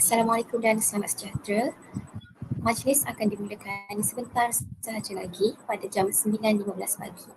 Assalamualaikum dan selamat sejahtera. Majlis akan dimulakan sebentar sahaja lagi pada jam 9.15 pagi.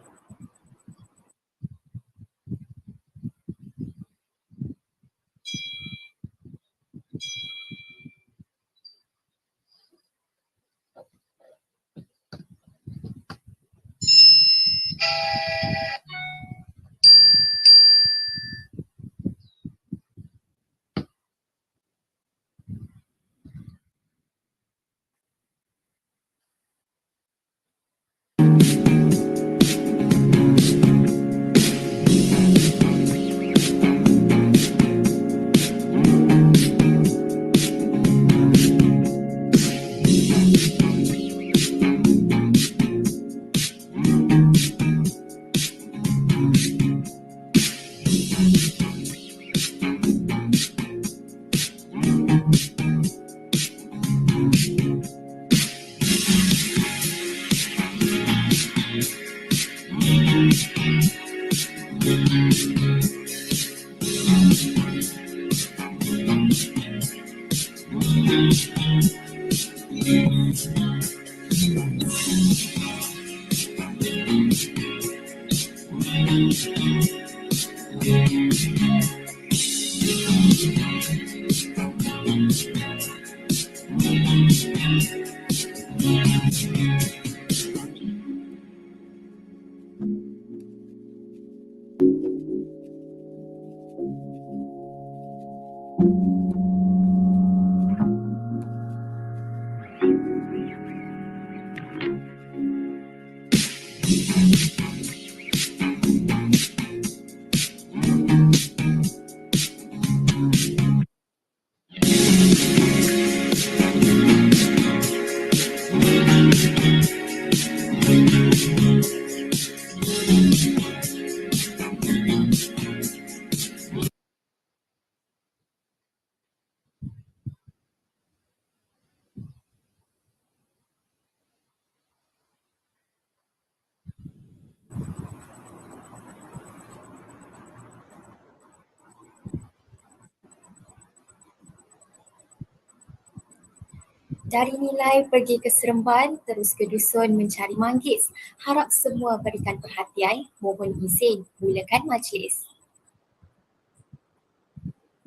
Dari nilai pergi ke Seremban, terus ke dusun mencari manggis. Harap semua berikan perhatian, mohon izin, mulakan majlis.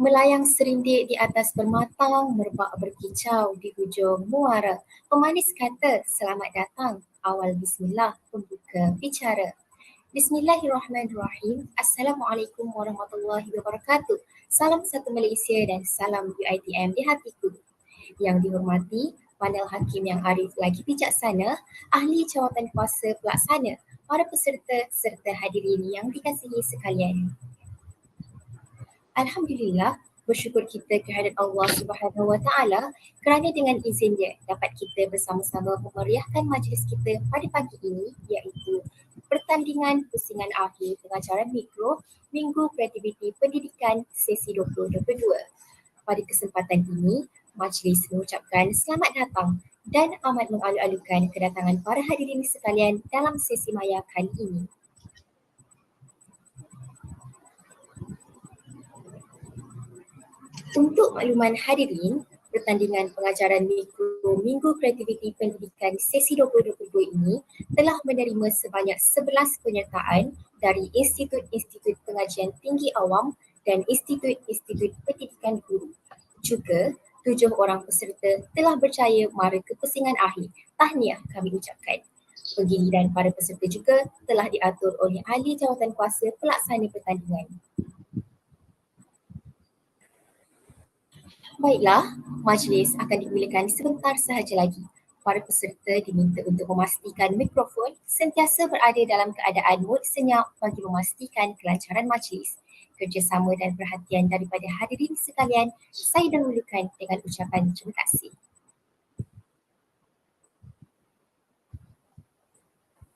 Melayang serindik di atas bermatang, merbak berkicau di hujung muara. Pemanis kata, selamat datang, awal bismillah, pembuka bicara. Bismillahirrahmanirrahim. Assalamualaikum warahmatullahi wabarakatuh. Salam satu Malaysia dan salam w.b.t di hatiku. Yang dihormati, panel hakim yang arif lagi bijaksana, ahli jawatan kuasa pelaksana, para peserta serta hadirin yang dikasihi sekalian. Alhamdulillah, bersyukur kita kehadirat Allah Subhanahu Wa Taala kerana dengan izin Dia dapat kita bersama-sama memeriahkan majlis kita pada pagi ini, iaitu Pertandingan Pusingan Akhir Pengajaran Mikro Minggu Kreativiti Pendidikan sesi 2022. Pada kesempatan ini, majlis mengucapkan selamat datang dan amat mengalu-alukan kedatangan para hadirin sekalian dalam sesi maya kali ini. Untuk makluman hadirin, Pertandingan Pengajaran Mikro Minggu Kreativiti Pendidikan sesi 2022 ini telah menerima sebanyak 11 penyertaan dari Institut-Institut Pengajian Tinggi Awam dan Institut-Institut Pendidikan Guru. Juga, 7 orang peserta telah berjaya mara ke pusingan akhir. Tahniah kami ucapkan. Penggiliran para peserta juga telah diatur oleh ahli jawatan kuasa pelaksana pertandingan. Baiklah, majlis akan dimulakan sebentar sahaja lagi. Para peserta diminta untuk memastikan mikrofon sentiasa berada dalam keadaan mood senyap bagi memastikan kelancaran majlis. Kerjasama dan perhatian daripada hadirin sekalian saya dahulukan dengan ucapan terima kasih.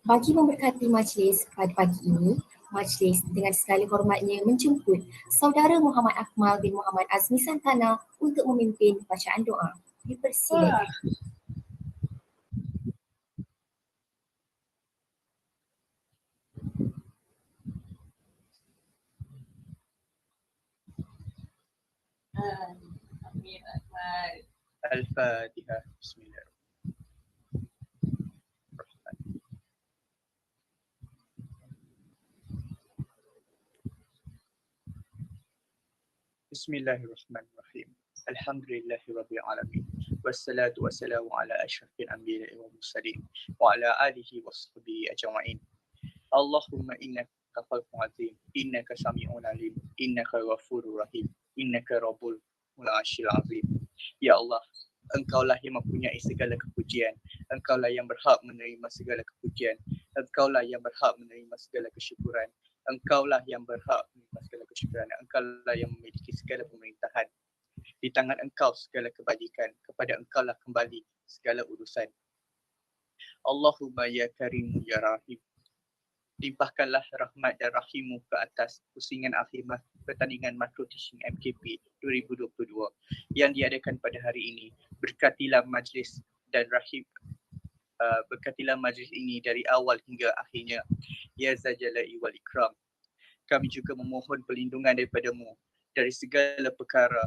Bagi memberkati majlis pada pagi ini, majlis dengan segala hormatnya menjemput Saudara Muhammad Akmal bin Muhammad Azmi Santana untuk memimpin bacaan doa. Dipersilakan. Al-Fatihah. Bismillah. Bismillahirrahmanirrahim. Alhamdulillahirabbil alamin. Wassalatu wassalamu ala asyrafil anbiya'i wal mursalin wa ala alihi washabihi ajma'in. Allahumma innaka ghafurun azim, innaka sami'un alim, innaka ghafurur rahim, innaka rabbul arsyil azim. Ya Allah, Engkaulah yang mempunyai segala kepujian, Engkaulah yang berhak menerima segala kepujian, Engkaulah yang berhak menerima segala kesyukuran, Engkaulah yang berhak menerima segala kesyukuran, Engkaulah yang memiliki segala pemerintahan. Di tangan Engkau segala kebajikan, kepada Engkaulah kembali segala urusan. Allahumma ya Karim ya Rahim, limpahkanlah rahmat dan rahimmu ke atas pusingan akhir pertandingan makluman MKP2022 yang diadakan pada hari ini. Berkatilah majlis dan berkatilah majlis ini dari awal hingga akhirnya. Ya Zajalai wal Ikram. Kami juga memohon perlindungan daripadamu dari segala perkara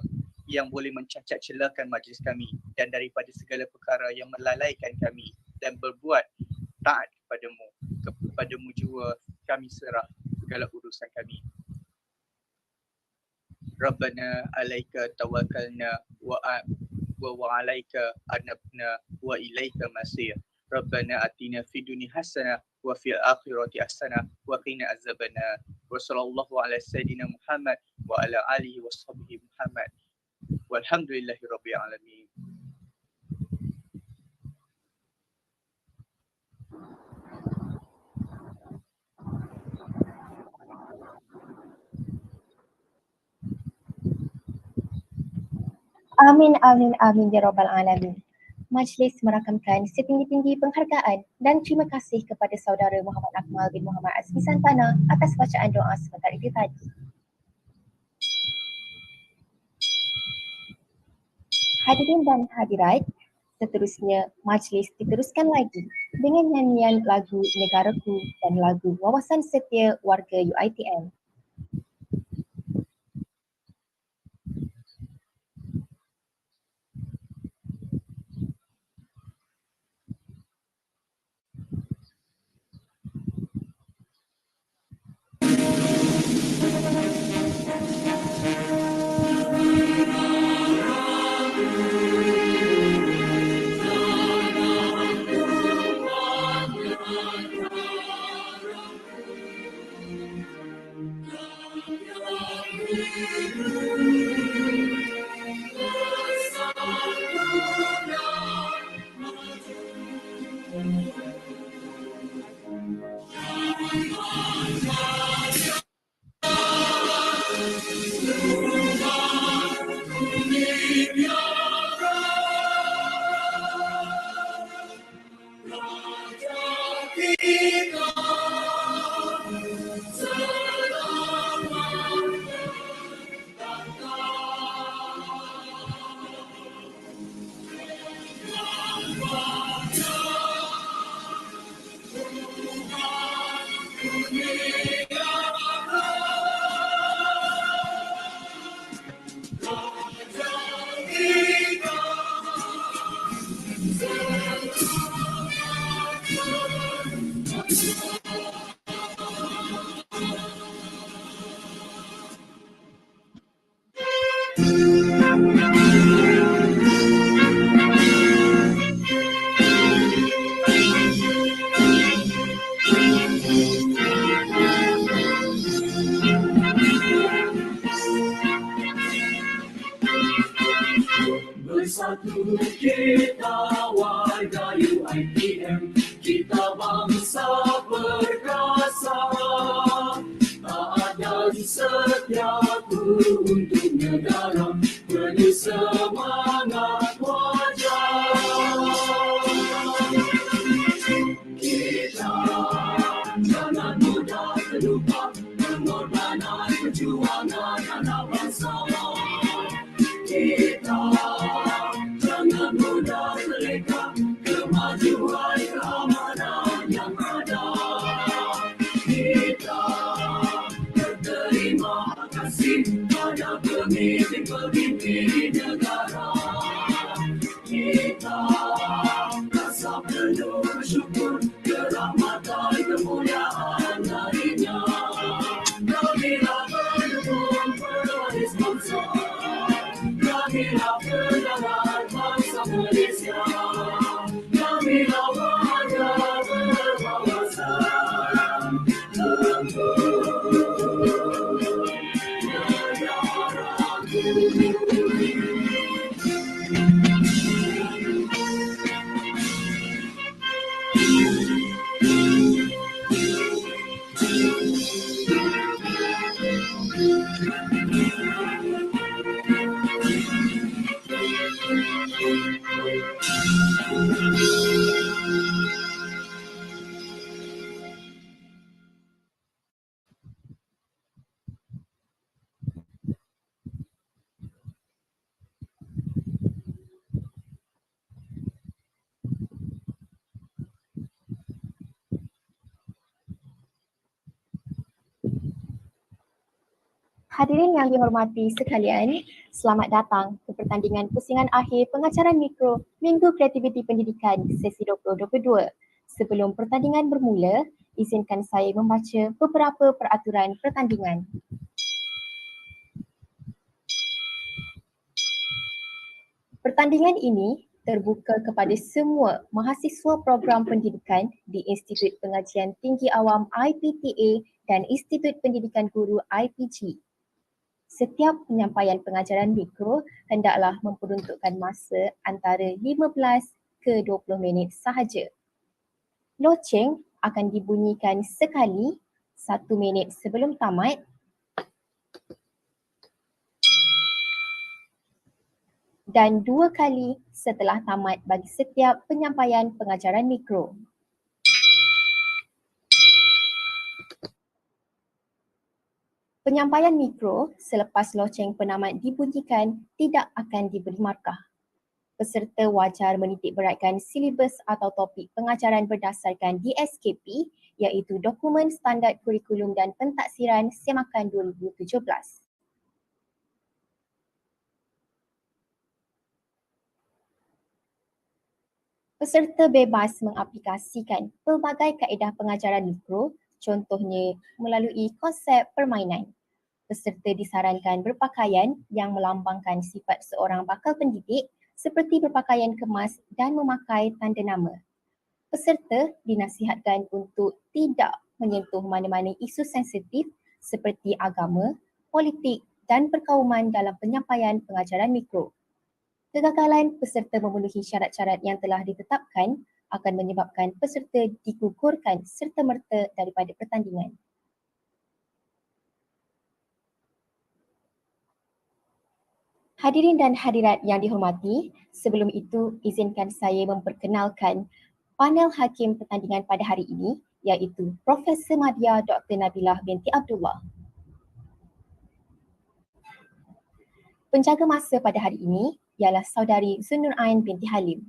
yang boleh mencacat celakan majlis kami dan daripada segala perkara yang melalaikan kami dan berbuat taat kepadamu juga kami serah segala urusan kami. Rabbana alaika tawakkalna wa alaika anabna wa ilaika masir. Rabbana atina fid dunya hasanah wa fil akhirati hasanah wa qina azabannar. Wa sallallahu ala sayyidina Muhammad wa ala alihi wa sahbihi Muhammad. Walhamdulillahirabbil alamin. Amin, amin, amin ya Rabbal Alamin. Majlis merakamkan setinggi-tinggi penghargaan dan terima kasih kepada Saudara Muhammad Akmal bin Muhammad Azmi Santana atas bacaan doa sebentar itu tadi. Hadirin dan hadirat, seterusnya majlis diteruskan lagi dengan nyanyian lagu Negaraku dan lagu Wawasan Setia Warga UiTM. Bersatu kita warga UiTM, kita bangsa perkasa, taat dan setia untuk negara, penuh semangat wajar. Kita jangan mudah terlupa pengorbanan perjuangan anak bangsa. Kita jangan mudah terleka kemajuan keamanan yang ada. Kita berterima kasih pada pemimpin-pemimpin negara. Kita rasa penuh bersyukur kerahmatan kemuliaan darinya. Kamilah pendukung pewaris bangsa, kamilah pegangan bangsa Malaysia, kamilah warga berwawasan untuk negaraku. Hadirin yang dihormati sekalian, selamat datang ke pertandingan pusingan akhir Pengajaran Mikro Minggu Kreativiti Pendidikan sesi 2022. Sebelum pertandingan bermula, izinkan saya membaca beberapa peraturan pertandingan. Pertandingan ini terbuka kepada semua mahasiswa program pendidikan di Institut Pengajian Tinggi Awam IPTA dan Institut Pendidikan Guru IPG. Setiap penyampaian pengajaran mikro hendaklah memperuntukkan masa antara 15 ke 20 minit sahaja. Loceng akan dibunyikan sekali 1 minit sebelum tamat dan 2 kali setelah tamat bagi setiap penyampaian pengajaran mikro. Penyampaian mikro selepas loceng penamat dibunyikan tidak akan diberi markah. Peserta wajar menitik beratkan silibus atau topik pengajaran berdasarkan DSKP iaitu Dokumen Standard Kurikulum dan Pentaksiran Semakan 2017. Peserta bebas mengaplikasikan pelbagai kaedah pengajaran mikro, contohnya melalui konsep permainan. Peserta disarankan berpakaian yang melambangkan sifat seorang bakal pendidik seperti berpakaian kemas dan memakai tanda nama. Peserta dinasihatkan untuk tidak menyentuh mana-mana isu sensitif seperti agama, politik dan perkauman dalam penyampaian pengajaran mikro. Kegagalan peserta memenuhi syarat-syarat yang telah ditetapkan akan menyebabkan peserta digugurkan serta-merta daripada pertandingan. Hadirin dan hadirat yang dihormati, sebelum itu izinkan saya memperkenalkan panel hakim pertandingan pada hari ini, iaitu Profesor Madya Dr. Nabilah binti Abdullah. Penjaga masa pada hari ini ialah saudari Zunnur Ain binti Halim.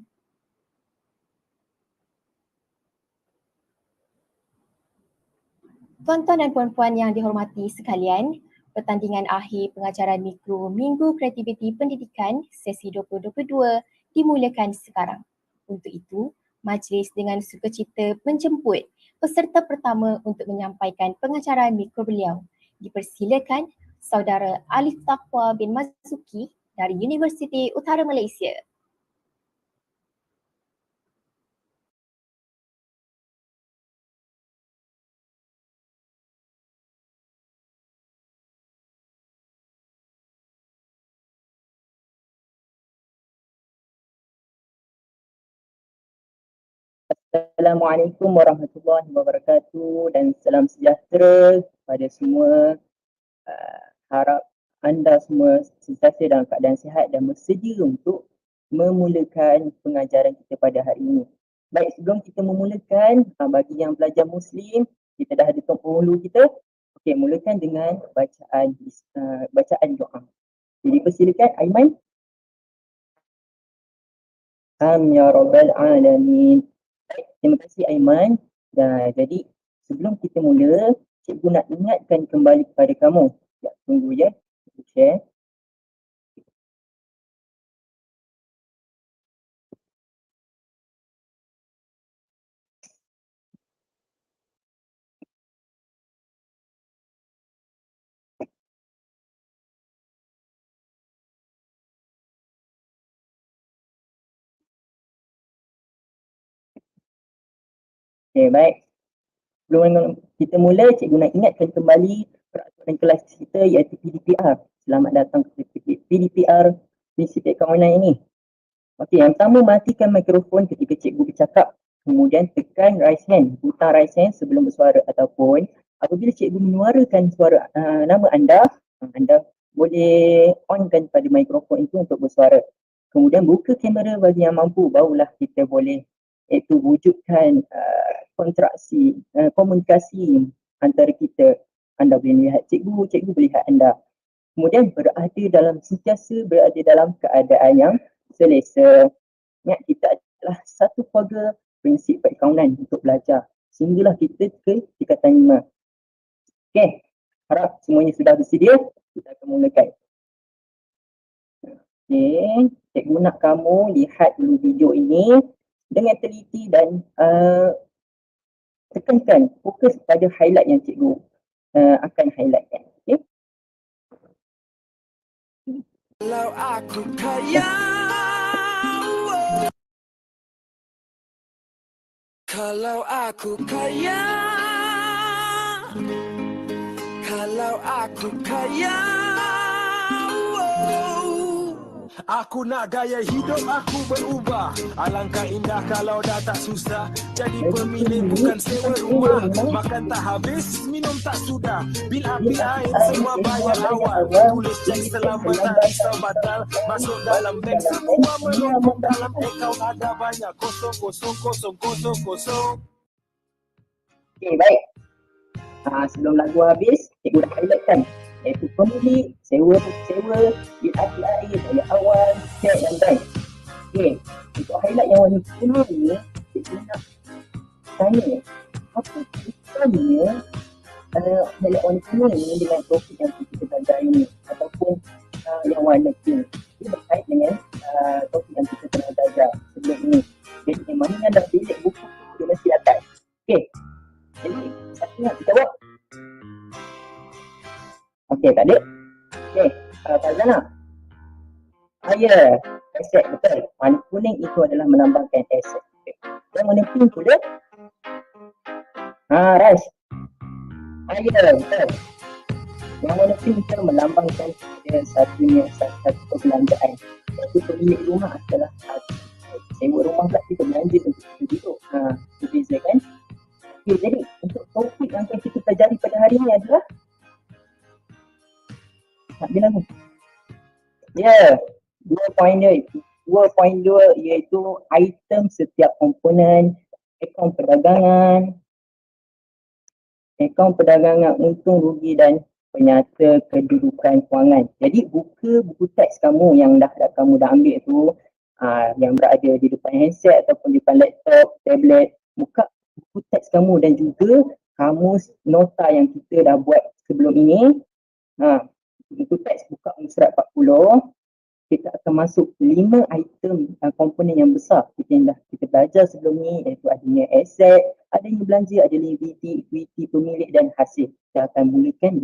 Tuan-tuan dan puan-puan yang dihormati sekalian, pertandingan akhir pengajaran mikro Minggu Kreativiti Pendidikan sesi 2022 dimulakan sekarang. Untuk itu, majlis dengan sukacita menjemput peserta pertama untuk menyampaikan pengajaran mikro beliau. Dipersilakan Saudara Alif Taqwa bin Mazuki dari Universiti Utara Malaysia. Assalamualaikum warahmatullahi wabarakatuh dan salam sejahtera kepada semua. Harap anda semua sentiasa dalam keadaan sihat dan bersedia untuk memulakan pengajaran kita pada hari ini. Baik, sebelum kita memulakan, bagi yang pelajar Muslim, kita dah ada penghulu kita. Okey, mulakan dengan bacaan doa. Jadi persilakan Aiman. Ya Rabbal Alamin. Terima kasih Aiman. Jadi sebelum kita mula, cikgu nak ingatkan kembali kepada kamu. Ya, tunggu ya. Share. Okay, baik. Sebelum kita mula, cikgu nak ingatkan kembali peraturan kelas kita iaitu PDPR. Selamat datang ke PDPR, prinsip kawanan ini. Okey, yang pertama, matikan mikrofon ketika cikgu bercakap. Kemudian tekan raise hand, butang raise hand sebelum bersuara, ataupun apabila cikgu menyuarakan suara nama anda boleh onkan pada mikrofon itu untuk bersuara. Kemudian buka kamera bagi yang mampu, barulah kita boleh wujudkan komunikasi antara kita. Anda boleh melihat cikgu, cikgu boleh lihat anda. Kemudian sentiasa berada dalam keadaan yang selesa. Ingat, kita adalah satu keluarga, prinsip perkaunan untuk belajar. Sehinggalah kita ke tingkatan 5. Okey, harap semuanya sudah bersedia. Kita akan mulakan. Okey, cikgu nak kamu lihat dulu video ini dengan teliti dan tekankan, fokus pada highlight yang cikgu akan highlightkan. Okay? Kalau aku kaya, kalau aku kaya, kalau aku kaya, aku nak gaya hidup aku berubah. Alangkah indah kalau dah tak susah. Jadi pemilik bukan sewa rumah. Makan tak habis, minum tak sudah. Bil api air semua bayar awal. Tulis cek selama tak risau batal. Masuk dalam bank semua menumpuk. Dalam akaun ada banyak kosong. Okey, baik. Sebelum lagu habis, cikgu dah highlightkan, iaitu pemilik, sewa, bil api air, bayar awal, cek dan bank. Okey, untuk highlight yang warna kuning ni, cikgu nak tanya, apa kaitannya highlight warna kuning ni dengan topik yang kita belajar ini, ataupun yang warna pink. Ia berkait dengan topik yang kita telah belajar sebelum ini. Jadi yang mana yang dah delete buku tu, dia mesti atas. Okey, jadi satu nak kita jawab. Okey, tak ada? Okey, Fazana. Ya, aset, betul. Warna kuning itu adalah melambangkan aset. Yang warna pink tu dia? Rais. Ya, betul. Yang warna pink kita melambangkan satu perbelanjaan. Satu pemilik rumah adalah sewa rumah pula kita belanja untuk kita duduk. Itu beza kan. Okay, jadi untuk topik yang akan kita pelajari pada hari ini adalah nak bilang pun. Ya, 2.2 iaitu item setiap komponen, akaun perdagangan, untung rugi dan penyata kedudukan kewangan. Jadi buka buku teks kamu yang dah kamu dah ambil tu, yang berada di depan handset ataupun di depan laptop, tablet, buka buku teks kamu dan juga kamus nota yang kita dah buat sebelum ini. Buku teks buka muka surat 40. Kita akan masuk 5 item komponen yang besar yang dah kita belajar sebelum ni, iaitu adanya aset, adanya belanja, adanya liability, equity, pemilik dan hasil. Kita akan mulakan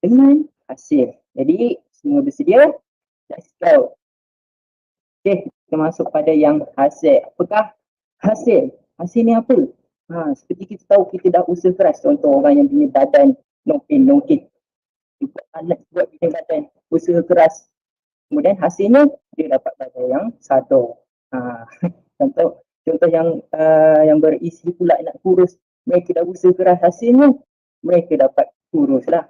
dengan hasil. Jadi semua bersedia? Let's go. Okay, kita masuk pada yang hasil. Apakah hasil? Hasil ni apa? Seperti kita tahu, kita dah usaha keras. Contoh orang yang punya badan no pain, no gain. Kita anak buat punya badan, usaha keras. Kemudian hasilnya dia dapat badan yang sadar. Contoh yang berisi pula nak kurus, mereka dah usaha keras, hasilnya mereka dapat kurus lah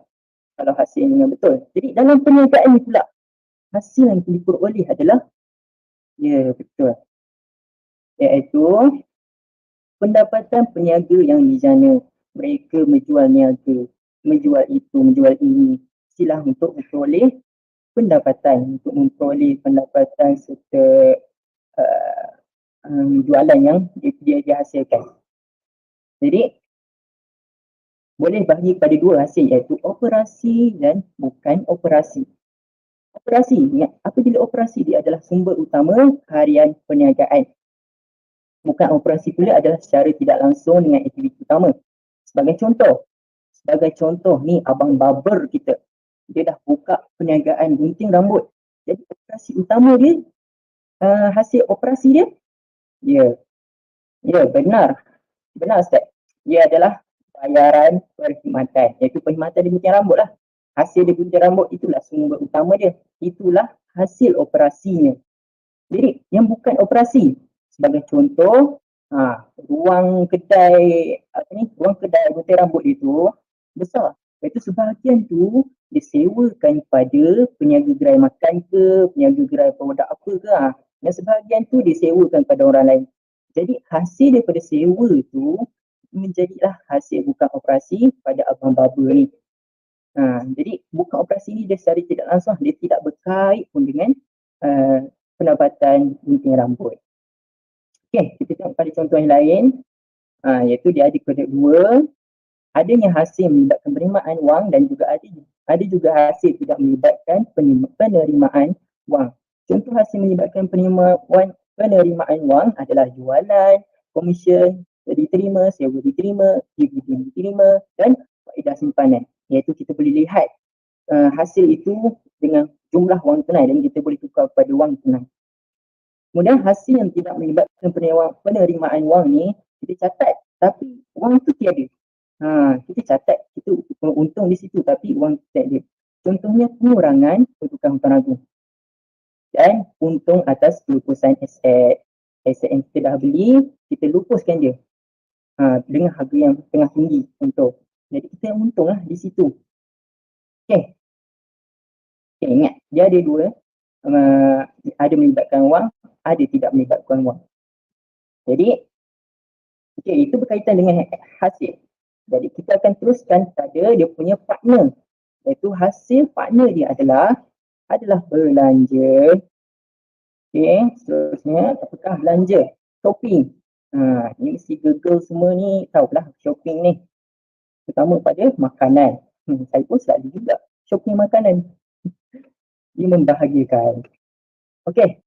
kalau hasilnya betul. Jadi dalam perniagaan ni pula, hasil yang diperoleh adalah, ya betul, iaitu pendapatan peniaga yang dijana. Mereka menjual niaga, menjual itu, menjual ini, silah untuk memperoleh pendapatan, serta jualan yang dia hasilkan. Jadi boleh bagi pada dua hasil, iaitu operasi dan bukan operasi. Operasi, apabila operasi dia adalah sumber utama harian perniagaan. Bukan operasi pula adalah secara tidak langsung dengan aktiviti utama. Sebagai contoh ni abang barber kita, dia dah buka perniagaan gunting rambut. Jadi operasi utama dia, hasil operasi dia, ya benar Ustaz. Dia adalah bayaran perkhidmatan, iaitu perkhidmatan dia gunting rambut lah. Hasil dia gunting rambut itulah sumber utama dia, itulah hasil operasinya. Jadi yang bukan operasi, sebagai contoh, ruang kedai gunting rambut itu besar. Iaitu sebahagian tu disewakan pada peniaga gerai makan ke, peniaga gerai produk apa ke, dan sebahagian tu disewakan pada orang lain. Jadi hasil daripada sewa tu menjadilah hasil bukan operasi pada abang barber ni. Jadi bukan operasi ni dia secara tidak langsung, dia tidak berkait pun dengan pendapatan gunting rambut. Okey, kita tengok pada contoh yang lain, iaitu dia ada kode 2. Adanya hasil melibatkan penerimaan wang dan juga ada juga hasil tidak melibatkan penerimaan wang. Contoh hasil melibatkan penerimaan wang adalah jualan, komisen diterima, sewa diterima, dividen diterima dan faedah simpanan. Iaitu kita boleh lihat hasil itu dengan jumlah wang tunai dan kita boleh tukar pada wang tunai. Kemudian hasil yang tidak melibatkan penerimaan wang ni kita catat, tapi wang tu tiada. Kita catat, kita untung di situ tapi wang tak ada. Contohnya pengurangan pertukaran hutang agung dan untung atas pelupusan aset yang kita dah beli, kita lupuskan dia dengan harga yang tengah tinggi untung. Jadi kita untung lah di situ. Okay, ingat dia ada dua, ada melibatkan wang, ada tidak melibatkan wang. Jadi itu berkaitan dengan hasil. Jadi kita akan teruskan pada dia punya partner, iaitu hasil partner dia adalah belanja. Seterusnya apakah belanja? Shopping. Ni mesti Google semua ni tahulah shopping ni. Terutama pada makanan. Saya pun selalu juga shopping makanan. Dia membahagiakan. Okey.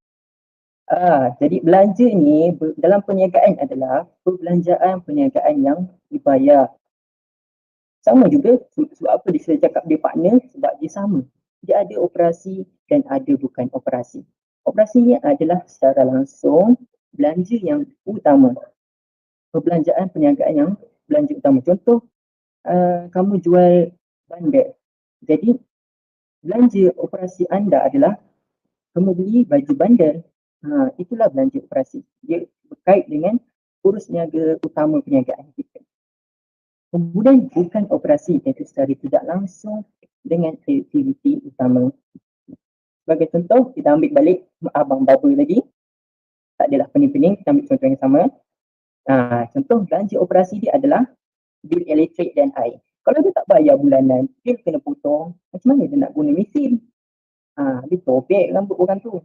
Jadi belanja ni dalam perniagaan adalah perbelanjaan perniagaan yang dibayar. Sama juga sebab apa dia cakap dia partner, sebab dia sama. Dia ada operasi dan ada bukan operasi. Operasinya adalah secara langsung belanja yang utama. Perbelanjaan perniagaan yang belanja utama. Contoh, kamu jual bandar. Jadi belanja operasi anda adalah kamu beli baju bandar. Itulah belanja operasi. Dia berkait dengan urus niaga utama perniagaan kita. Kemudian bukan operasi, iaitu secara tidak langsung dengan aktiviti utama. Sebagai contoh, kita ambil balik abang baba lagi. Tak adalah pening-pening, kita ambil contoh yang sama. Contoh belanja operasi dia adalah bil elektrik dan air. Kalau dia tak bayar bulanan, bil kena potong, macam mana dia nak guna mesin? Dia tobek rambut orang tu.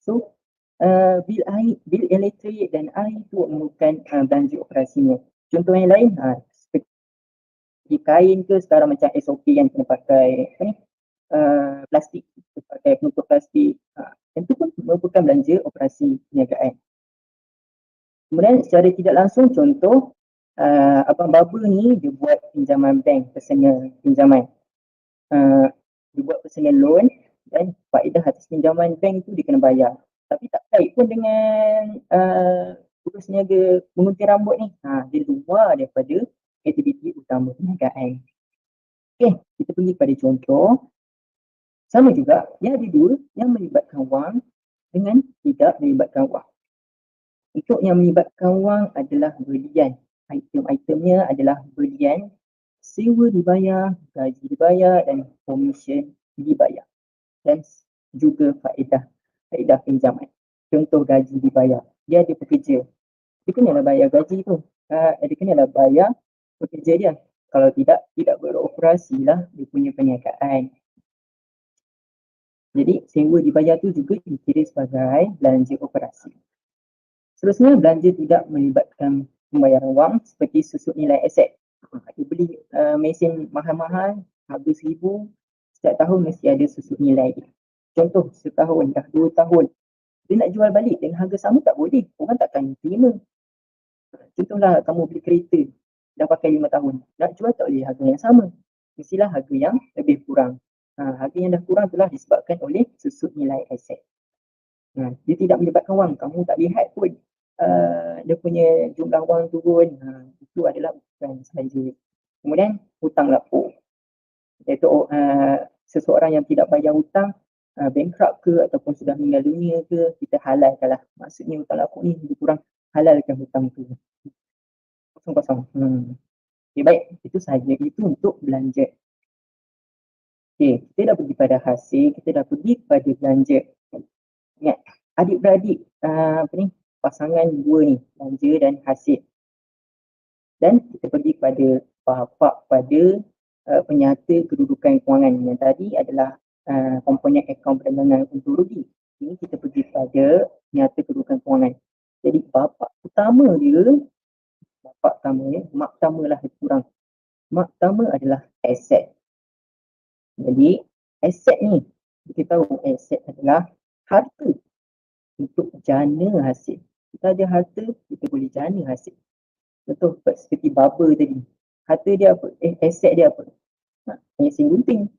So, bil elektrik dan air tu merupakan belanja operasinya. Contoh yang lain, seperti kain ke sekarang macam SOP yang kena pakai plastik, pakai penutup plastik. Itu pun merupakan belanja operasi perniagaan. Kemudian secara tidak langsung, contoh abang baba ni dia buat pinjaman bank, personal pinjaman. Dia buat personal loan dan faedah atas pinjaman bank tu dia kena bayar. Tapi tak kait pun dengan urus niaga mengunting rambut ni. Dia luar daripada aktiviti utama perniagaan. Okey, kita pergi pada contoh. Sama juga, dia ada dua yang melibatkan wang dengan tidak melibatkan wang. Untuk yang melibatkan wang adalah belian. Item-itemnya adalah belian, sewa dibayar, gaji dibayar dan komisen dibayar. Dan juga faedah pinjaman. Contoh gaji dibayar. Dia ada pekerja. Dia kenalah bayar gaji tu. Dia kenalah bayar pekerja dia. Kalau tidak beroperasi lah dia punya perniagaan. Jadi sewa dibayar tu juga dikira sebagai belanja operasi. Seterusnya, belanja tidak melibatkan pembayaran wang seperti susut nilai aset. Dia beli mesin mahal-mahal, harga 1,000, setiap tahun mesti ada susut nilai dia. Contoh, setahun dah 2 tahun. Dia nak jual balik dengan harga sama tak boleh. Orang takkan terima. Contohlah kamu beli kereta, dah pakai 5 tahun. Nak jual tak boleh harga yang sama. Mestilah harga yang lebih kurang. Harga yang dah kurang telah disebabkan oleh susut nilai aset. Dia tidak melibatkan wang. Kamu tak lihat pun dia punya jumlah wang turun. Itu adalah bukan belanja. Kemudian hutang lapuk. Iaitu seseorang yang tidak bayar hutang, bankrupt ke ataupun sudah meninggal dunia ke, kita halalkanlah. Maksudnya hutang lapuk ni lebih kurang halalkan hutang tu. Kosong-kosong. Okay, baik. Itu sahaja. Itu untuk belanja. Okay, kita dah pergi pada hasil, kita dah pergi pada belanja. Ingat, adik-beradik pasangan dua ni, belanja dan hasil. Dan kita pergi pada bapa pada penyata kedudukan kewangan. Yang tadi adalah komponen akaun perdagangan untung rugi. Ini kita pergi pada penyata kedudukan kewangan. Jadi bapa utama dia, mak utama lah lebih kurang. Mak utama adalah aset. Jadi aset ni, kita tahu aset adalah harta untuk jana hasil. Kita ada harta, kita boleh jana hasil. Contoh seperti baba tadi. Harta dia apa? Aset dia apa? Mesin gunting.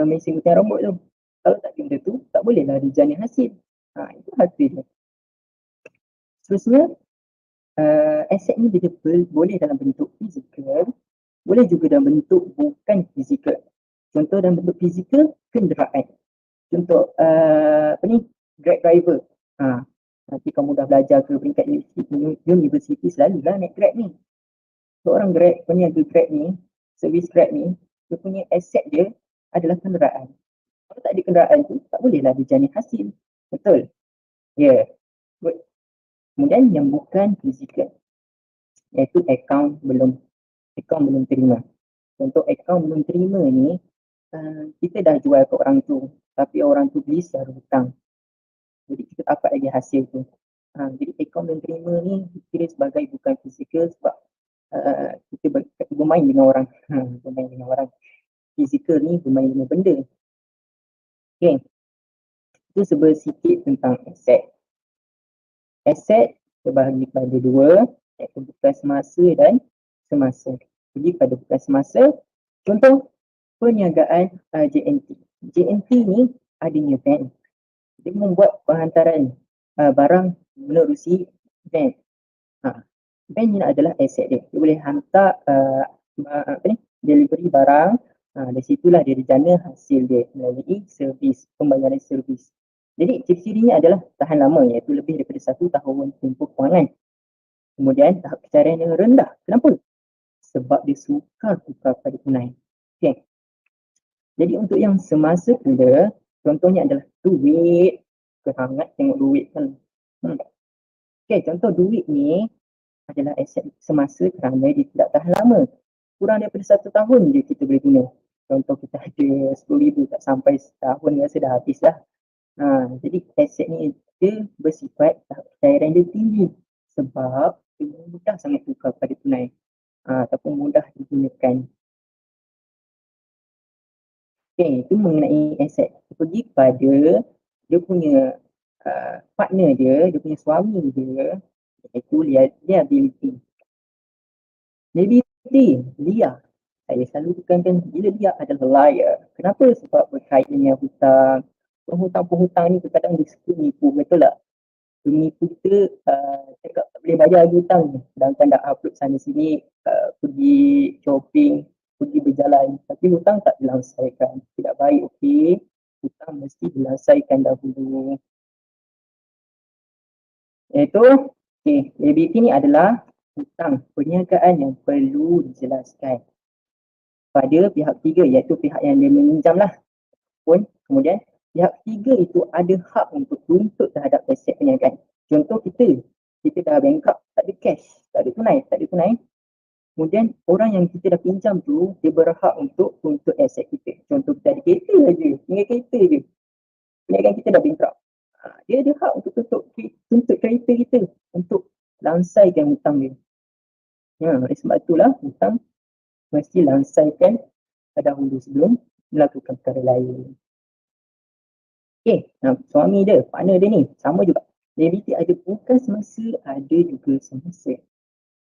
Mesin gunting rambut tu. Kalau tak ada benda tu, tak bolehlah dia jana hasil. Itu harta dia. Seterusnya, aset ni dia boleh dalam bentuk fizikal, boleh juga dalam bentuk bukan fizikal. Contoh dalam bentuk fizikal, kenderaan. Contoh Grab driver. Nanti kamu dah belajar ke peringkat universiti, selalulah naik Grab ni. Seorang Grab, peniaga Grab ni, servis Grab ni, dia punya aset dia adalah kenderaan. Kalau tak ada kenderaan tu, tak bolehlah dia jana hasil. Betul? Ya. Yeah. Kemudian yang bukan fizikal, iaitu akaun belum terima. Contoh akaun belum terima ni, kita dah jual ke orang tu, tapi orang tu beli secara hutang. Jadi kita dapat lagi hasil tu. Jadi akaun belum terima ni dikira sebagai bukan fizikal sebab kita bermain dengan orang. Bermain dengan orang. Fizikal ni bermain dengan benda. Okay. Itu sedikit tentang aset. Aset terbahagi pada dua, iaitu bukan semasa dan semasa. Pergi pada bukan semasa. Contoh perniagaan JNT. JNT ni adanya van. Dia membuat penghantaran barang menerusi van. Van ni adalah aset dia. Dia boleh hantar delivery barang, dari situlah dia dijana hasil dia melalui servis, pembayaran servis. Jadi ciri-cirinya adalah tahan lama, iaitu lebih daripada 1 tahun tempoh kewangan. Kemudian tahap pencairan yang rendah. Kenapa? Sebab dia sukar tukar pada tunai. Okay. Jadi untuk yang semasa pula, contohnya adalah duit. Kehangat tengok duit kan. Okay, contoh duit ni adalah aset semasa kerana dia tidak tahan lama. Kurang daripada 1 tahun je kita boleh guna. Contoh kita ada 10,000 tak sampai setahun rasa dah habis lah. Jadi aset ni dia bersifat tahap pencairan dia tinggi sebab dia mudah sangat tukar pada tunai ataupun mudah digunakan. Okay, itu mengenai aset. Kita pergi pada dia punya partner dia punya suami dia, iaitu liability. Liability, liar. Saya selalu tekankan bila liar adalah liar. Kenapa? Sebab berkaitan dengan hutang. Penghutang-penghutang ni kadang dia suka nipu, betul tak? Penipu kita cakap tak boleh bayar lagi hutang ni. Sedangkan dah upload sana sini, pergi shopping, pergi berjalan. Tapi hutang tak dilangsaikan. Tidak baik, okey. Hutang mesti dilangsaikan dahulu. Iaitu, liability ni adalah hutang perniagaan yang perlu dijelaskan pada pihak ketiga, iaitu pihak yang dia meminjam lah. Kemudian pihak ketiga itu ada hak untuk tuntut terhadap aset perniagaan. Contoh kita dah bankrupt, tak ada cash, tak ada tunai. Kemudian orang yang kita dah pinjam tu, dia berhak untuk tuntut aset kita. Contoh kita ada kereta aja, tinggal kereta je. Perniagaan kita dah bankrupt. Dia ada hak untuk tuntut kereta kita untuk langsaikan hutang dia. Oleh sebab itulah hutang mesti langsaikan dahulu sebelum melakukan perkara lain. Suami dia, partner dia ni sama juga. Liability ada bukan semasa, ada juga semasa.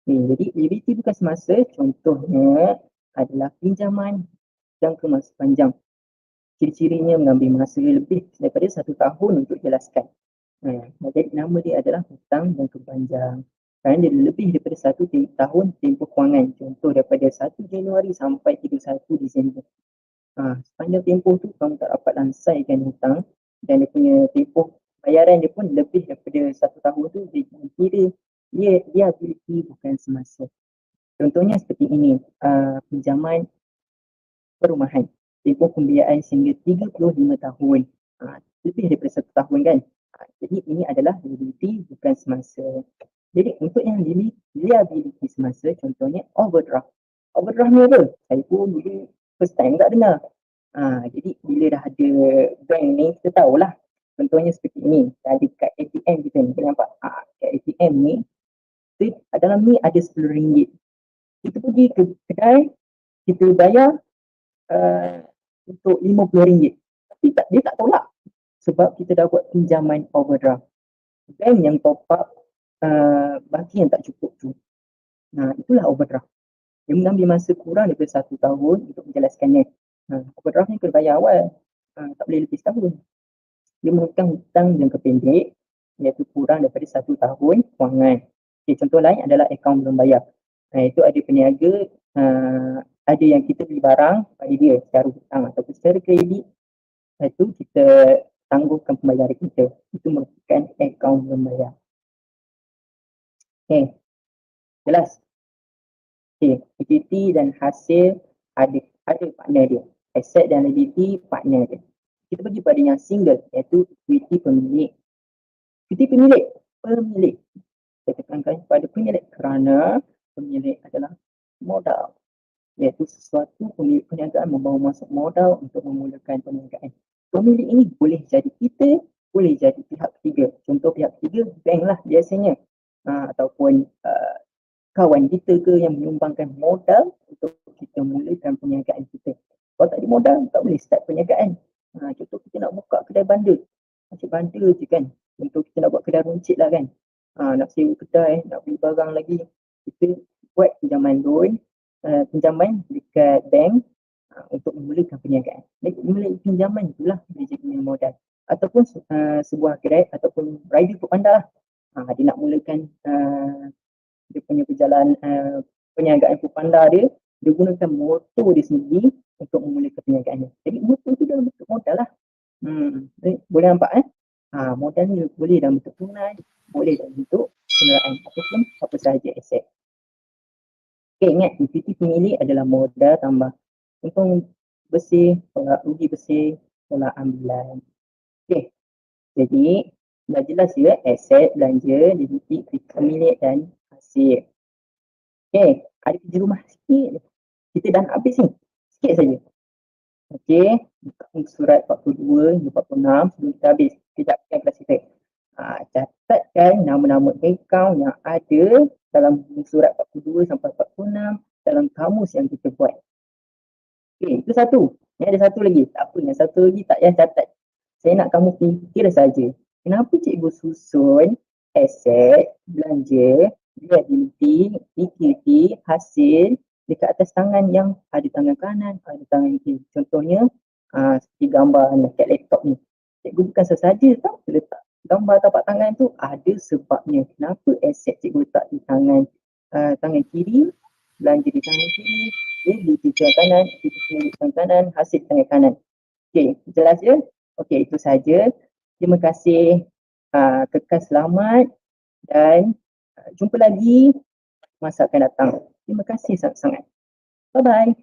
Jadi liability bukan semasa, contohnya adalah pinjaman jangka masa panjang. Ciri-cirinya mengambil masa lebih daripada 1 tahun untuk jelaskan. Jadi nama dia adalah hutang jangka panjang. Kerana dia lebih daripada 1 tahun tempoh kewangan. Contoh daripada 1 Januari sampai 31 Disember. Sepanjang tempoh tu kamu tak dapat langsaikan hutang dan dia punya tempoh bayaran dia pun lebih daripada 1 tahun tu, dia liability bukan semasa. Contohnya seperti ini, pinjaman perumahan. Tempoh pembiayaan sehingga 35 tahun. Lebih daripada 1 tahun kan. Jadi ini adalah liability bukan semasa. Jadi untuk yang liability semasa, contohnya overdraft. Overdraft ni apa? Saya pun dulu first time tak dengar. Jadi bila dah ada bank ni, kita tahulah. Contohnya seperti ini, ada kad ATM kita ni, boleh nampak? Kad ATM ni, dalam ni ada RM10. Kita pergi ke kedai, kita bayar untuk RM50. Tapi dia tak tolak sebab kita dah buat pinjaman overdraft. Bank yang top up baki yang tak cukup tu. Itulah overdraft. Dia mengambil masa kurang daripada 1 tahun untuk menjelaskannya. Overdraft ni kena bayar awal. Tak boleh lebih setahun. Dia merupakan hutang jangka pendek iaitu kurang daripada 1 tahun kewangan. Contoh lain adalah akaun belum bayar. Itu ada peniaga, ada yang kita beli barang pada dia secara hutang ataupun secara kredit. Itu kita tangguhkan pembayaran kita. Itu merupakan akaun belum bayar. Jelas? Equity dan hasil ada partner dia. Aset dan liability partner dia. Kita pergi pada yang single, iaitu equity pemilik. Equity pemilik. Saya tekankan pada pemilik kerana pemilik adalah modal. Iaitu sesuatu pemilik perniagaan membawa masuk modal untuk memulakan perniagaan. Pemilik ini boleh jadi kita, boleh jadi pihak ketiga. Contoh pihak ketiga, bank lah biasanya. Ataupun kawan kita ke yang menyumbangkan modal untuk kita mulakan perniagaan kita. Kalau tak ada modal, tak boleh start perniagaan. Contoh kita nak buka kedai bandar. Macam bandar je kan. Contoh kita nak buat kedai runcit lah kan. Nak sewa kedai, nak beli barang lagi. Kita buat pinjaman loan, pinjaman dekat bank untuk memulakan perniagaan. Jadi memulai pinjaman itulah dia jadi modal. Ataupun sebuah kedai ataupun rider foodpanda lah. Dia nak mulakan dia punya perjalanan perniagaan foodpanda dia dia gunakan motor dia sendiri untuk memulakan perniagaannya. Jadi motor tu dalam bentuk modal lah. Boleh nampak modal ni boleh dalam bentuk tunai, boleh dalam bentuk kenderaan ataupun apa sahaja aset. Okay, ingat ekuiti pemilik adalah modal tambah untung bersih, tolak rugi bersih, tolak ambilan. Okay, jadi dah jelas ya aset, belanja, ekuiti pemilik dan hasil. Okay, ada kerja rumah sikit. Kita dah nak habis ni. Sikit saja. Okey, buka surat 42 hingga 46 sebelum kita habis. Kejap kita classify. Catatkan nama-nama akaun yang ada dalam surat 42 sampai 46 dalam kamus yang kita buat. Okey, itu satu. Ni ada satu lagi. Tak apa, yang satu lagi tak payah catat. Saya nak kamu fikir saja. Kenapa cikgu susun aset, belanja, liability, equity, hasil dekat atas tangan yang ada tangan kanan, ada tangan kiri. Contohnya, seperti gambar dekat laptop ni. Cikgu bukan sesaja tau letak gambar tapak tangan tu, ada sebabnya. Kenapa aset cikgu letak di tangan kiri, belanja di tangan kiri, di tangan kanan, di tangan kanan, hasil di tangan kanan. Okey, jelas je? Okey, itu saja. Terima kasih. Kekal selamat dan jumpa lagi masa akan datang. Terima kasih sangat-sangat. Bye-bye.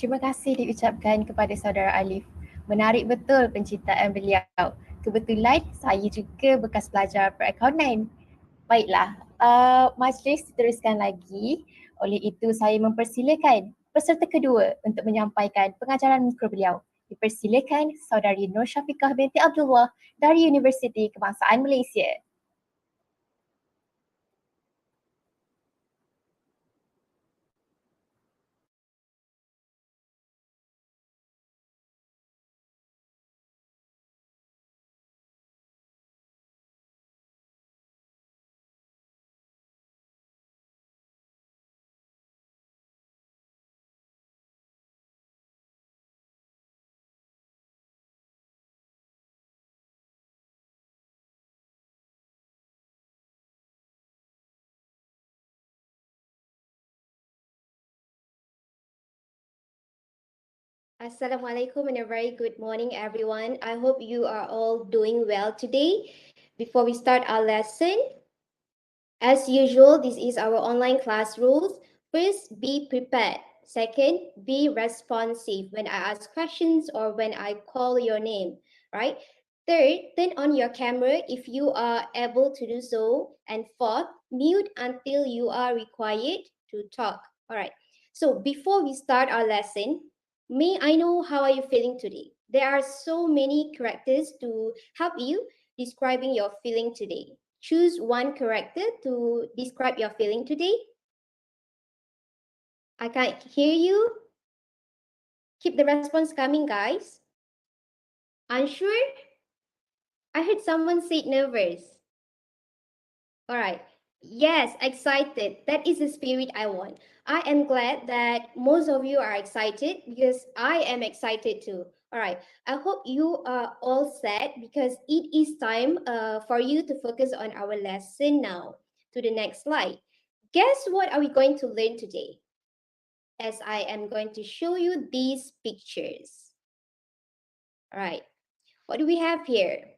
Terima kasih diucapkan kepada saudara Alif. Menarik betul penciptaan beliau. Kebetulan saya juga bekas pelajar perakaunan. Baiklah, majlis diteruskan lagi. Oleh itu saya mempersilakan peserta kedua untuk menyampaikan pengajaran mikro beliau. Dipersilakan Saudari Nur Syafiqah binti Abdullah dari Universiti Kebangsaan Malaysia. Assalamualaikum and a very good morning, everyone. I hope you are all doing well today. Before we start our lesson, as usual, this is our online class rules. First, be prepared. Second, be responsive when I ask questions or when I call your name, right? Third, turn on your camera if you are able to do so. And fourth, mute until you are required to talk. All right. So before we start our lesson, may I know how are you feeling today? There are so many characters to help you describing your feeling today. Choose one character to describe your feeling today. I can't hear you. Keep the response coming, guys. Unsure? I heard someone say nervous. All right. Yes, excited. That is the spirit I want. I am glad that most of you are excited because I am excited too. All right. I hope you are all set because it is time for you to focus on our lesson now. To the next slide. Guess what are we going to learn today? As I am going to show you these pictures. All right. What do we have here?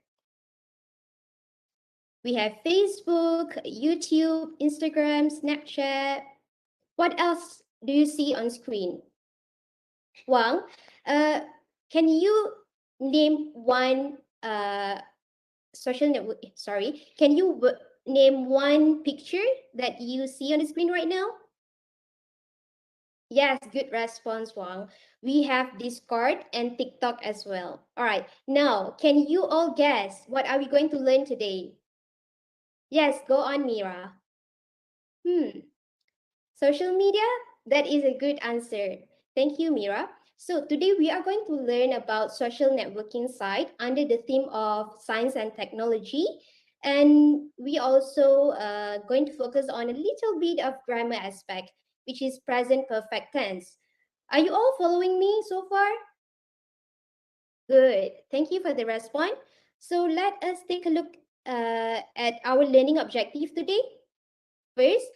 We have Facebook, YouTube, Instagram, Snapchat. What else do you see on screen? Wang, can you name one social network? Sorry, can you name one picture that you see on the screen right now? Yes, good response, Wang. We have Discord and TikTok as well. All right, now, can you all guess what are we going to learn today? Yes, go on, Mira. Social media? That is a good answer. Thank you, Mira. So today we are going to learn about social networking site under the theme of science and technology. And we also going to focus on a little bit of grammar aspect, which is present perfect tense. Are you all following me so far? Good. Thank you for the response. So let us take a look at our learning objective today. First,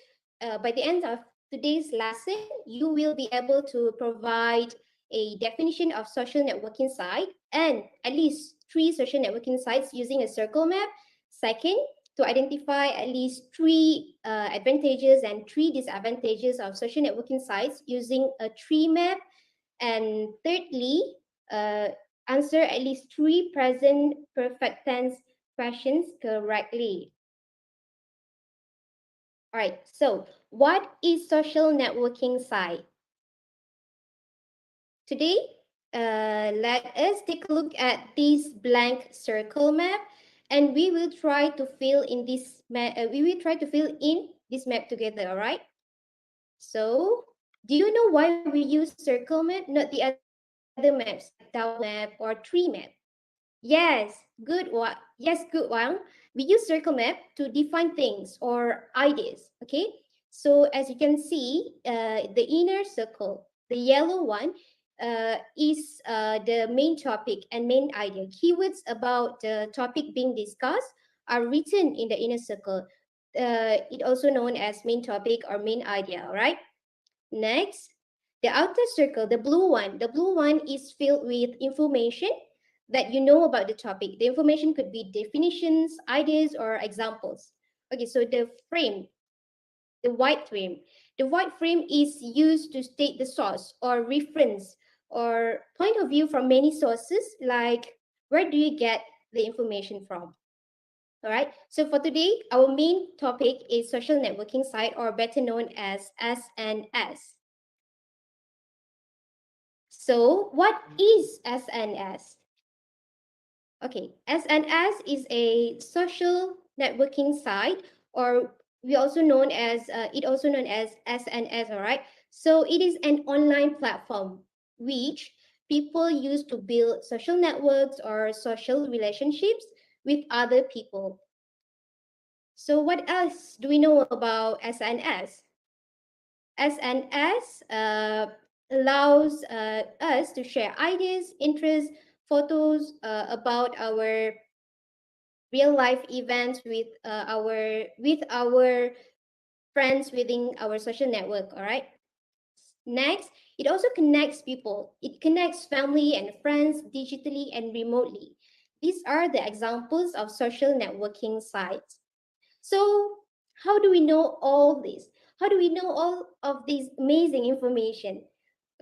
by the end of today's lesson, you will be able to provide a definition of social networking site and at least 3 social networking sites using a circle map. Second, to identify at least 3 advantages and 3 disadvantages of social networking sites using a tree map. And thirdly, answer at least 3 present perfect tense questions correctly. All right, so what is social networking site? Today, let us take a look at this blank circle map, and we will try to fill in this map. This map together. All right. So, do you know why we use circle map, not the other maps like tower map or tree map? Yes, good one. Yes, good one. We use circle map to define things or ideas. Okay. So as you can see, the inner circle, the yellow one, is the main topic and main idea. Keywords about the topic being discussed are written in the inner circle. It also known as main topic or main idea. All right. Next, the outer circle, the blue one is filled with information that you know about the topic. The information could be definitions, ideas, or examples. Okay, so the white frame. The white frame is used to state the source or reference or point of view from many sources, like where do you get the information from? All right, so for today, our main topic is social networking site, or better known as SNS. So what is SNS? Okay, SNS is a social networking site, or it also known as SNS. All right. So it is an online platform which people use to build social networks or social relationships with other people. So what else do we know about SNS? SNS allows us to share ideas, interests, photos about our real life events with our friends within our social network. All right. Next, it also connects people. It connects family and friends digitally and remotely. These are the examples of social networking sites. So, how do we know all this? How do we know all of this amazing information?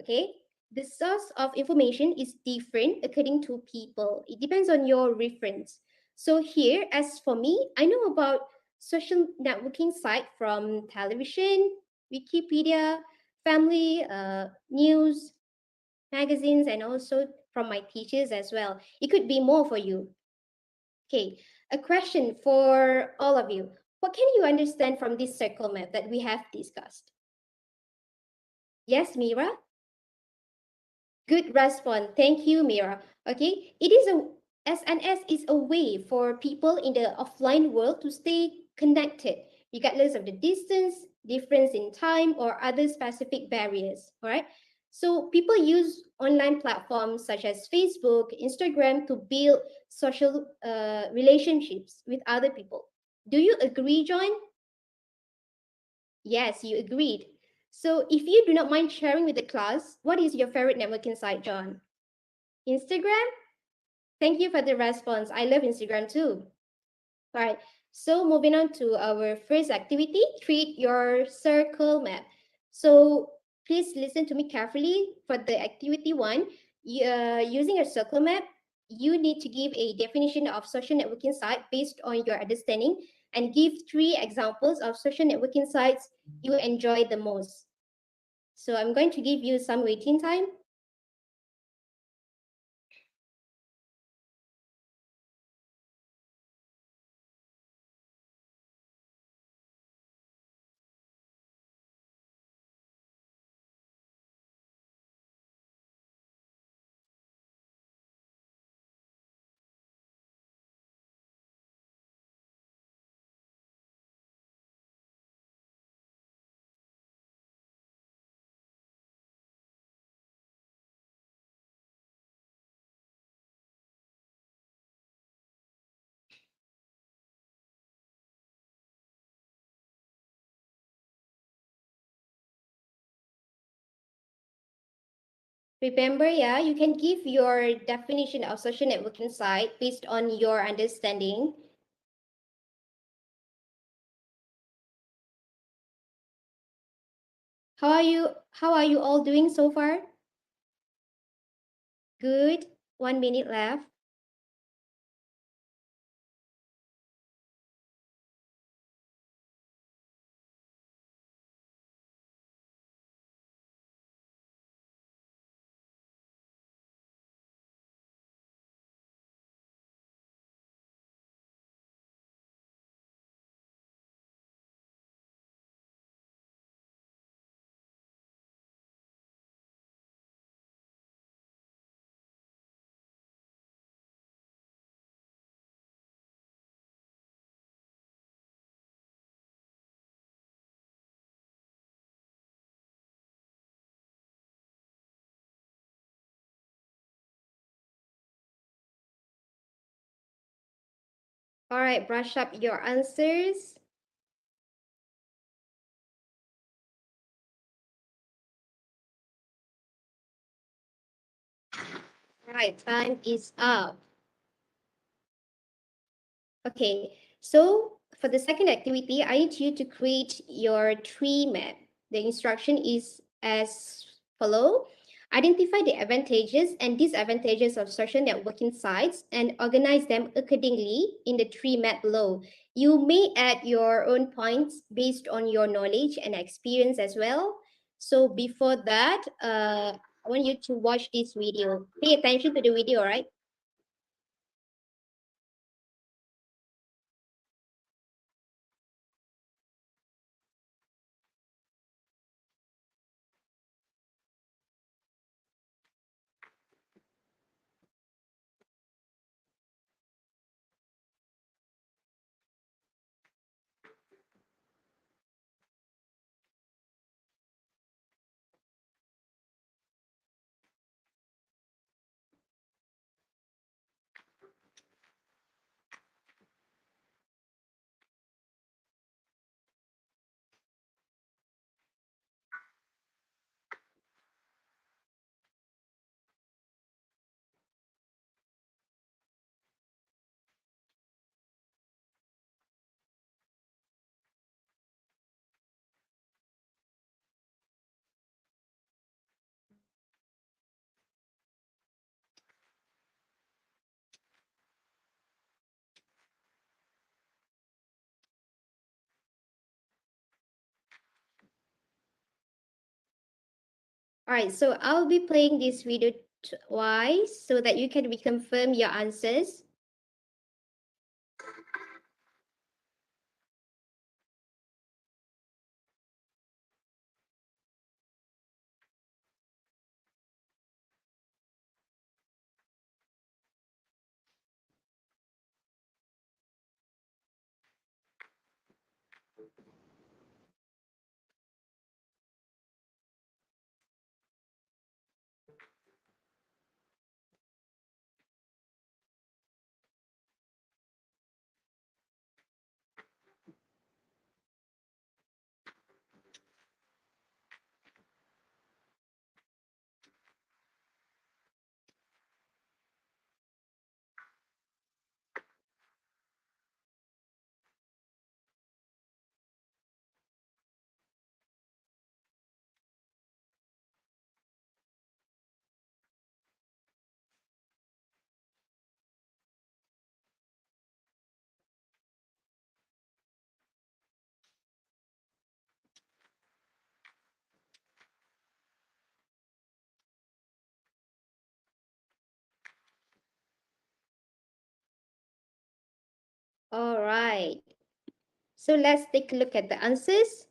Okay, the source of information is different according to people. It depends on your reference. So here, as for me, I know about social networking site from television, Wikipedia, family, news, magazines, and also from my teachers as well. It could be more for you. Okay, a question for all of you. What can you understand from this circle map that we have discussed? Yes, Mira? Good response. Thank you, Mira. Okay, SNS is a way for people in the offline world to stay connected, regardless of the distance, difference in time, or other specific barriers. All right. So people use online platforms such as Facebook, Instagram to build social relationships with other people. Do you agree, John? Yes, you agreed. So if you do not mind sharing with the class, what is your favorite networking site, John? Instagram? Thank you for the response. I love Instagram too. All right. So moving on to our first activity, create your circle map. So please listen to me carefully. For the activity 1, using a circle map, you need to give a definition of social networking site based on your understanding and give 3 examples of social networking sites you enjoy the most. So I'm going to give you some waiting time. Remember, yeah, you can give your definition of social networking site based on your understanding. How are you all doing so far? Good. 1 minute left. All right, brush up your answers. All right, time is up. Okay, so for the second activity, I need you to create your tree map. The instruction is as follow. Identify the advantages and disadvantages of social networking sites and organize them accordingly in the tree map below. You may add your own points based on your knowledge and experience as well. So before that, I want you to watch this video. Pay attention to the video, right? All right, so I'll be playing this video twice so that you can reconfirm your answers. All right, so let's take a look at the answers.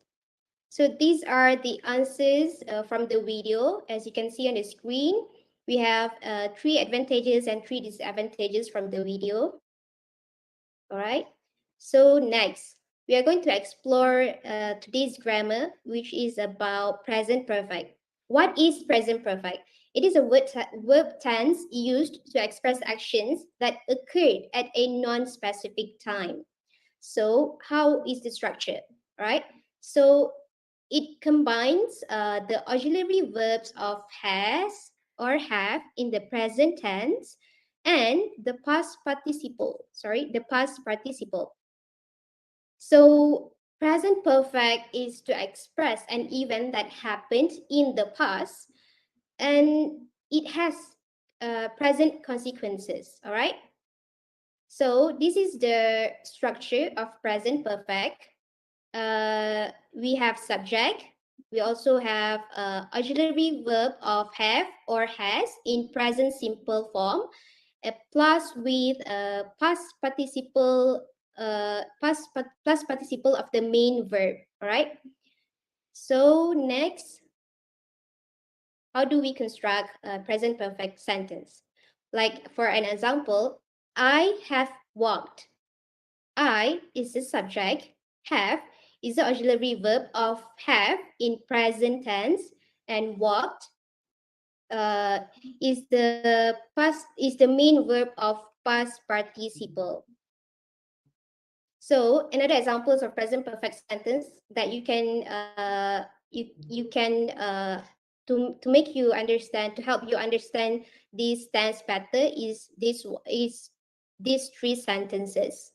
So these are the answers from the video. As you can see on the screen, we have 3 advantages and 3 disadvantages from the video. All right, so next, we are going to explore today's grammar, which is about present perfect. What is present perfect? It is a verb tense used to express actions that occurred at a non-specific time. So how is the structure, right? So it combines the auxiliary verbs of has, or have in the present tense, and the past participle. The past participle. So present perfect is to express an event that happened in the past, and it has present consequences. All right. So this is the structure of present perfect. We have subject. We also have auxiliary verb of have or has in present simple form, plus with past participle, plus participle of the main verb. All right. So next, how do we construct a present perfect sentence? Like for an example, I have walked. I is the subject. Have is the auxiliary verb of have in present tense, and walked is the main verb of past participle. So another examples of present perfect sentence that you can to make you understand, to help you understand this tense better is these three sentences.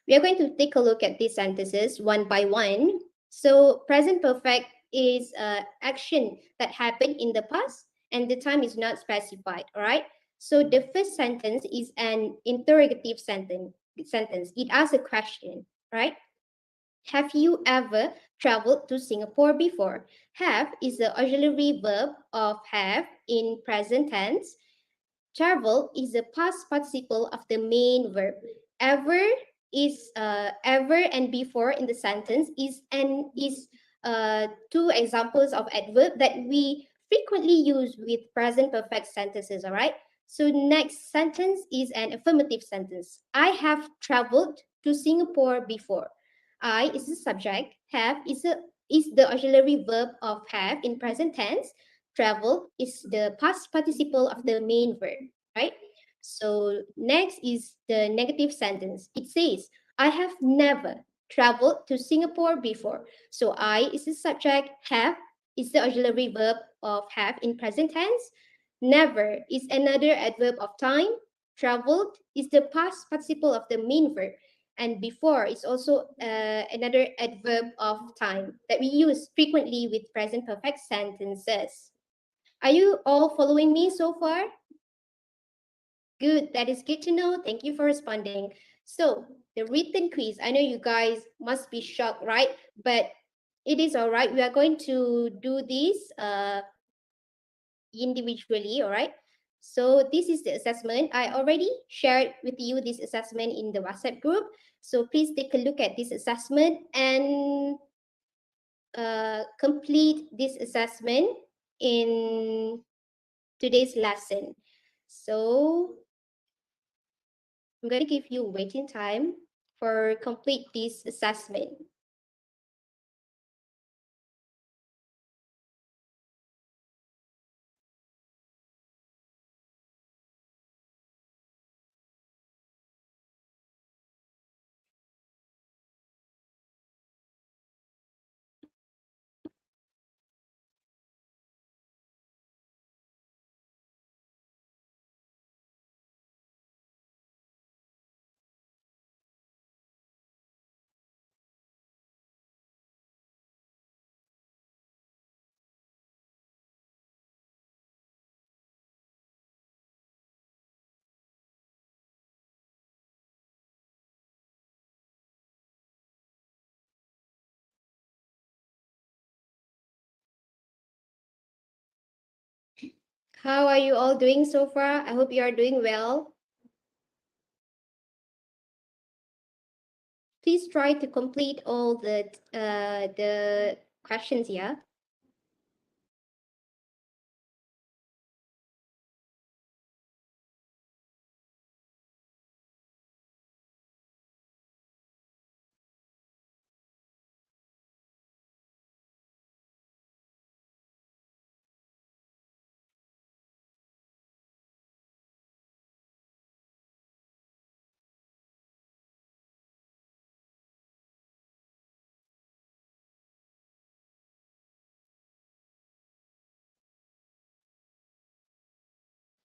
We are going to take a look at these sentences one by one. So present perfect is action that happened in the past and the time is not specified. All right. So the first sentence is an interrogative sentence. It asks a question, right? Have you ever traveled to Singapore before? Have is the auxiliary verb of have in present tense. Travel is the past participle of the main verb. Ever is ever and before in the sentence is two examples of adverb that we frequently use with present perfect sentences. All right. So next sentence is an affirmative sentence. I have traveled to Singapore before. I is the subject. Have is the auxiliary verb of have in present tense. Travel is the past participle of the main verb, right? So next is the negative sentence. It says, I have never traveled to Singapore before. So I is the subject, have is the auxiliary verb of have in present tense. Never is another adverb of time. Traveled is the past participle of the main verb. And before is also another adverb of time that we use frequently with present perfect sentences. Are you all following me so far? Good, that is good to know. Thank you for responding. So the written quiz, I know you guys must be shocked, right? But it is all right. We are going to do this individually, all right? So this is the assessment. I already shared with you this assessment in the WhatsApp group. So please take a look at this assessment and complete this assessment in today's lesson. So I'm going to give you waiting time for complete this assessment. How are you all doing so far? I hope you are doing well. Please try to complete all the questions, yeah?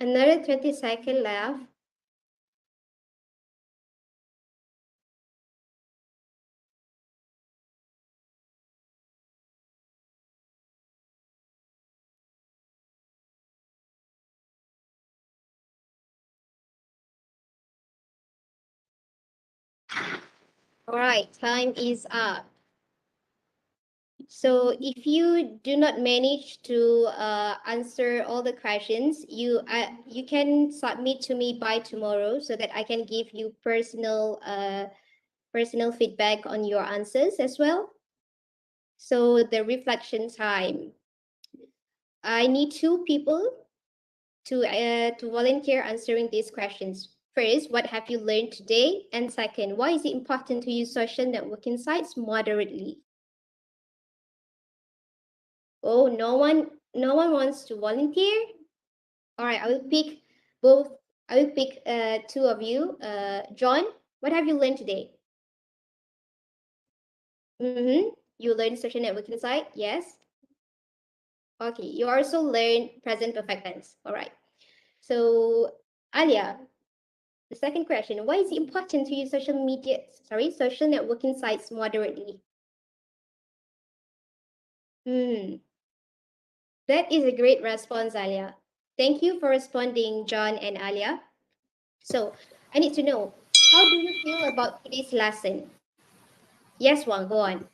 Another 20-second left. All right, time is up. So if you do not manage to answer all the questions, you can submit to me by tomorrow so that I can give you personal feedback on your answers as well. So the reflection time. I need 2 people to volunteer answering these questions. First, what have you learned today? And second, why is it important to use social networking sites moderately? Oh, no one wants to volunteer? All right, I will pick both. I will pick 2 of you. John, what have you learned today? You learned social networking site? Yes. Okay, you also learned present perfect tense. All right. So, Alia, the second question, why is it important to use social networking sites moderately? That is a great response, Alia. Thank you for responding, John and Alia. So, I need to know, how do you feel about today's lesson? Yes, Wang, go on.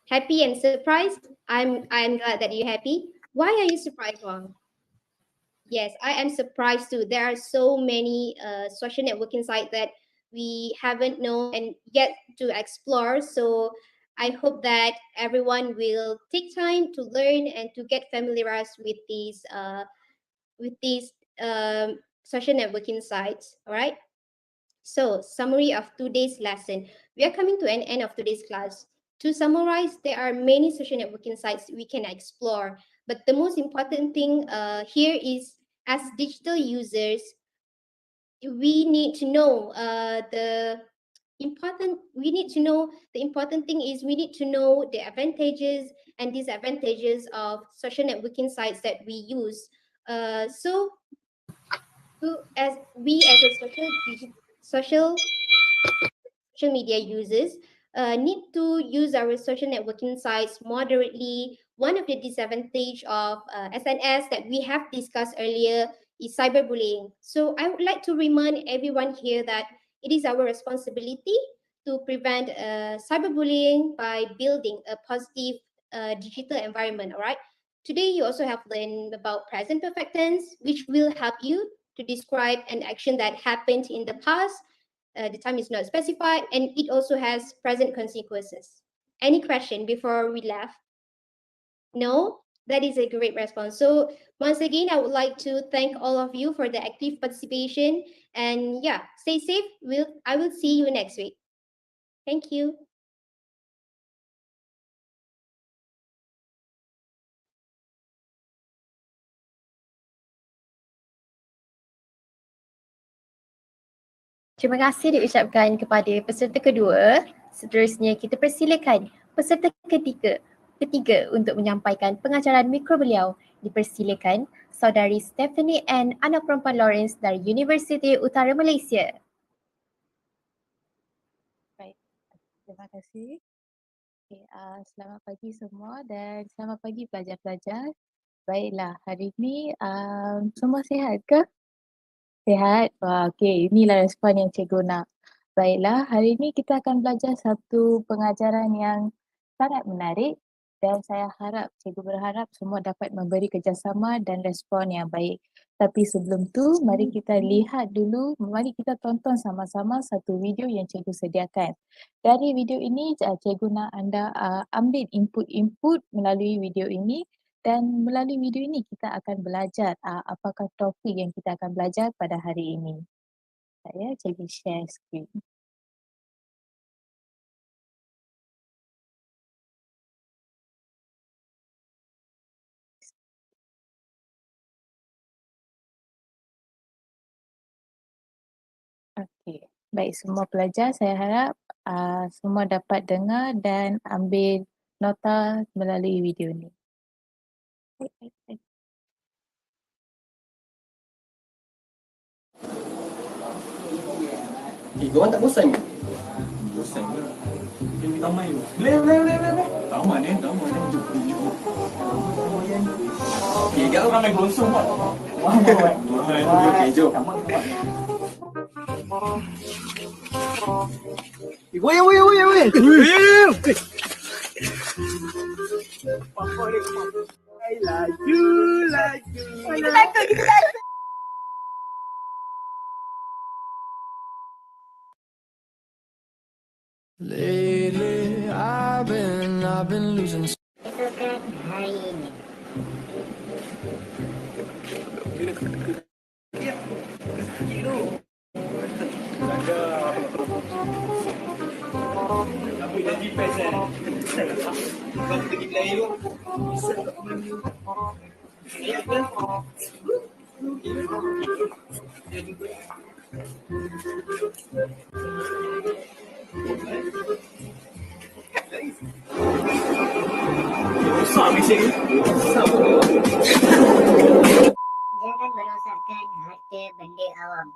Happy and surprised? I'm glad that you're happy. Why are you surprised, Wang? Yes, I am surprised too. There are so many social networking sites that we haven't known and yet to explore. So I hope that everyone will take time to learn and to get familiarized with these social networking sites. All right. So, summary of today's lesson. We are coming to an end of today's class. To summarize, there are many social networking sites we can explore, but the most important thing here is, as digital users, we need to know the important thing is we need to know the advantages and disadvantages of social networking sites that we use. So, as a social media users need to use our social networking sites moderately. One of the disadvantage of SNS that we have discussed earlier is cyberbullying. So I would like to remind everyone here that it is our responsibility to prevent cyberbullying by building a positive digital environment. All right. Today you also have learned about present perfect tense, which will help you to describe an action that happened in the past. The time is not specified, and it also has present consequences. Any question before we left? No? That is a great response. So once again, I would like to thank all of you for the active participation. And yeah, stay safe. I will see you next week. Thank you. Terima kasih diucapkan kepada peserta kedua. Seterusnya kita persilakan peserta ketiga untuk menyampaikan pengajaran mikro beliau. Dipersilakan Saudari Stephanie N, anak perempuan Lawrence dari Universiti Utara Malaysia. Baik, terima kasih. Okay, selamat pagi semua dan selamat pagi pelajar-pelajar. Baiklah, hari ini semua sihat ke? Sihat? Wah, okey, inilah respon yang cikgu nak. Baiklah, hari ini kita akan belajar satu pengajaran yang sangat menarik dan saya harap, cikgu berharap semua dapat memberi kerjasama dan respon yang baik. Tapi sebelum tu, mari kita lihat dulu, mari kita tonton sama-sama satu video yang cikgu sediakan. Dari video ini, cikgu nak anda ambil input-input melalui video ini dan melalui video ini kita akan belajar apakah topik yang kita akan belajar pada hari ini. Saya cikgu share screen. Okey, baik semua pelajar, saya harap semua dapat dengar dan ambil nota melalui video ini. Baik. Korang tak bosan ke? Bosan ke? Kita taman tu. Boleh. Taman taman. Jom. Okay, kat orang main gosong tak? Okay, jom. Goyang. I like you. Kita takut. Lately, I've been losing. Esokan hari ini. Apa dah GPS kan? Kau pergi belai tu. Ayat ke? Besar mesin ni. Jangan merosakkan harta benda awam.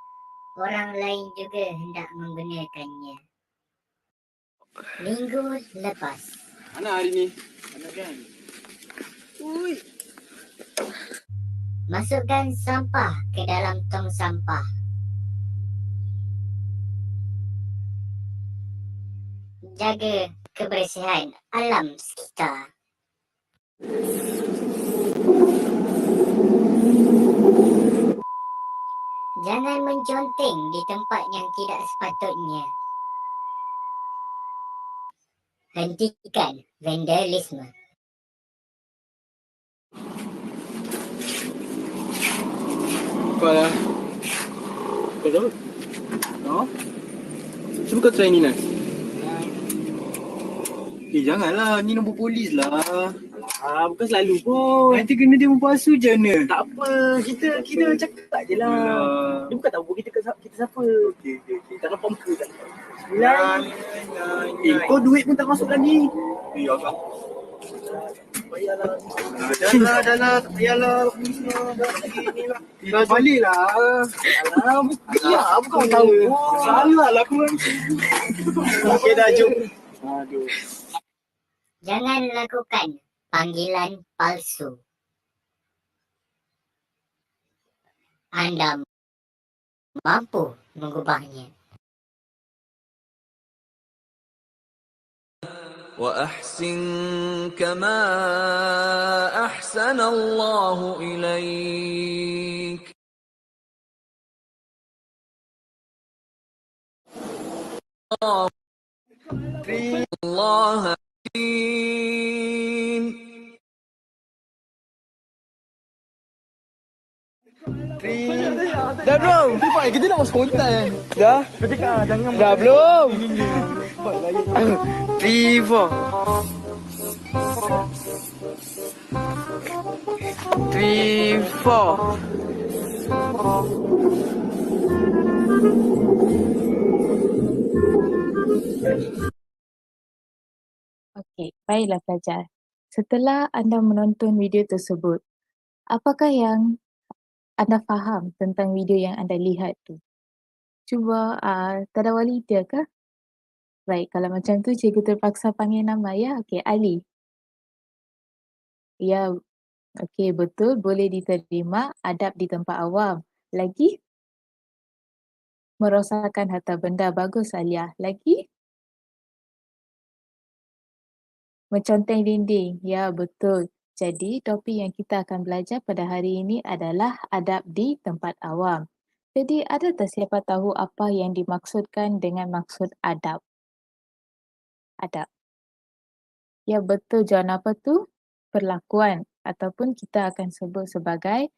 Orang lain juga hendak menggunakannya. Minggu lepas. Mana hari ni? Mana kan? Ui. Masukkan sampah ke dalam tong sampah. Jaga kebersihan alam sekitar. Jangan menconteng di tempat yang tidak sepatutnya. Hentikan vandalisme. Apalah. Kau tahu? No? Cuba kau try ni, Nas. Janganlah. Ni nombor polis lah. Bukan selalu pun. Nanti kena dia berpasu je mana? Tak apa. Kita cakap je lah. Dia bukan tahu kita siapa. Okay. Tak nampak muka tak? Kau duit pun tak masuk lagi. Agak. Bayarlah. Dah lah. Tak payahlah. Dah baliklah. Alah. Bukan tahu. Salah lah aku. Okay dah, jom. Aduh. Jangan lakukan panggilan palsu. Anda mampu mengubahnya. وأحسن كما أحسن الله إليك. الله حكيم. Dah bro. Kita nak masuk konten. Dah? Jangan. Dah belum? 3, 4. 3, 4. Okey, baiklah pelajar. Setelah anda menonton video tersebut, apakah yang anda faham tentang video yang anda lihat tu? Cuba tadawali dia ke? Baik, kalau macam tu cikgu terpaksa panggil nama ya. Okey, Ali. Ya, okey betul, boleh diterima, adab di tempat awam. Lagi? Merosakkan harta benda, bagus Alia. Lagi? Menconteng dinding, ya betul. Jadi topik yang kita akan belajar pada hari ini adalah adab di tempat awam. Jadi ada tak siapa tahu apa yang dimaksudkan dengan maksud adab? Adab. Ya betul, John, apa tu? Perlakuan ataupun kita akan sebut sebagai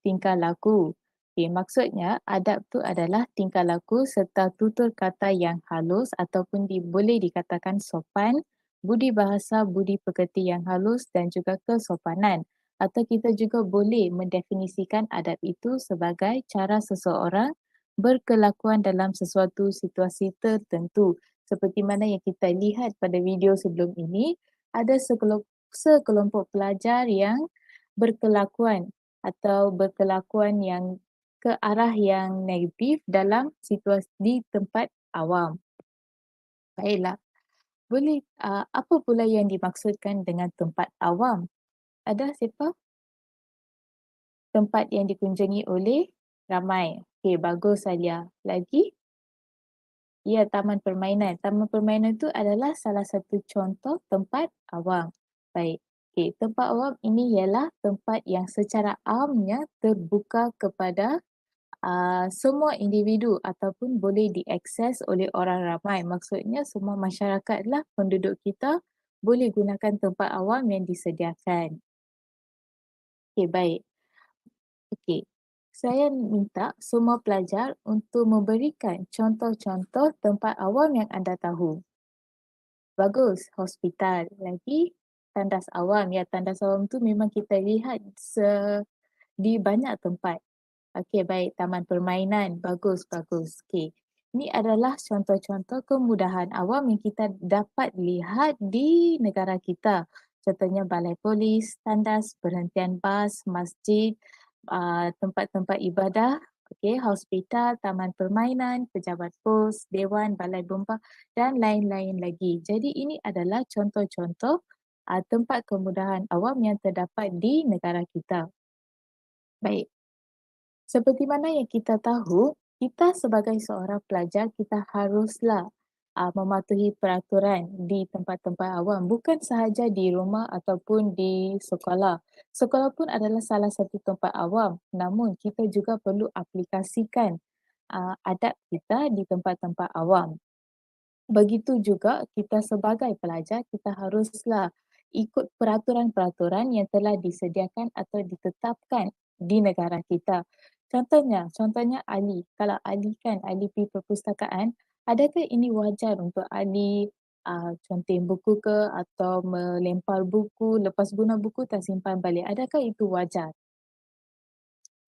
tingkah laku. Okay, maksudnya adab tu adalah tingkah laku serta tutur kata yang halus ataupun boleh dikatakan sopan, budi bahasa, budi pekerti yang halus dan juga kesopanan. Atau kita juga boleh mendefinisikan adab itu sebagai cara seseorang berkelakuan dalam sesuatu situasi tertentu. Seperti mana yang kita lihat pada video sebelum ini, ada sekelompok pelajar yang berkelakuan atau berkelakuan yang ke arah yang negatif dalam situasi di tempat awam. Baiklah. Boleh, apa pula yang dimaksudkan dengan tempat awam? Ada siapa? Tempat yang dikunjungi oleh ramai. Okey, bagus Alia. Lagi? Ya, taman permainan. Taman permainan itu adalah salah satu contoh tempat awam. Baik. Okey, tempat awam ini ialah tempat yang secara amnya terbuka kepada semua individu ataupun boleh diakses oleh orang ramai. Maksudnya semua masyarakatlah penduduk kita boleh gunakan tempat awam yang disediakan. Okey, baik. Okey. Saya minta semua pelajar untuk memberikan contoh-contoh tempat awam yang anda tahu. Bagus, hospital. Lagi, tandas awam. Ya, tandas awam tu memang kita lihat di banyak tempat. Okey, baik. Taman permainan. Bagus, bagus. Okey. Ini adalah contoh-contoh kemudahan awam yang kita dapat lihat di negara kita. Contohnya balai polis, tandas, perhentian bas, masjid, tempat-tempat ibadah, okey, hospital, taman permainan, pejabat pos, dewan, balai bomba dan lain-lain lagi. Jadi ini adalah contoh-contoh tempat kemudahan awam yang terdapat di negara kita. Baik. Seperti mana yang kita tahu, kita sebagai seorang pelajar, kita haruslah mematuhi peraturan di tempat-tempat awam, bukan sahaja di rumah ataupun di sekolah. Sekolah pun adalah salah satu tempat awam, namun kita juga perlu aplikasikan adab kita di tempat-tempat awam. Begitu juga kita sebagai pelajar, kita haruslah ikut peraturan-peraturan yang telah disediakan atau ditetapkan di negara kita. Contohnya Ali. Kalau Ali kan, Ali pergi perpustakaan, adakah ini wajar untuk Ali conteng buku ke atau melempar buku, lepas guna buku tak simpan balik? Adakah itu wajar?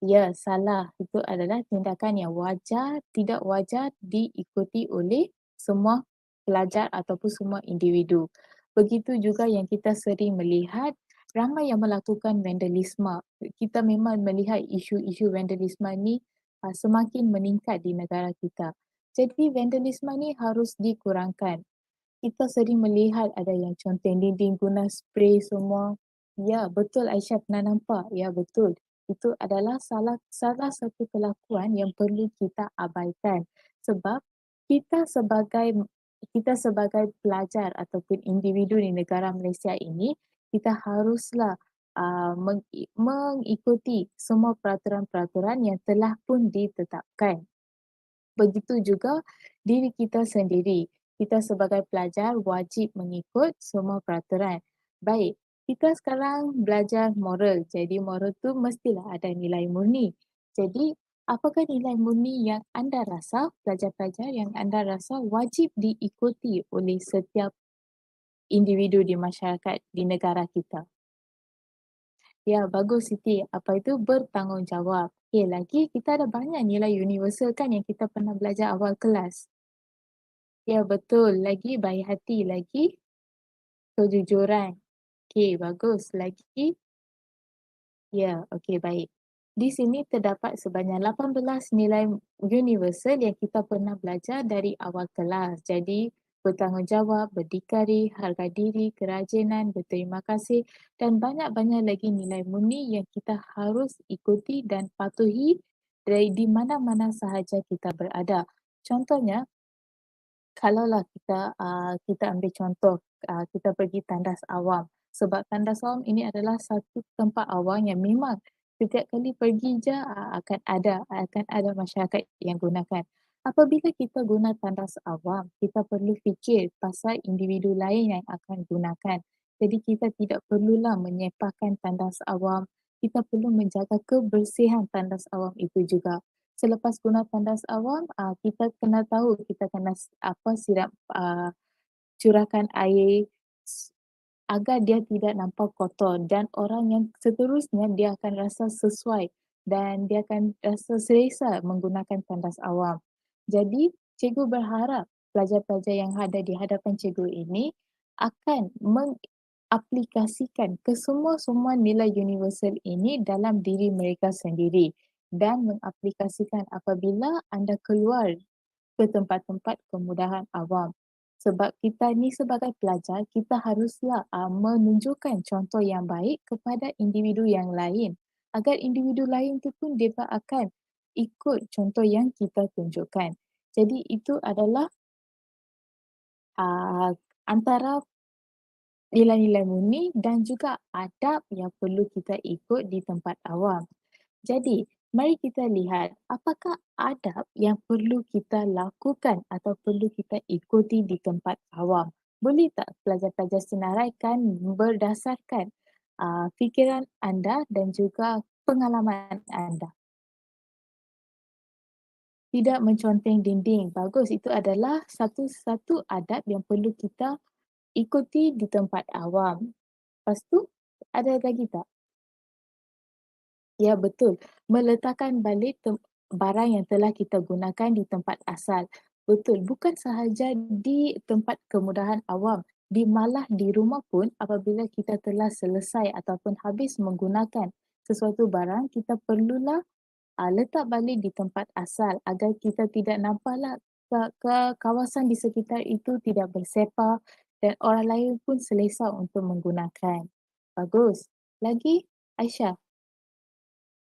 Ya, salah. Itu adalah tindakan yang wajar, tidak wajar diikuti oleh semua pelajar ataupun semua individu. Begitu juga yang kita sering melihat ramai yang melakukan vandalisme. Kita memang melihat isu-isu vandalisme ni semakin meningkat di negara kita. Jadi vandalisme ni harus dikurangkan. Kita sering melihat ada yang conteng dinding guna spray semua. Ya, betul Aisyah pernah nampak. Ya, betul. Itu adalah salah satu kelakuan yang perlu kita abaikan. Sebab kita sebagai pelajar ataupun individu di negara Malaysia ini, kita haruslah mengikuti semua peraturan-peraturan yang telah pun ditetapkan. Begitu juga diri kita sendiri. Kita sebagai pelajar wajib mengikut semua peraturan. Baik, kita sekarang belajar moral. Jadi moral tu mestilah ada nilai murni. Jadi apakah nilai murni yang anda rasa, pelajar-pelajar yang anda rasa wajib diikuti oleh setiap individu di masyarakat di negara kita? Ya, bagus Siti. Apa itu bertanggungjawab? Okey, lagi kita ada banyak nilai universal kan yang kita pernah belajar awal kelas. Ya, betul. Lagi baik hati. Lagi kejujuran. Okey, bagus. Lagi, ya, okey, baik. Di sini terdapat sebanyak 18 nilai universal yang kita pernah belajar dari awal kelas. Jadi, bertanggungjawab, berdikari, harga diri, kerajinan, berterima kasih dan banyak-banyak lagi nilai murni yang kita harus ikuti dan patuhi dari di mana-mana sahaja kita berada. Contohnya, kalaulah kita ambil contoh, kita pergi tandas awam. Sebab tandas awam ini adalah satu tempat awam yang memang setiap kali pergi je akan ada masyarakat yang gunakan. Apabila kita guna tandas awam, kita perlu fikir pasal individu lain yang akan gunakan. Jadi kita tidak perlulah menyepahkan tandas awam. Kita perlu menjaga kebersihan tandas awam itu juga. Selepas guna tandas awam, kita kena tahu kita kena sirap curahkan air agar dia tidak nampak kotor dan orang yang seterusnya dia akan rasa sesuai dan dia akan rasa selesa menggunakan tandas awam. Jadi cikgu berharap pelajar-pelajar yang ada di hadapan cikgu ini akan mengaplikasikan ke semua nilai universal ini dalam diri mereka sendiri. dan mengaplikasikan apabila anda keluar ke tempat-tempat kemudahan awam. Sebab kita ni sebagai pelajar, kita haruslah menunjukkan contoh yang baik kepada individu yang lain. Agar individu lain tu pun dia akan ikut contoh yang kita tunjukkan. Jadi itu adalah antara nilai-nilai murni dan juga adab yang perlu kita ikut di tempat awam. Jadi, mari kita lihat apakah adab yang perlu kita lakukan atau perlu kita ikuti di tempat awam. Boleh tak pelajar-pelajar senaraikan berdasarkan fikiran anda dan juga pengalaman anda? Tidak menconteng dinding. Bagus, itu adalah satu adab yang perlu kita ikuti di tempat awam. Lepas tu, ada lagi tak? Ya, betul. Meletakkan balik barang yang telah kita gunakan di tempat asal. Betul, bukan sahaja di tempat kemudahan awam. Malah di rumah pun apabila kita telah selesai ataupun habis menggunakan sesuatu barang, kita perlulah letak balik di tempat asal agar kita tidak nampaklah ke kawasan di sekitar itu tidak bersepah dan orang lain pun selesa untuk menggunakan. Bagus. Lagi, Aisyah,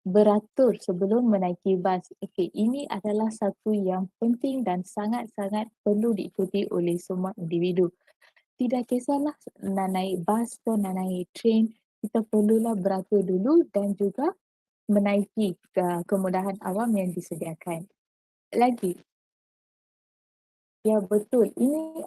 beratur sebelum menaiki bas. Okey, ini adalah satu yang penting dan sangat-sangat perlu diikuti oleh semua individu. Tidak kisahlah nak naik bas atau nak naik train, kita perlulah beratur dulu dan juga menaiki kemudahan awam yang disediakan. Lagi, ya betul. Ini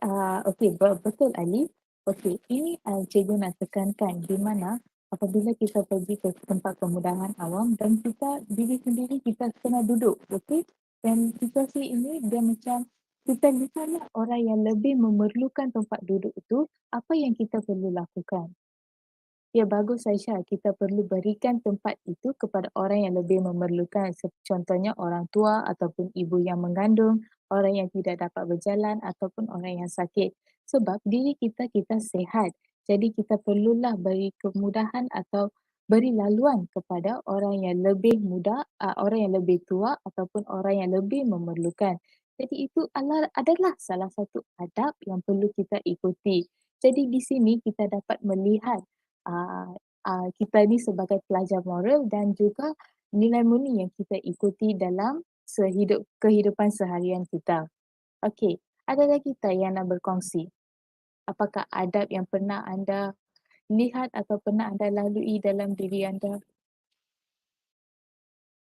okey, betul Ali. Okey, ini cikgu nak tekankan di mana apabila kita pergi ke tempat kemudahan awam dan kita diri sendiri kita kena duduk, okey? Dan situasi ini dia macam kita lihatlah orang yang lebih memerlukan tempat duduk itu, apa yang kita perlu lakukan? Ya, bagus Aisyah. Kita perlu berikan tempat itu kepada orang yang lebih memerlukan. Contohnya orang tua ataupun ibu yang mengandung, orang yang tidak dapat berjalan ataupun orang yang sakit. Sebab diri kita sehat. Jadi kita perlulah beri kemudahan atau beri laluan kepada orang yang lebih muda, orang yang lebih tua ataupun orang yang lebih memerlukan. Jadi itu adalah salah satu adab yang perlu kita ikuti. Jadi di sini kita dapat melihat kita ni sebagai pelajar moral dan juga nilai murni yang kita ikuti dalam kehidupan seharian kita. Okey, ada lagi tak yang nak berkongsi? Apakah adab yang pernah anda lihat atau pernah anda lalui dalam diri anda?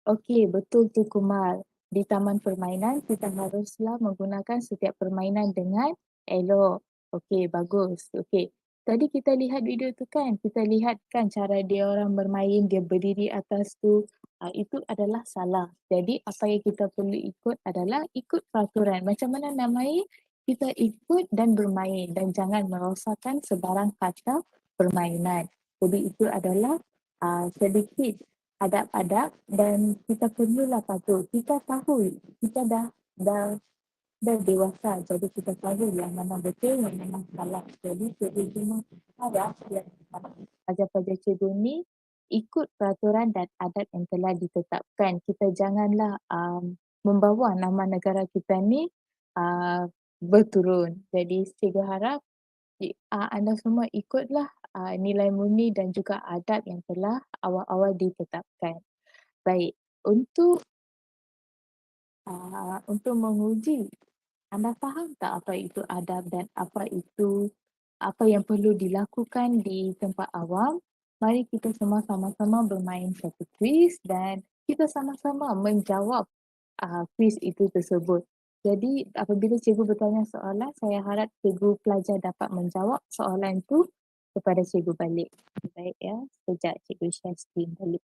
Okey, betul tu Kumar. Di taman permainan, kita haruslah menggunakan setiap permainan dengan elok. Okey, bagus. Okey. Tadi kita lihat video tu kan, kita lihat kan cara dia orang bermain, dia berdiri atas tu. Itu adalah salah. Jadi apa yang kita perlu ikut adalah ikut peraturan. Macam mana nak main, kita ikut dan bermain dan jangan merosakkan sebarang kata permainan. Jadi itu adalah sedikit adab-adab dan kita perlulah patuh. Kita tahu, kita dah dewasa, jadi kita tahu yang mana betul, yang mana salah. Jadi cikgu cuma harap yang pelajar-pelajar cikgu ni ikut peraturan dan adab yang telah ditetapkan. Kita janganlah membawa nama negara kita ni berturun. Jadi cikgu harap anda semua ikutlah nilai murni dan juga adab yang telah awal-awal ditetapkan. Baik, untuk menguji, anda faham tak apa itu adab dan apa yang perlu dilakukan di tempat awam? Mari kita semua sama-sama bermain satu kuis dan kita sama-sama menjawab kuis itu tersebut. Jadi apabila cikgu bertanya soalan, saya harap cikgu pelajar dapat menjawab soalan itu kepada cikgu balik. Baik ya, sekejap cikgu share screen balik.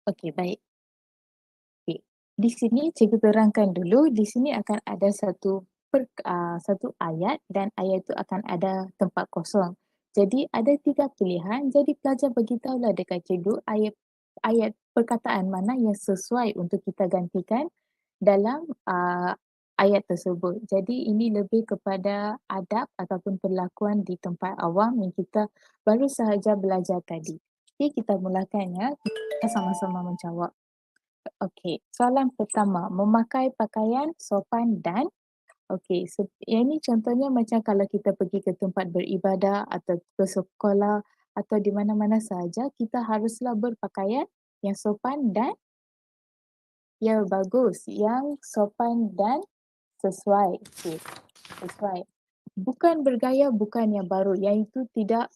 Okey, baik. Okay. Di sini cikgu terangkan dulu, di sini akan ada satu ayat dan ayat itu akan ada tempat kosong. Jadi ada 3 pilihan, jadi pelajar beritahulah dekat cikgu ayat perkataan mana yang sesuai untuk kita gantikan dalam ayat tersebut. Jadi ini lebih kepada adab ataupun perlakuan di tempat awam yang kita baru sahaja belajar tadi. Okey, kita mulakan ya. Kita sama-sama menjawab. Okey, soalan pertama, memakai pakaian sopan dan okey, yang ni contohnya macam kalau kita pergi ke tempat beribadah atau ke sekolah atau di mana-mana sahaja, kita haruslah berpakaian yang sopan dan ya bagus, yang sopan dan sesuai. Okey, sesuai. Bukan bergaya, bukan yang baru. Yang itu tidak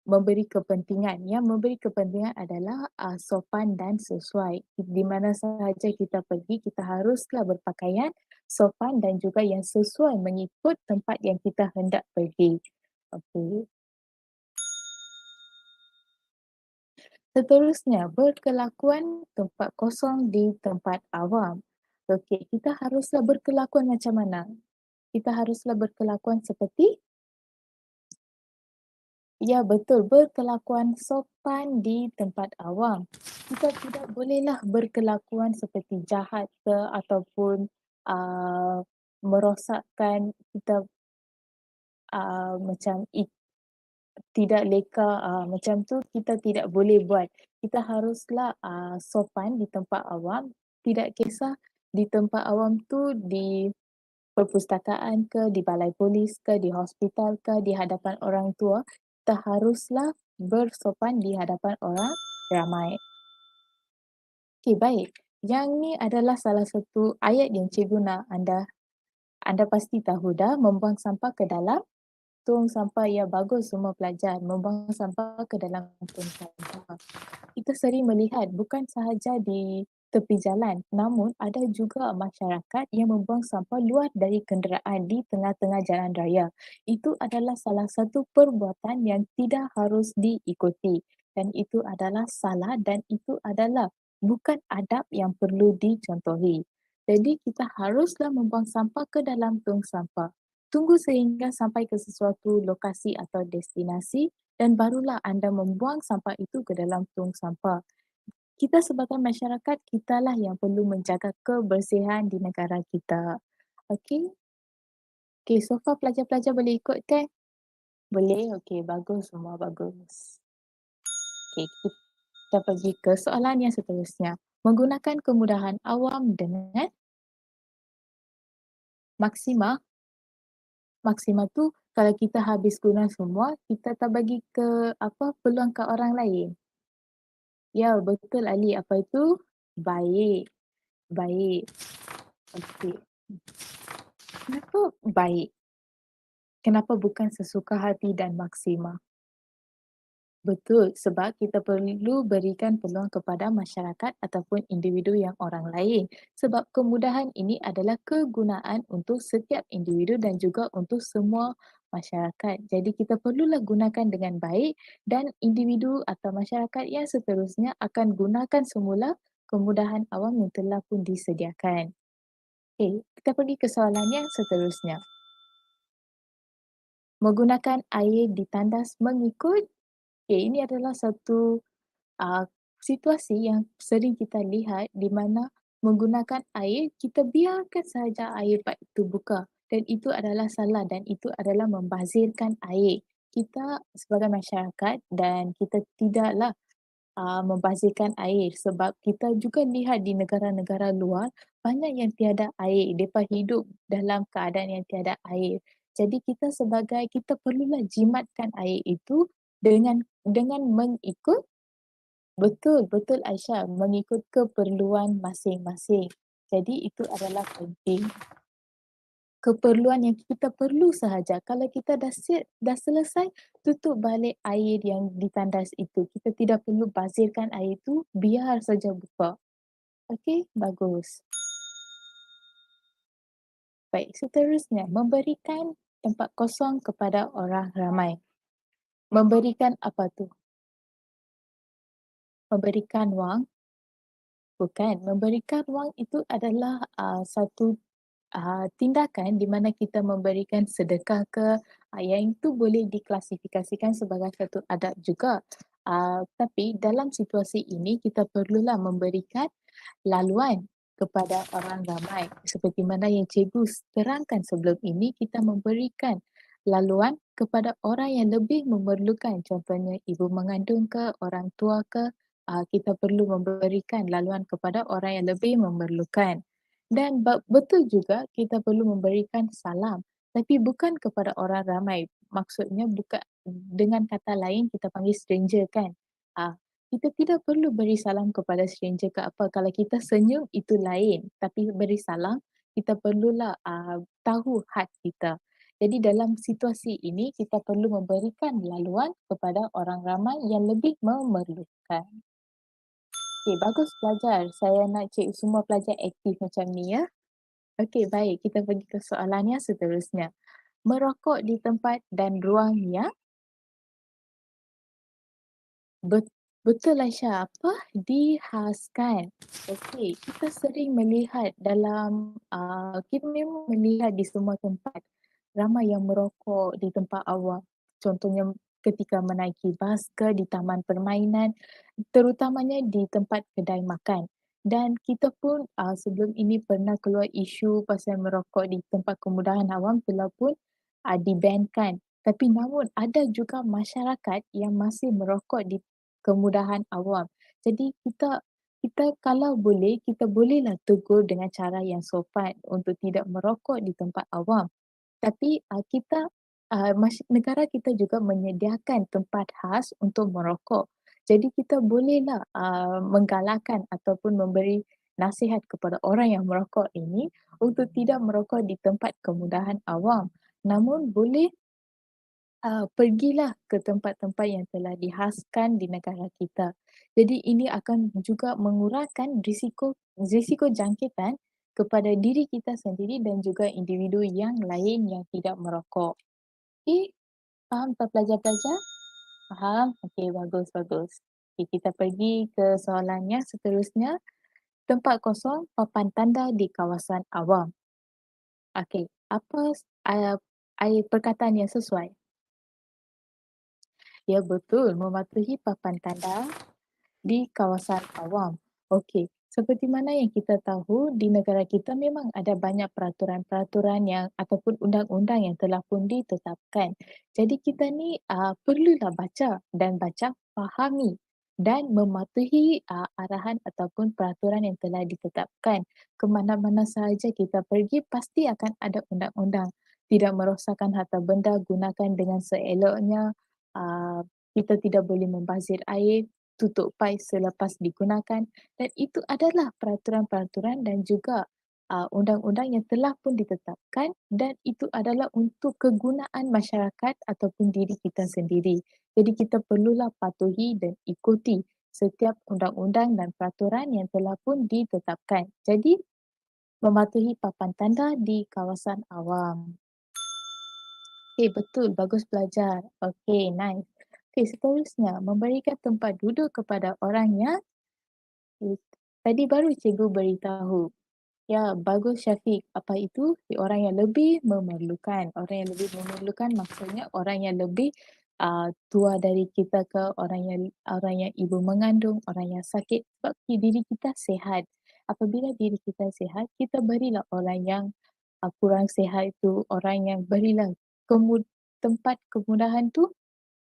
memberi kepentingan. Yang memberi kepentingan adalah sopan dan sesuai. Di mana sahaja kita pergi, kita haruslah berpakaian sopan dan juga yang sesuai mengikut tempat yang kita hendak pergi. Okey. Seterusnya, berkelakuan tempat kosong di tempat awam. Okey, kita haruslah berkelakuan macam mana? Kita haruslah berkelakuan seperti ya betul, berkelakuan sopan di tempat awam. Kita tidak bolehlah berkelakuan seperti jahat ke ataupun merosakkan kita macam tidak leka macam tu kita tidak boleh buat. Kita haruslah sopan di tempat awam, tidak kisah di tempat awam tu di perpustakaan ke, di balai polis ke, di hospital ke, di hadapan orang tua, kita haruslah bersopan di hadapan orang ramai. Okey, baik. Yang ni adalah salah satu ayat yang cikgu nak anda pasti tahu dah, membuang sampah ke dalam tong sampah. Ya, bagus semua pelajar, membuang sampah ke dalam tong sampah. Kita sering melihat bukan sahaja di tepi jalan, namun ada juga masyarakat yang membuang sampah luar dari kenderaan di tengah-tengah jalan raya. Itu adalah salah satu perbuatan yang tidak harus diikuti dan itu adalah salah dan itu adalah bukan adab yang perlu dicontohi. Jadi kita haruslah membuang sampah ke dalam tong sampah. Tunggu sehingga sampai ke sesuatu lokasi atau destinasi dan barulah anda membuang sampah itu ke dalam tong sampah. Kita sebagai masyarakat, kitalah yang perlu menjaga kebersihan di negara kita. Okey? Okey, so far pelajar-pelajar boleh ikut kan? Boleh? Okey, bagus semua, bagus. Okey, kita pergi ke soalan yang seterusnya. Menggunakan kemudahan awam dengan maksima. Maksima tu kalau kita habis guna semua, kita tak bagi ke peluang ke orang lain. Ya, betul Ali. Apa itu? Baik. Baik. Okey. Kenapa baik? Kenapa bukan sesuka hati dan maksima? Betul, sebab kita perlu berikan peluang kepada masyarakat ataupun individu yang orang lain. Sebab kemudahan ini adalah kegunaan untuk setiap individu dan juga untuk semua masyarakat. Jadi kita perlulah gunakan dengan baik dan individu atau masyarakat yang seterusnya akan gunakan semula kemudahan awam yang telah pun disediakan. Okey, kita pergi ke soalan yang seterusnya. Menggunakan air ditandas mengikut. Okay, ini adalah satu situasi yang sering kita lihat di mana menggunakan air, kita biarkan sahaja air pipe itu buka dan itu adalah salah dan itu adalah membazirkan air. Kita sebagai masyarakat dan kita tidaklah membazirkan air sebab kita juga lihat di negara-negara luar banyak yang tiada air, mereka hidup dalam keadaan yang tiada air. Jadi kita perlulah jimatkan air itu dengan mengikut betul Aisyah, mengikut keperluan masing-masing. Jadi itu adalah penting. Keperluan yang kita perlu sahaja. Kalau kita dah selesai, tutup balik air yang ditandas itu. Kita tidak perlu bazirkan air itu, biar saja buka. Okey, bagus. Baik, seterusnya memberikan tempat kosong kepada orang ramai. Memberikan apa tu? Memberikan wang? Bukan. Memberikan wang itu adalah satu tindakan di mana kita memberikan sedekah ke yang itu boleh diklasifikasikan sebagai satu adab juga. Tapi dalam situasi ini kita perlulah memberikan laluan kepada orang ramai. Seperti mana yang cikgu terangkan sebelum ini, kita memberikan laluan kepada orang yang lebih memerlukan. Contohnya ibu mengandung ke, orang tua ke, kita perlu memberikan laluan kepada orang yang lebih memerlukan. Dan betul juga kita perlu memberikan salam, tapi bukan kepada orang ramai. Maksudnya bukan, dengan kata lain kita panggil stranger kan. Kita tidak perlu beri salam kepada stranger ke apa. Kalau kita senyum itu lain, tapi beri salam kita perlulah tahu had kita. Jadi dalam situasi ini kita perlu memberikan laluan kepada orang ramai yang lebih memerlukan. Okey, bagus pelajar. Saya nak semua pelajar aktif macam ni ya. Okey, baik. Kita pergi ke soalan yang seterusnya. Merokok di tempat dan ruang yang betul Aisyah, apa? Dihaskan. Okey, kita sering melihat dalam, kita memang melihat di semua tempat ramai yang merokok di tempat awam. Contohnya ketika menaiki bas ke di taman permainan, terutamanya di tempat kedai makan. Dan kita pun sebelum ini pernah keluar isu pasal merokok di tempat kemudahan awam telah pun dibankan. Tapi namun ada juga masyarakat yang masih merokok di kemudahan awam. Jadi kita kalau boleh, kita bolehlah tegur dengan cara yang sopan untuk tidak merokok di tempat awam. Tapi negara kita juga menyediakan tempat khas untuk merokok. Jadi kita bolehlah menggalakkan ataupun memberi nasihat kepada orang yang merokok ini untuk tidak merokok di tempat kemudahan awam. Namun boleh pergilah ke tempat-tempat yang telah dihaskan di negara kita. Jadi ini akan juga mengurangkan risiko jangkitan kepada diri kita sendiri dan juga individu yang lain yang tidak merokok. Okey, faham tak pelajar-pelajar? Faham? Okey, bagus. Okey, kita pergi ke soalan yang seterusnya. Tempat kosong papan tanda di kawasan awam. Okey, apa perkataan yang sesuai? Ya betul, mematuhi papan tanda di kawasan awam. Okey, seperti mana yang kita tahu di negara kita memang ada banyak peraturan-peraturan yang ataupun undang-undang yang telah pun ditetapkan. Jadi kita ni perlulah baca fahami dan mematuhi arahan ataupun peraturan yang telah ditetapkan. Ke mana-mana sahaja kita pergi pasti akan ada undang-undang. Tidak merosakkan harta benda, gunakan dengan seeloknya. Kita tidak boleh membazir air, tutup paip selepas digunakan, dan itu adalah peraturan-peraturan dan juga undang-undang yang telah pun ditetapkan dan itu adalah untuk kegunaan masyarakat ataupun diri kita sendiri. Jadi kita perlulah patuhi dan ikuti setiap undang-undang dan peraturan yang telah pun ditetapkan. Jadi mematuhi papan tanda di kawasan awam. Okey, betul. Bagus belajar. Okey, nice. Okey, seterusnya memberikan tempat duduk kepada orang yang tadi baru cikgu beritahu. Ya, bagus Syafiq. Apa itu? Orang yang lebih memerlukan. Orang yang lebih memerlukan maksudnya orang yang lebih tua dari kita ke, orang yang ibu mengandung, orang yang sakit. Sebab diri kita sihat. Apabila diri kita sihat, kita berilah orang yang kurang sihat itu, orang yang berilah tempat kemudahan tu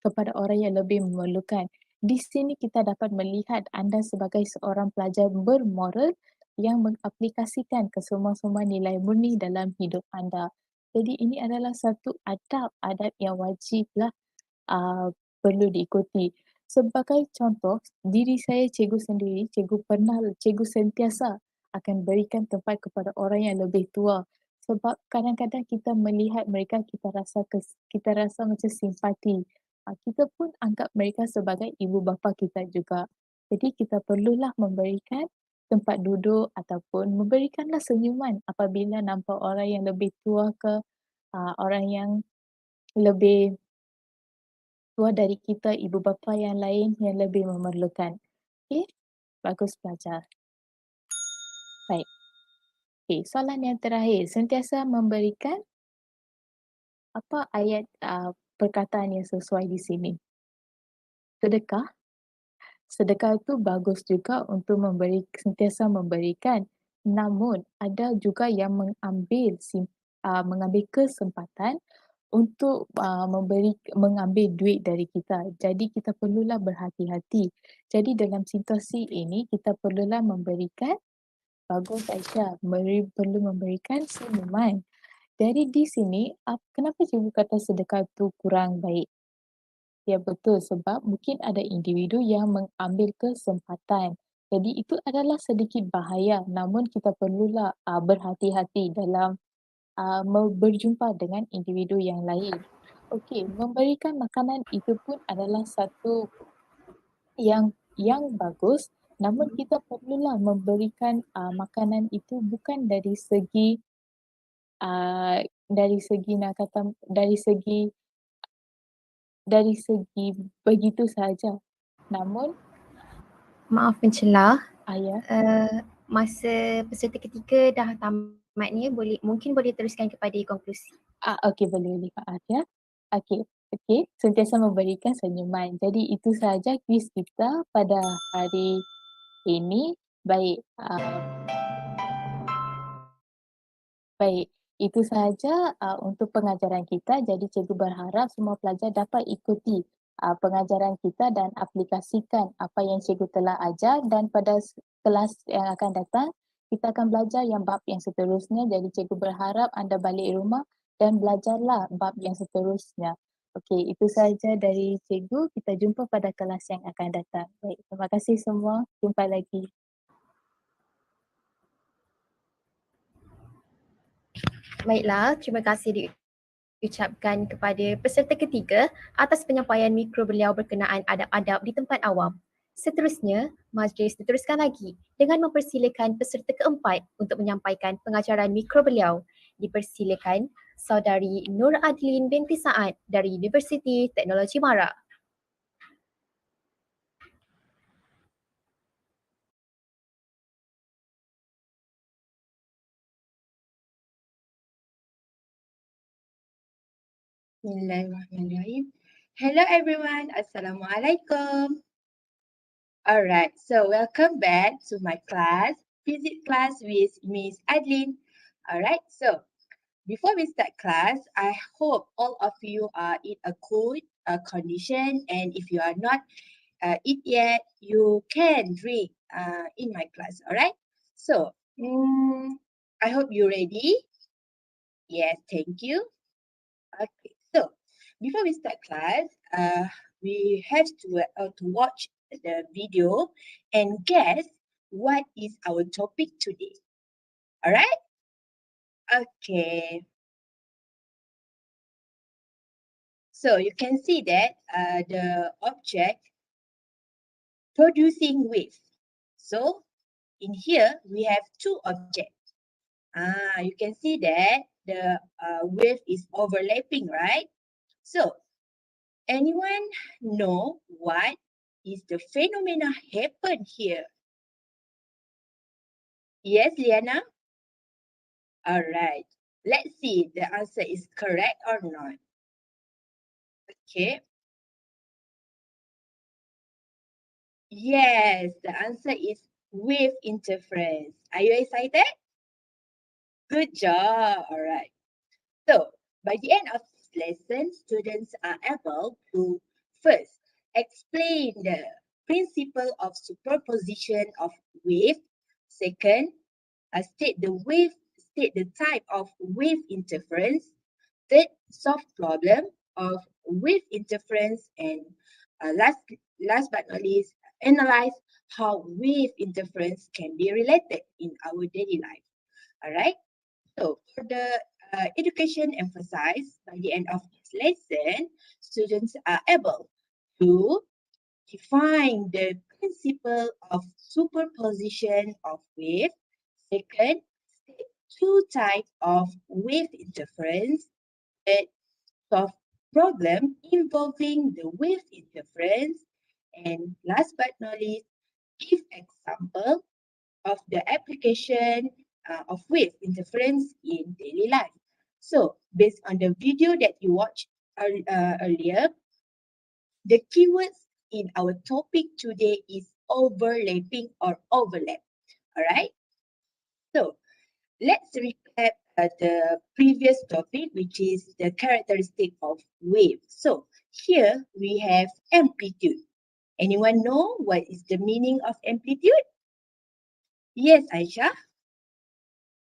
kepada orang yang lebih memerlukan. Di sini kita dapat melihat anda sebagai seorang pelajar bermoral yang mengaplikasikan kesemua-semua nilai murni dalam hidup anda. Jadi ini adalah satu adab yang wajiblah perlu diikuti. Sebagai contoh, diri saya cikgu sendiri, cikgu sentiasa akan berikan tempat kepada orang yang lebih tua. Sebab kadang-kadang kita melihat mereka, kita rasa macam simpati. Kita pun anggap mereka sebagai ibu bapa kita juga. Jadi kita perlulah memberikan tempat duduk ataupun memberikanlah senyuman apabila nampak orang yang lebih tua ke orang yang lebih tua dari kita, ibu bapa yang lain yang lebih memerlukan. Okey, bagus belajar. Baik. Okey, soalan yang terakhir. Sentiasa memberikan apa ayat perkataan yang sesuai di sini? Sedekah, sedekah itu bagus juga untuk sentiasa memberikan. Namun ada juga yang mengambil kesempatan untuk mengambil duit dari kita. Jadi kita perlulah berhati-hati. Jadi dalam situasi ini kita perlulah memberikan, bagus Aisyah, perlu memberikan senyuman. Dari di sini, kenapa cikgu kata sedekah itu kurang baik? Ya betul, sebab mungkin ada individu yang mengambil kesempatan. Jadi itu adalah sedikit bahaya, namun kita perlulah berhati-hati dalam berjumpa dengan individu yang lain. Okey, memberikan makanan itu pun adalah satu yang bagus, namun kita perlulah memberikan makanan itu bukan dari segi nak kata dari segi begitu saja. Namun Maaf mencelah. ya. Masa peserta ketiga dah tamat ni, mungkin boleh teruskan kepada konklusi. Okey, boleh maaf ya. Okey, sentiasa memberikan senyuman. Jadi itu sahaja kuis kita pada hari ini. Baik, itu sahaja untuk pengajaran kita. Jadi cikgu berharap semua pelajar dapat ikuti pengajaran kita dan aplikasikan apa yang cikgu telah ajar, dan pada kelas yang akan datang kita akan belajar yang bab yang seterusnya. Jadi cikgu berharap anda balik rumah dan belajarlah bab yang seterusnya. Okey, itu sahaja dari cikgu. Kita jumpa pada kelas yang akan datang. Baik, terima kasih semua. Jumpa lagi. Baiklah, terima kasih diucapkan kepada peserta ketiga atas penyampaian mikro beliau berkenaan adab-adab di tempat awam. Seterusnya, majlis diteruskan lagi dengan mempersilakan peserta keempat untuk menyampaikan pengajaran mikro beliau. Dipersilakan Saudari Nur Adlin binti Saad dari Universiti Teknologi Mara. Bismillahirrahmanirrahim. Hello everyone, Assalamualaikum. Alright, so welcome back to my class, physics class with Miss Adlin. Alright, so before we start class, I hope all of you are in a good condition, and if you are not eat yet, you can drink in my class. Alright, so I hope you're ready. Yes, thank you. Okay, so before we start class, we have to watch the video and guess what is our topic today. All right? Okay. So you can see that the object producing wave. So in here we have two objects. You can see that the wave is overlapping, right? So anyone know what is the phenomena happen here? Yes, Liana? All right. Let's see if the answer is correct or not. Okay. Yes, the answer is wave interference. Are you excited? Good job. All right. So, by the end of this lesson, students are able to first explain the principle of superposition of wave. Second, state the type of wave interference. Third, solve problem of wave interference, and last but not least, analyze how wave interference can be related in our daily life. All right. So for the education emphasize, by the end of this lesson, students are able to define the principle of superposition of wave. Second, state two types of wave interference. Third, solve problem involving the wave interference. And last but not least, give example of the application of wave interference in daily life. So, based on the video that you watched earlier, the keywords in our topic today is overlapping or overlap. All right. So let's recap the previous topic, which is the characteristic of wave. So here we have amplitude. Anyone know what is the meaning of amplitude? Yes, Aisha?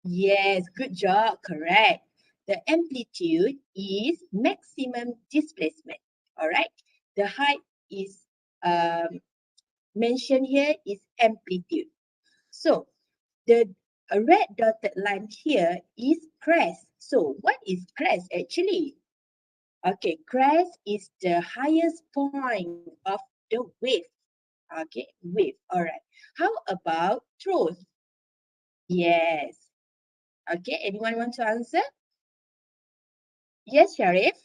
Yes, good job, correct. The amplitude is maximum displacement, all right? The height is mentioned here is amplitude. So the red dotted line here is crest. So what is crest actually? Okay, crest is the highest point of the wave. Okay, wave, all right. How about truth? Yes. Okay, anyone want to answer? Yes, Sharif?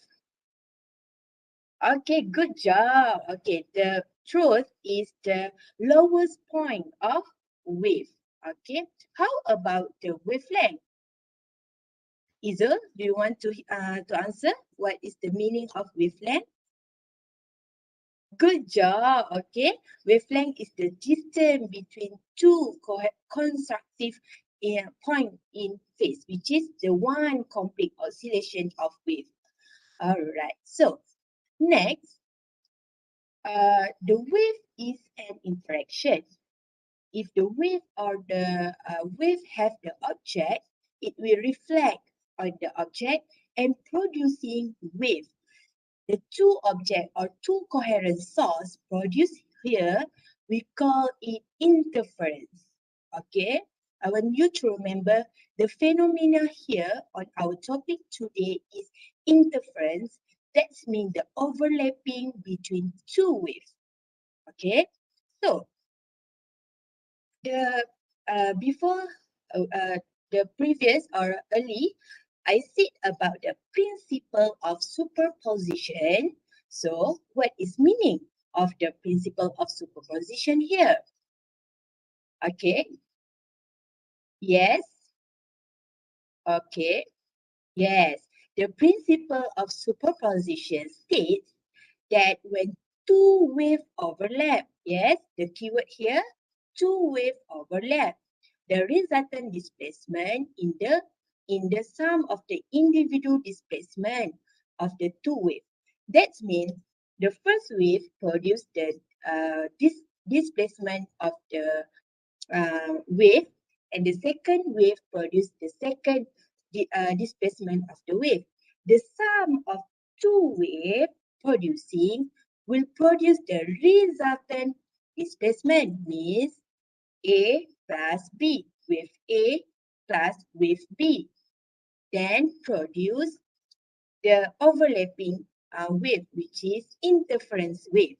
Okay, good job. Okay, the truth is the lowest point of wave. Okay, how about the wavelength? Izzul, do you want to answer? What is the meaning of wavelength? Good job. Okay, wavelength is the distance between two consecutive point in phase, which is the one complete oscillation of wave. All right. So next, the wave is an interaction. If the wave or the wave have the object, it will reflect on the object and producing wave. The two object or two coherent source produced here, we call it interference. Okay, I want you to remember the phenomena here on our topic today is interference. That means the overlapping between two waves. Okay, so the before the previous or early, I said about the principle of superposition. So what is meaning of the principle of superposition here? Okay. Yes. Okay. Yes. The principle of superposition states that when two waves overlap, yes, the keyword here, two waves overlap, the resultant displacement in the sum of the individual displacement of the two waves. That means the first wave produce the displacement of the wave, and the second wave produce the second displacement of the wave. The sum of two waves producing will produce the resultant displacement, means A plus B, with A plus with B. Then produce the overlapping wave, which is interference wave.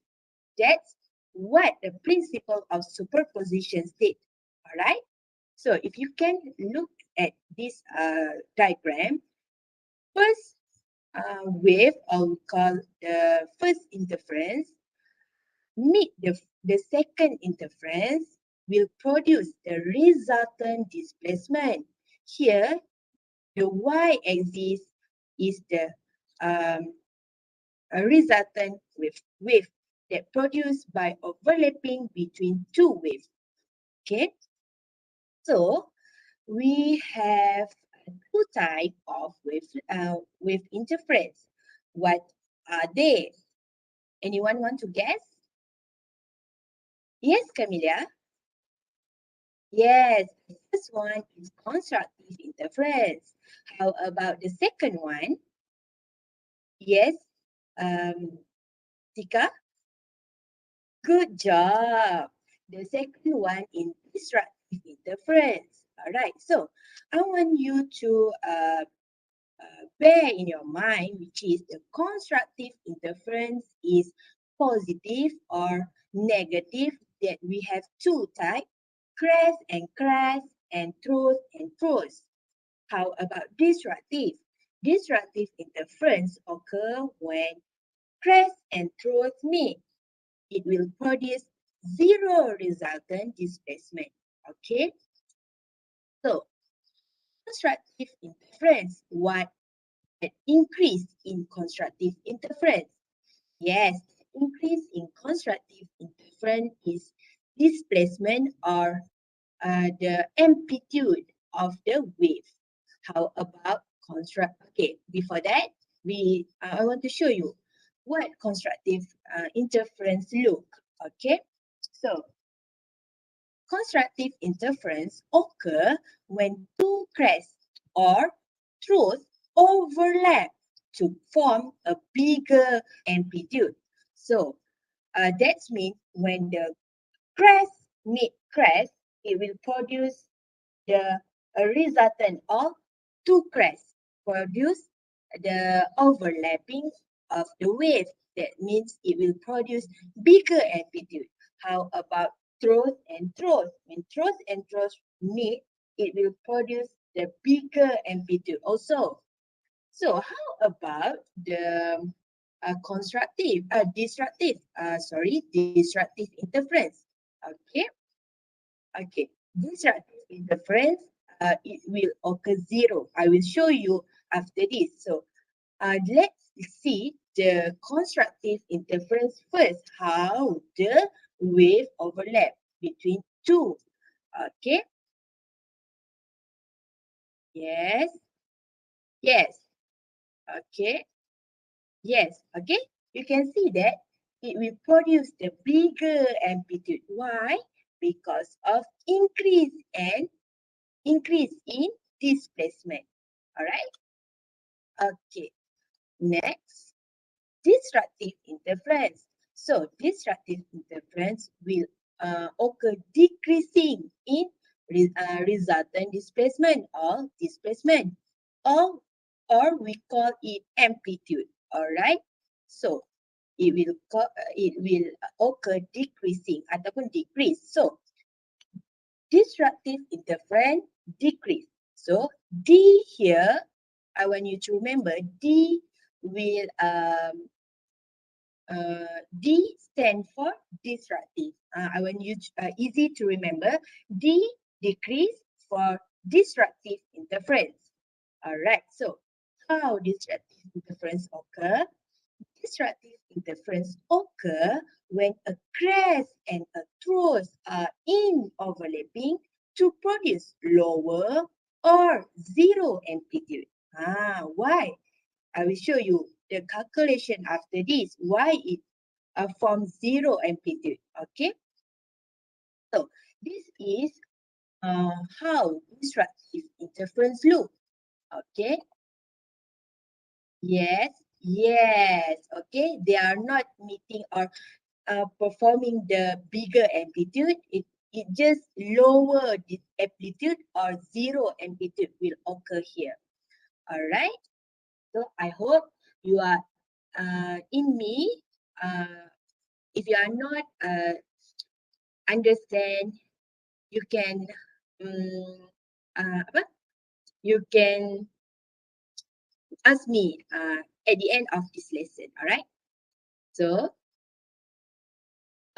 That's what the principle of superposition states. All right. So if you can look at this diagram, first wave, or we call the first interference, meet the second interference, will produce the resultant displacement. Here, the y-axis is the resultant wave that produced by overlapping between two waves. Okay, so we have two types of wave interference. What are they? Anyone want to guess? Yes, Camilla? Yes, the first one is constructive interference. How about the second one? Yes, Tika? Good job. The second one is disruptive interference. All right, so I want you to bear in your mind, which is the constructive interference is positive or negative, that we have two types, crest and truth and truth. How about disruptive? Disruptive interference occur when crest and truth meet. It will produce zero resultant displacement. Okay, so constructive interference, what an increase in constructive interference? Yes, increase in constructive interference is displacement or the amplitude of the wave. How about okay, before that, I want to show you what constructive interference look. Okay, so constructive interference occur when two crests or throws overlap to form a bigger amplitude. So that means when the crest meet crest, it will produce the resultant of two crests, produce the overlapping of the wave. That means it will produce bigger amplitude. How about throws and throws? When throws and throws meet, it will produce the bigger amplitude also. So how about the destructive interference? Okay, destructive interference, it will occur zero. I will show you after this. So let's see the constructive interference first, how the wave overlap between two. Okay. Yes. Okay. Yes. Okay. You can see that it will produce the bigger amplitude. Why? Because of increase in displacement. All right. Okay. Next, disruptive interference. So disruptive interference will occur decreasing in resultant displacement or displacement, or we call it amplitude. All right. So it will occur decreasing ataupun decrease. So disruptive interference decrease. So D here, I want you to remember D will D stand for disruptive. I want you easy to remember. D decrease for disruptive interference. All right. So how disruptive interference occur? Disruptive interference occur when a crest and a throws are in overlapping to produce lower or zero amplitude. Why? I will show you the calculation after this. Why it forms zero amplitude. Okay. So this is how disruptive interference look. Okay. Yes. Okay. They are not meeting or performing the bigger amplitude. It just lower the amplitude or zero amplitude will occur here. All right. So I hope you are in me. If you are not understand, you can you can ask me at the end of this lesson. All right. So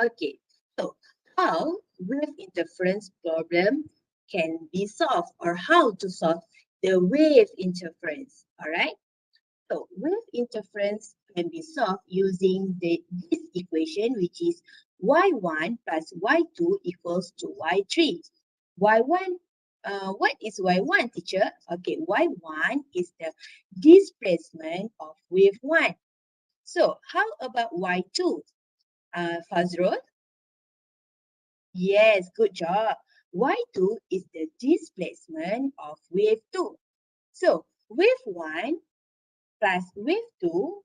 okay. So how wave interference problem can be solved, or how to solve the wave interference? All right. So wave interference can be solved using this equation, which is y1 plus y2 equals to y3. Y1, what is y1, teacher? Okay, y1 is the displacement of wave 1. So how about y2? Fazrul? Yes, good job. Y2 is the displacement of wave 2. So wave 1 plus wave 2,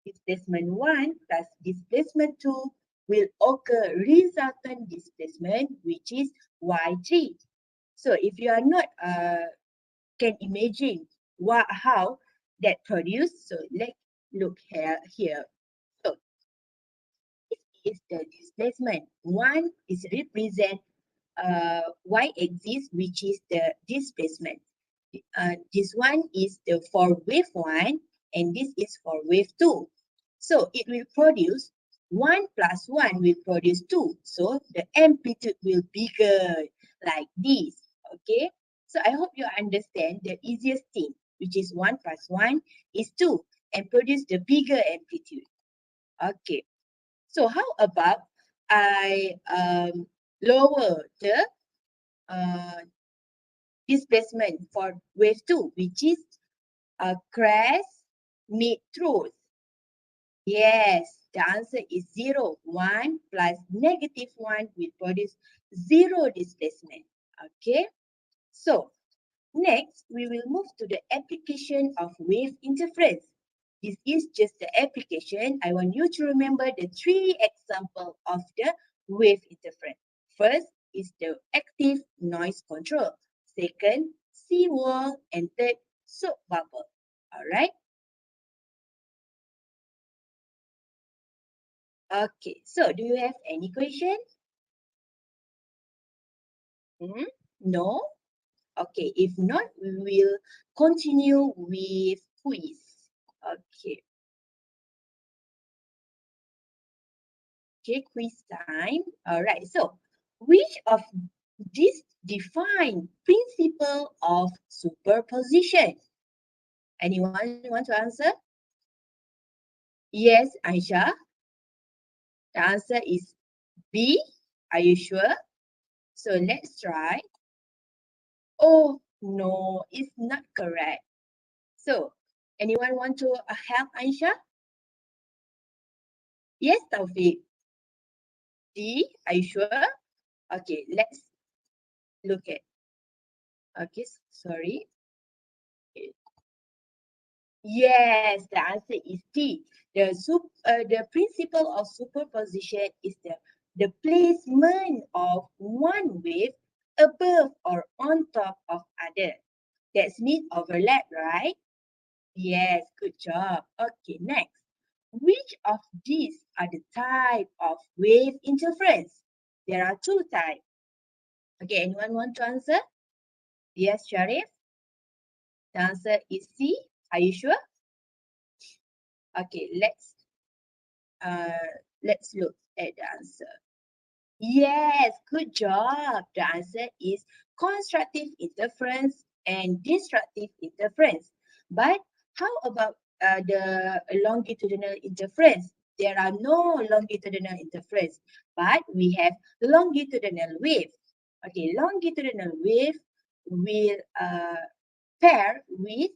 displacement 1 plus displacement 2 will occur resultant displacement, which is y3. So if you are not can imagine how that produce, so let's look here. So this is the displacement. One is represent y-axis, which is the displacement. This one is the for wave 1 and this is for wave 2. So it will produce 1 plus 1 will produce 2. So the amplitude will bigger like this. Okay. So I hope you understand the easiest thing, which is 1 plus 1 is 2 and produce the bigger amplitude. Okay. So how about I lower the displacement for wave 2, which is crest mid truth? Yes, the answer is 0. 1 plus -1 will produce 0 displacement. Okay, so next we will move to the application of wave interference. This is just the application. I want you to remember the 3 examples of the wave interference. First is the active noise control. Second, seawall, and third, soap bubble. All right. Okay, so do you have any question? No? Okay, if not, we will continue with quiz. Okay. Okay, quiz time. All right, so which of these define principle of superposition? Anyone want to answer? Yes, Aisha. The answer is B. Are you sure? So let's try. Oh, no, it's not correct. So, anyone want to help Aisha? Yes, Taufik. D, are you sure? Okay, let's look at. Okay, sorry. Yes, the answer is D. The principle of superposition is the placement of one wave above or on top of other. That's mean overlap, right? Yes, good job. Okay, next. Which of these are the type of wave interference? There are 2 types. Okay, anyone want to answer? Yes, Sharif. The answer is C. Are you sure? Okay, let's look at the answer. Yes, good job. The answer is constructive interference and destructive interference. But how about the longitudinal interference? There are no longitudinal interference, but we have longitudinal wave. Okay, longitudinal wave will pair with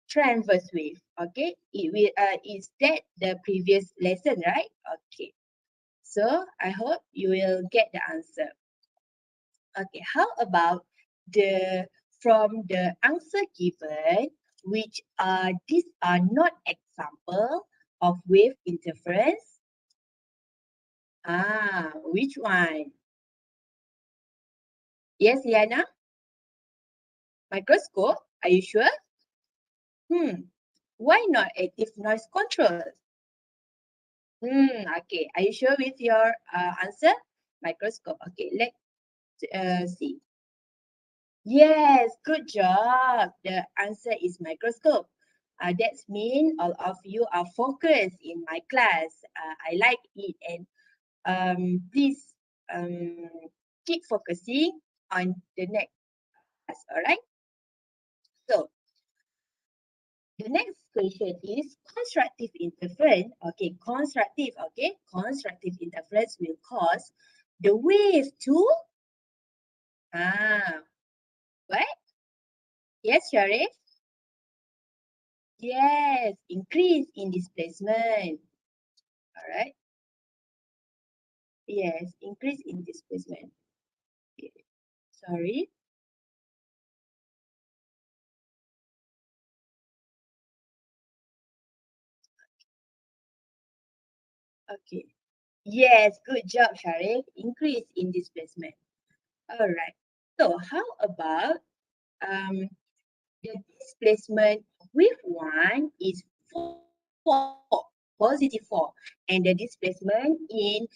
transverse wave. Okay, it will is that the previous lesson, right? Okay. So I hope you will get the answer. Okay, how about from the answer given, which these are not example of wave interference? Which one? Yes, Liana? Microscope? Are you sure? Why not active noise control? Okay, are you sure with your answer? Microscope. Okay, let's see. Yes, good job. The answer is microscope. That means all of you are focused in my class. I like it, and please keep focusing on the next class. All right. So the next question is constructive interference. Okay, constructive. Okay, constructive interference will cause the wave to what? Yes, Sharif. Yes, increase in displacement. All right. Yes, increase in displacement. Okay. Sorry. Okay. Yes, good job, Sharif. Increase in displacement. All right. So how about the displacement with 1 is 4, positive 4, and the displacement in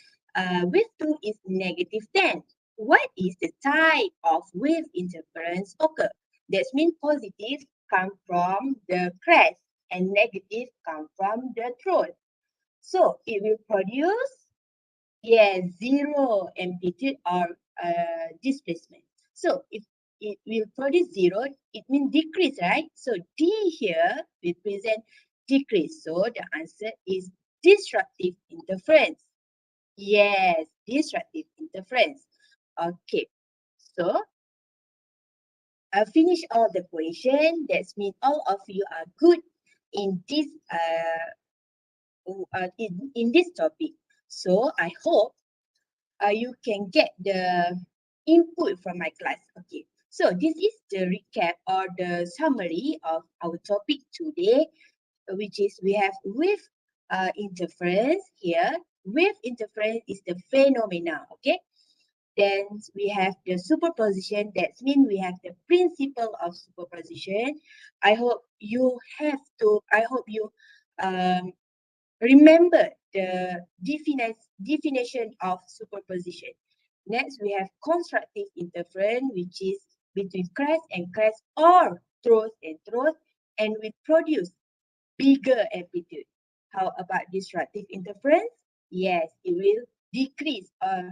with 2 is -10. What is the type of wave interference occur? That means positive come from the crest and negative come from the throat. So it will produce, yes, 0 amplitude or displacement. So if it will produce 0, it means decrease, right? So D here represent decrease. So the answer is destructive interference. Yes, disruptive interference. Okay, so finish all the question. That means all of you are good in this in this topic. So I hope you can get the input from my class. Okay, so this is the recap or the summary of our topic today, which is we have wave interference here. Wave interference is the phenomena. Okay, then we have the superposition. That means we have the principle of superposition. I hope you remember the definition of superposition. Next, we have constructive interference, which is between crest and crest or throat and throat, and will produce bigger amplitude. How about disruptive interference? Yes, it will decrease or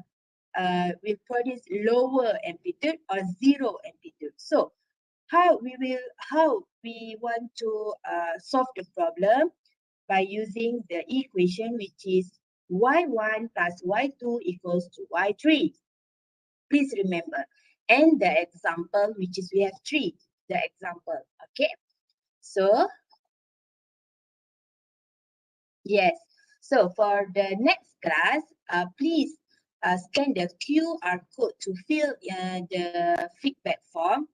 will produce lower amplitude or zero amplitude. So, how we want to solve the problem? By using the equation which is y1 plus y2 equals to y3. Please remember. And the example, which is we have 3, the example. Okay. So, yes. So, for the next class, please scan the QR code to fill the feedback form.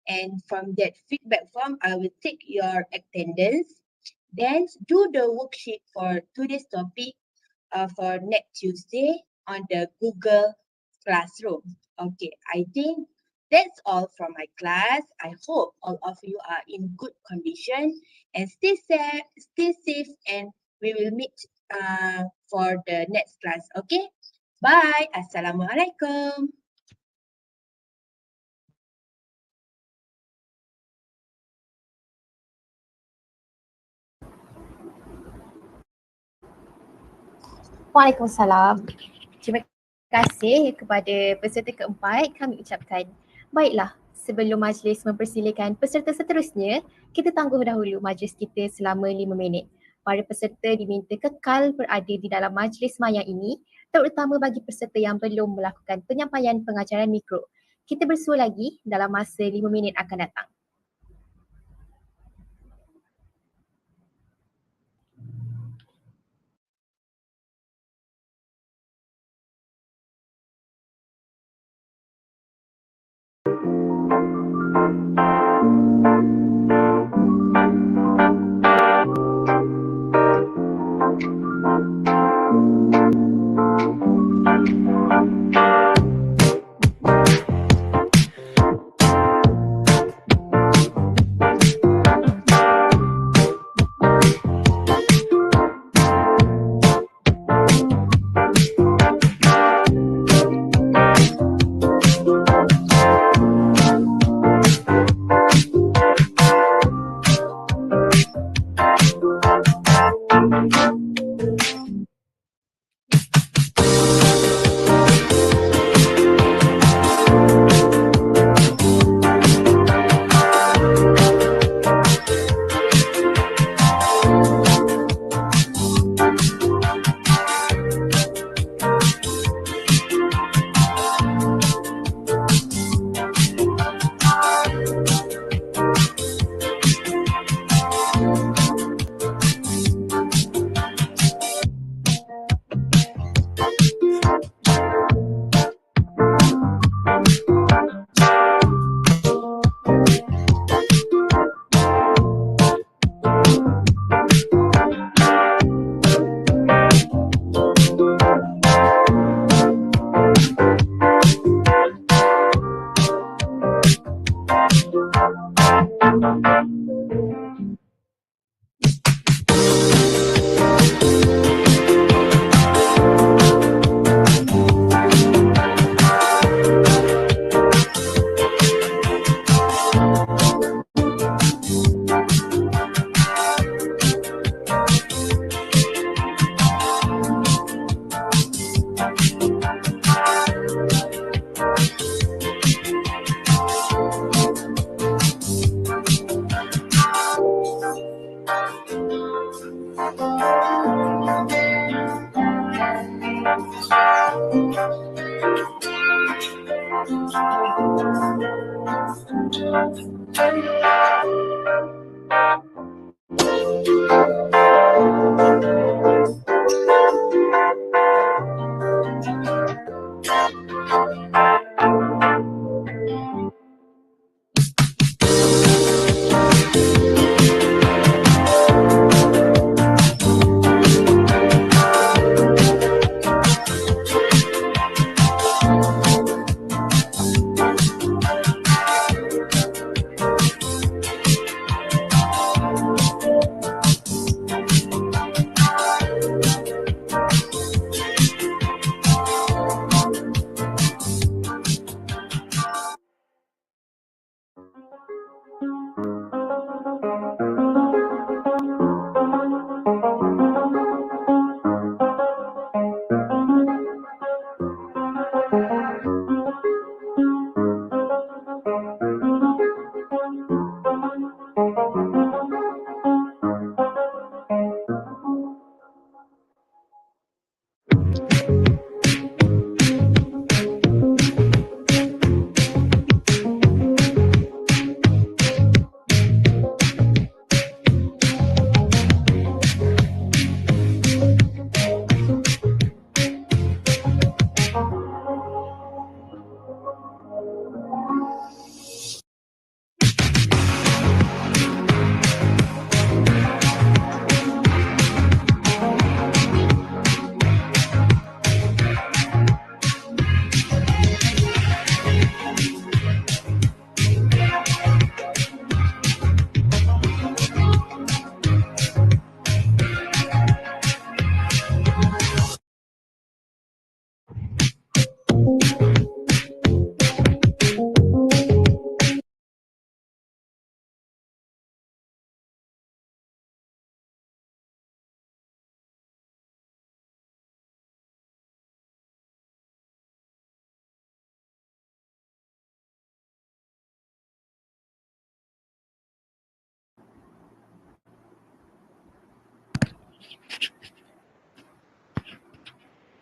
And from that feedback form, I will take your attendance. Then do the worksheet for today's topic for next Tuesday on the Google Classroom. Okay, I think that's all from my class. I hope all of you are in good condition and stay safe, and we will meet for the next class. Okay, bye. Assalamualaikum. Waalaikumsalam. Terima kasih kepada peserta keempat kami ucapkan. Baiklah, sebelum majlis mempersilakan peserta seterusnya, kita tangguh dahulu majlis kita selama 5 minit. Para peserta diminta kekal berada di dalam majlis maya ini, terutama bagi peserta yang belum melakukan penyampaian pengajaran mikro. Kita bersua lagi dalam masa 5 minit akan datang.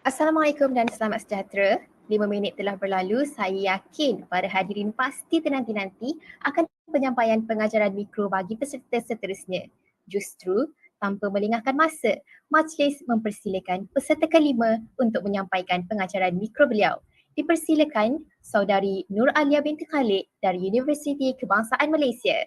Assalamualaikum dan selamat sejahtera. 5 minit telah berlalu, saya yakin para hadirin pasti ternanti-nanti akan penyampaian pengajaran mikro bagi peserta seterusnya. Justru, tanpa melengahkan masa, majlis mempersilakan peserta kelima untuk menyampaikan pengajaran mikro beliau. Dipersilakan Saudari Nur Alia binti Khalid dari Universiti Kebangsaan Malaysia.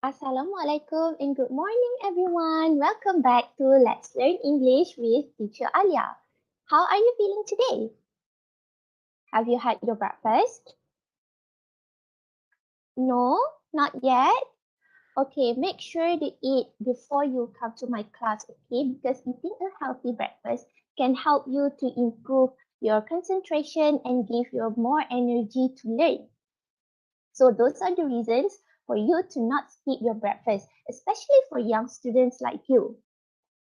Assalamualaikum and good morning everyone. Welcome back to Let's Learn English with Teacher Alia. How are you feeling today? Have you had your breakfast? No, not yet. Okay, make sure to eat before you come to my class, okay? Because eating a healthy breakfast can help you to improve your concentration and give you more energy to learn. So those are the reasons for you to not skip your breakfast, especially for young students like you.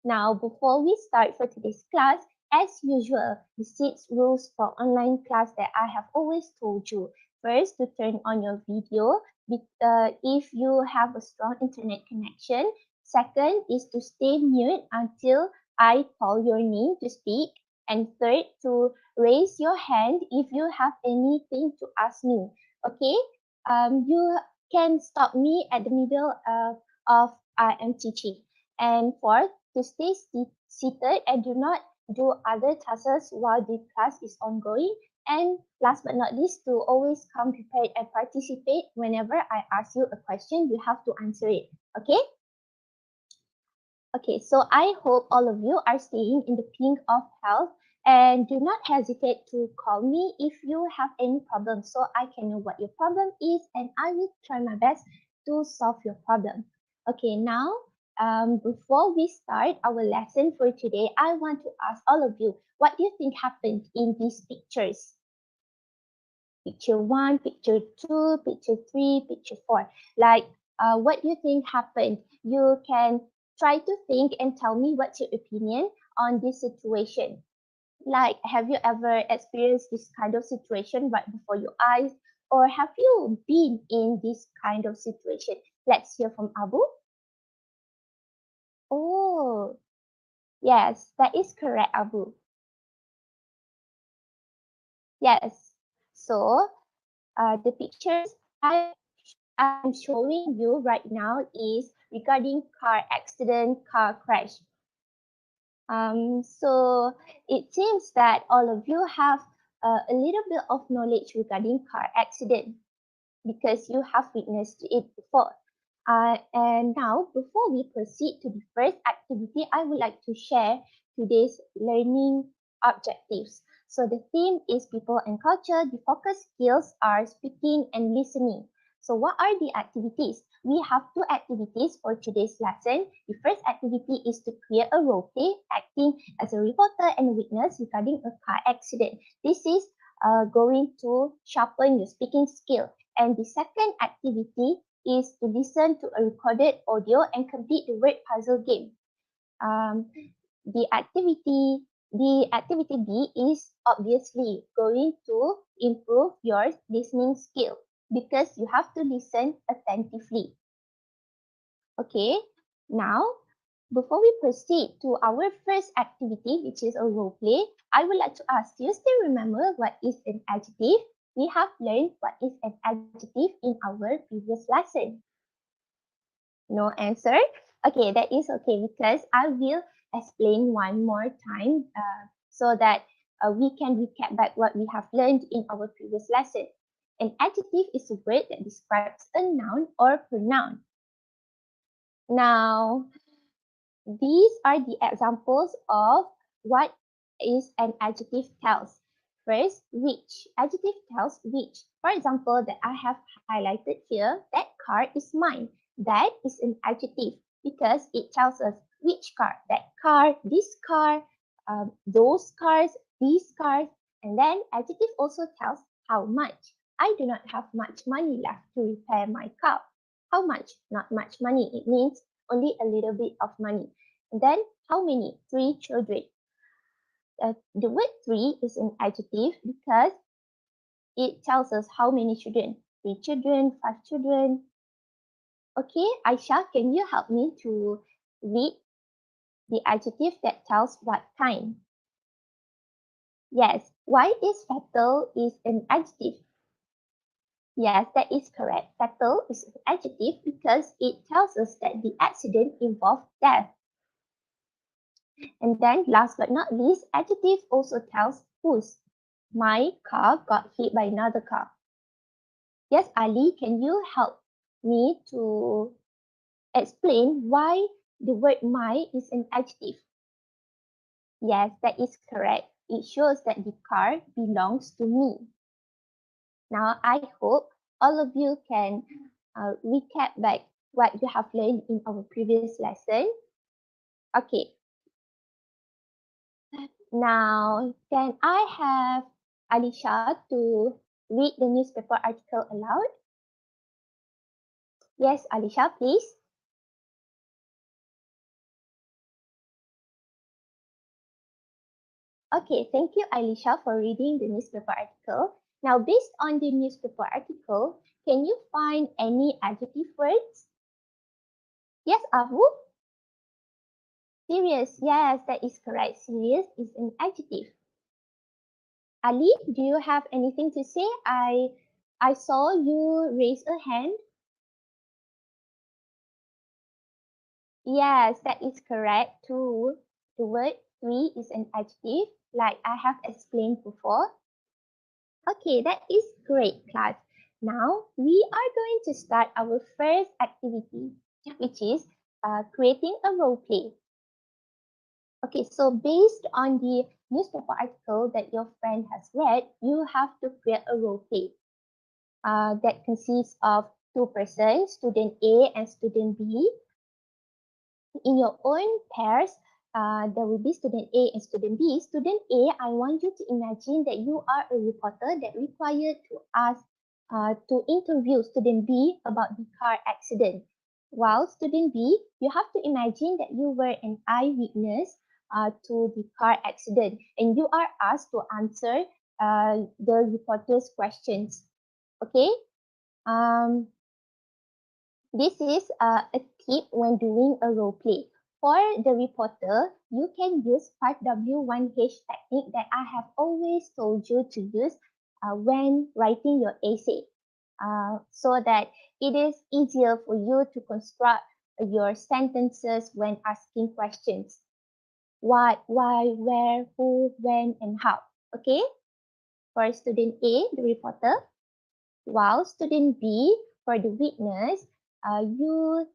Now, before we start for today's class, as usual, the 6 rules for online class that I have always told you. First, to turn on your video if you have a strong internet connection. Second is to stay mute until I call your name to speak. And third, to raise your hand if you have anything to ask me. Okay? You can stop me at the middle of I am teaching. And fourth, to stay seated and do not do other tasks while the class is ongoing. And last but not least, to always come prepared and participate. Whenever I ask you a question, you have to answer it. Okay? Okay, so I hope all of you are staying in the pink of health, and do not hesitate to call me if you have any problems, so I can know what your problem is and I will try my best to solve your problem. Okay, now before we start our lesson for today, I want to ask all of you, what do you think happened in these pictures? Picture 1, picture 2, picture 3, picture 4. Like, what do you think happened? You can try to think and tell me what's your opinion on this situation. Like, have you ever experienced this kind of situation right before your eyes? Or have you been in this kind of situation? Let's hear from Abu. Oh, yes, that is correct, Abu. Yes. So, the pictures I'm showing you right now is regarding car accident, car crash. So it seems that all of you have a little bit of knowledge regarding car accident because you have witnessed it before. And now, before we proceed to the first activity, I would like to share today's learning objectives. So the theme is people and culture. The focus skills are speaking and listening. So what are the activities? We have 2 activities for today's lesson. The first activity is to create a role play, acting as a reporter and witness regarding a car accident. This is going to sharpen your speaking skill. And the second activity is to listen to a recorded audio and complete the word puzzle game. The activity B is obviously going to improve your listening skill because you have to listen attentively. Okay, now before we proceed to our first activity, which is a role play, I would like to ask, do you still remember what is an adjective? We have learned what is an adjective in our previous lesson. No answer? Okay, that is okay because I will explain one more time so that we can recap back what we have learned in our previous lesson. An adjective is a word that describes a noun or pronoun. Now, these are the examples of what is an adjective tells. First, which. Adjective tells which. For example, that I have highlighted here, that car is mine. That is an adjective because it tells us which car. That car, this car, those cars, these cars. And then adjective also tells how much. I do not have much money left to repair my car. How much? Not much money. It means only a little bit of money. And then how many? 3 children. The word 3 is an adjective because it tells us how many children. 3 children, 5 children. Okay, Aisha, can you help me to read the adjective that tells what kind? Yes, why is fatal is an adjective? Yes, that is correct. Fatal is an adjective because it tells us that the accident involved death. And then last but not least, adjective also tells whose. My car got hit by another car. Yes, Ali, can you help me to explain why the word my is an adjective? Yes, that is correct. It shows that the car belongs to me. Now, I hope all of you can recap back what you have learned in our previous lesson. Okay. Now, can I have Alisha to read the newspaper article aloud? Yes, Alisha, please. Okay, thank you, Alisha, for reading the newspaper article. Now, based on the newspaper article, can you find any adjective words? Yes, Abu? Serious, yes, that is correct. Serious is an adjective. Ali, do you have anything to say? I saw you raise a hand. Yes, that is correct too. The word three is an adjective, like I have explained before. Okay, that is great, class. Now, we are going to start our first activity, which is creating a role play. Okay, so based on the newspaper article that your friend has read, you have to create a role play that consists of two persons, student A and student B. In your own pairs, there will be student A and student B. Student A, I want you to imagine that you are a reporter that required to ask, to interview student B about the car accident. While student B, you have to imagine that you were an eyewitness to the car accident and you are asked to answer the reporter's questions. Okay? This is a tip when doing a role play. For the reporter, you can use 5W1H technique that I have always told you to use when writing your essay, so that it is easier for you to construct your sentences when asking questions. What, why, where, who, when, and how. Okay? For student A, the reporter, while student B, for the witness, you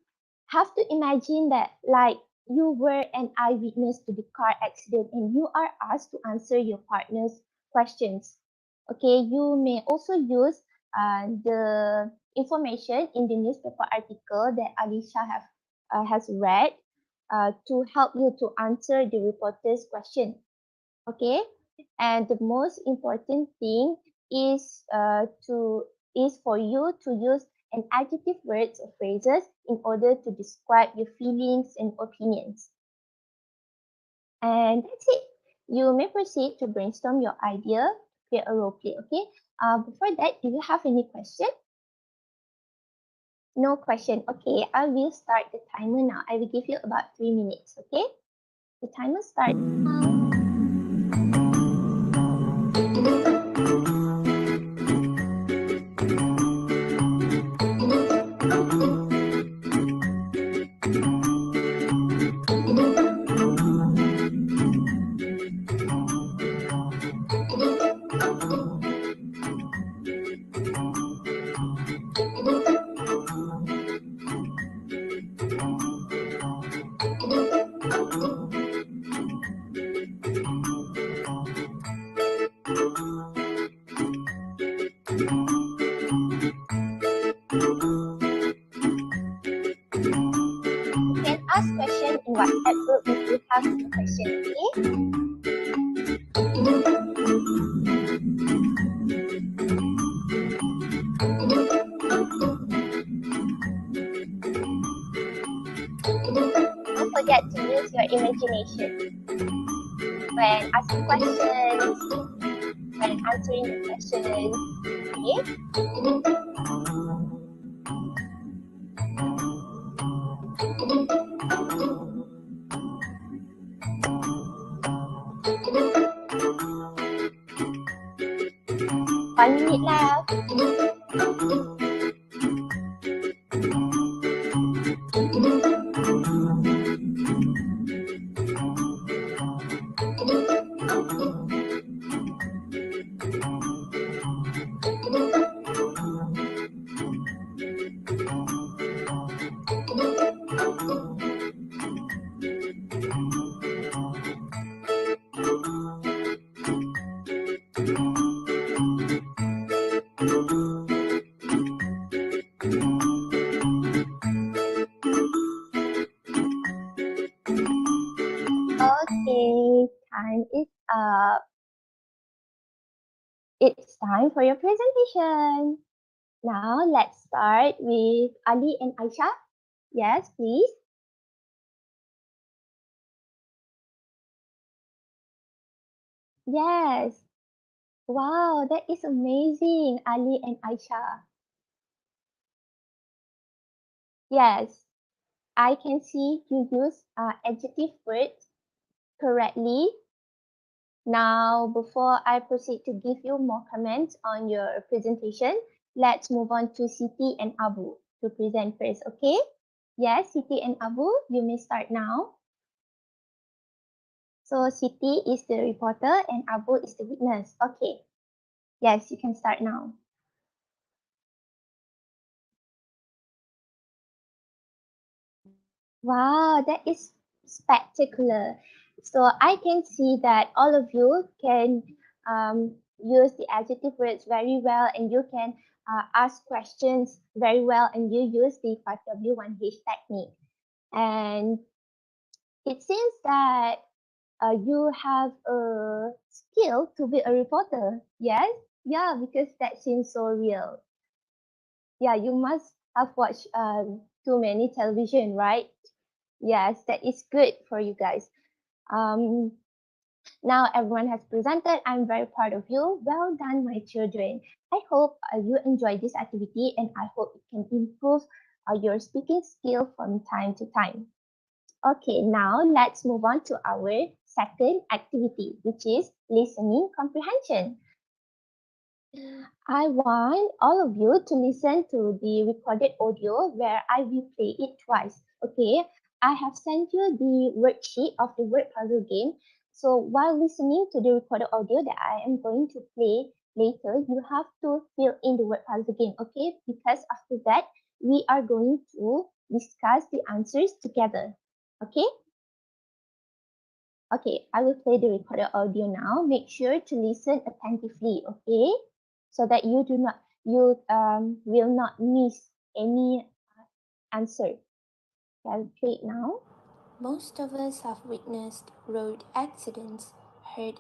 have to imagine that like you were an eyewitness to the car accident and you are asked to answer your partner's questions. Okay, you may also use the information in the newspaper article that Alicia has read to help you to answer the reporter's question. Okay, and the most important thing is for you to use an adjective words or phrases in order to describe your feelings and opinions. And that's it. You may proceed to brainstorm your idea, create a role play. Okay. Before that, do you have any question? No question. Okay, I will start the timer now. I will give you about 3 minutes. Okay. The timer starts now. Ask question in WhatsApp group if you have any question, okay? Don't forget to use your imagination when asking questions, when answering the questions, okay? One minute left. Okay, time is up. It's time for your presentation. Now let's start with Ali and Aisha. Yes, please. Yes. Wow, that is amazing, Ali and Aisha. Yes, I can see you use adjective words correctly. Now, before I proceed to give you more comments on your presentation, let's move on to Siti and Abu to present first, okay? Yes, Siti and Abu, you may start now. So Siti is the reporter and Abu is the witness. Okay. Yes, you can start now. Wow, that is spectacular. So I can see that all of you can use the adjective words very well, and you can ask questions very well, and you use the 5W1H technique. And it seems that you have a skill to be a reporter. Yes? Yeah, because that seems so real. Yeah, you must have watched too many television, right? Yes, that is good for you guys. Now everyone has presented. I'm very proud of you. Well done, my children. I hope you enjoy this activity, and I hope it can improve your speaking skill from time to time. Okay, now let's move on to our second activity, which is listening comprehension. I want all of you to listen to the recorded audio where I will play it twice. Okay, I have sent you the worksheet of the word puzzle game. So while listening to the recorded audio that I am going to play later, you have to fill in the word puzzle game. Okay, because after that, we are going to discuss the answers together. Okay? Okay, I will play the recorded audio now. Make sure to listen attentively, okay? So that you will not miss any answer. I'll play it now. Most of us have witnessed road accidents, heard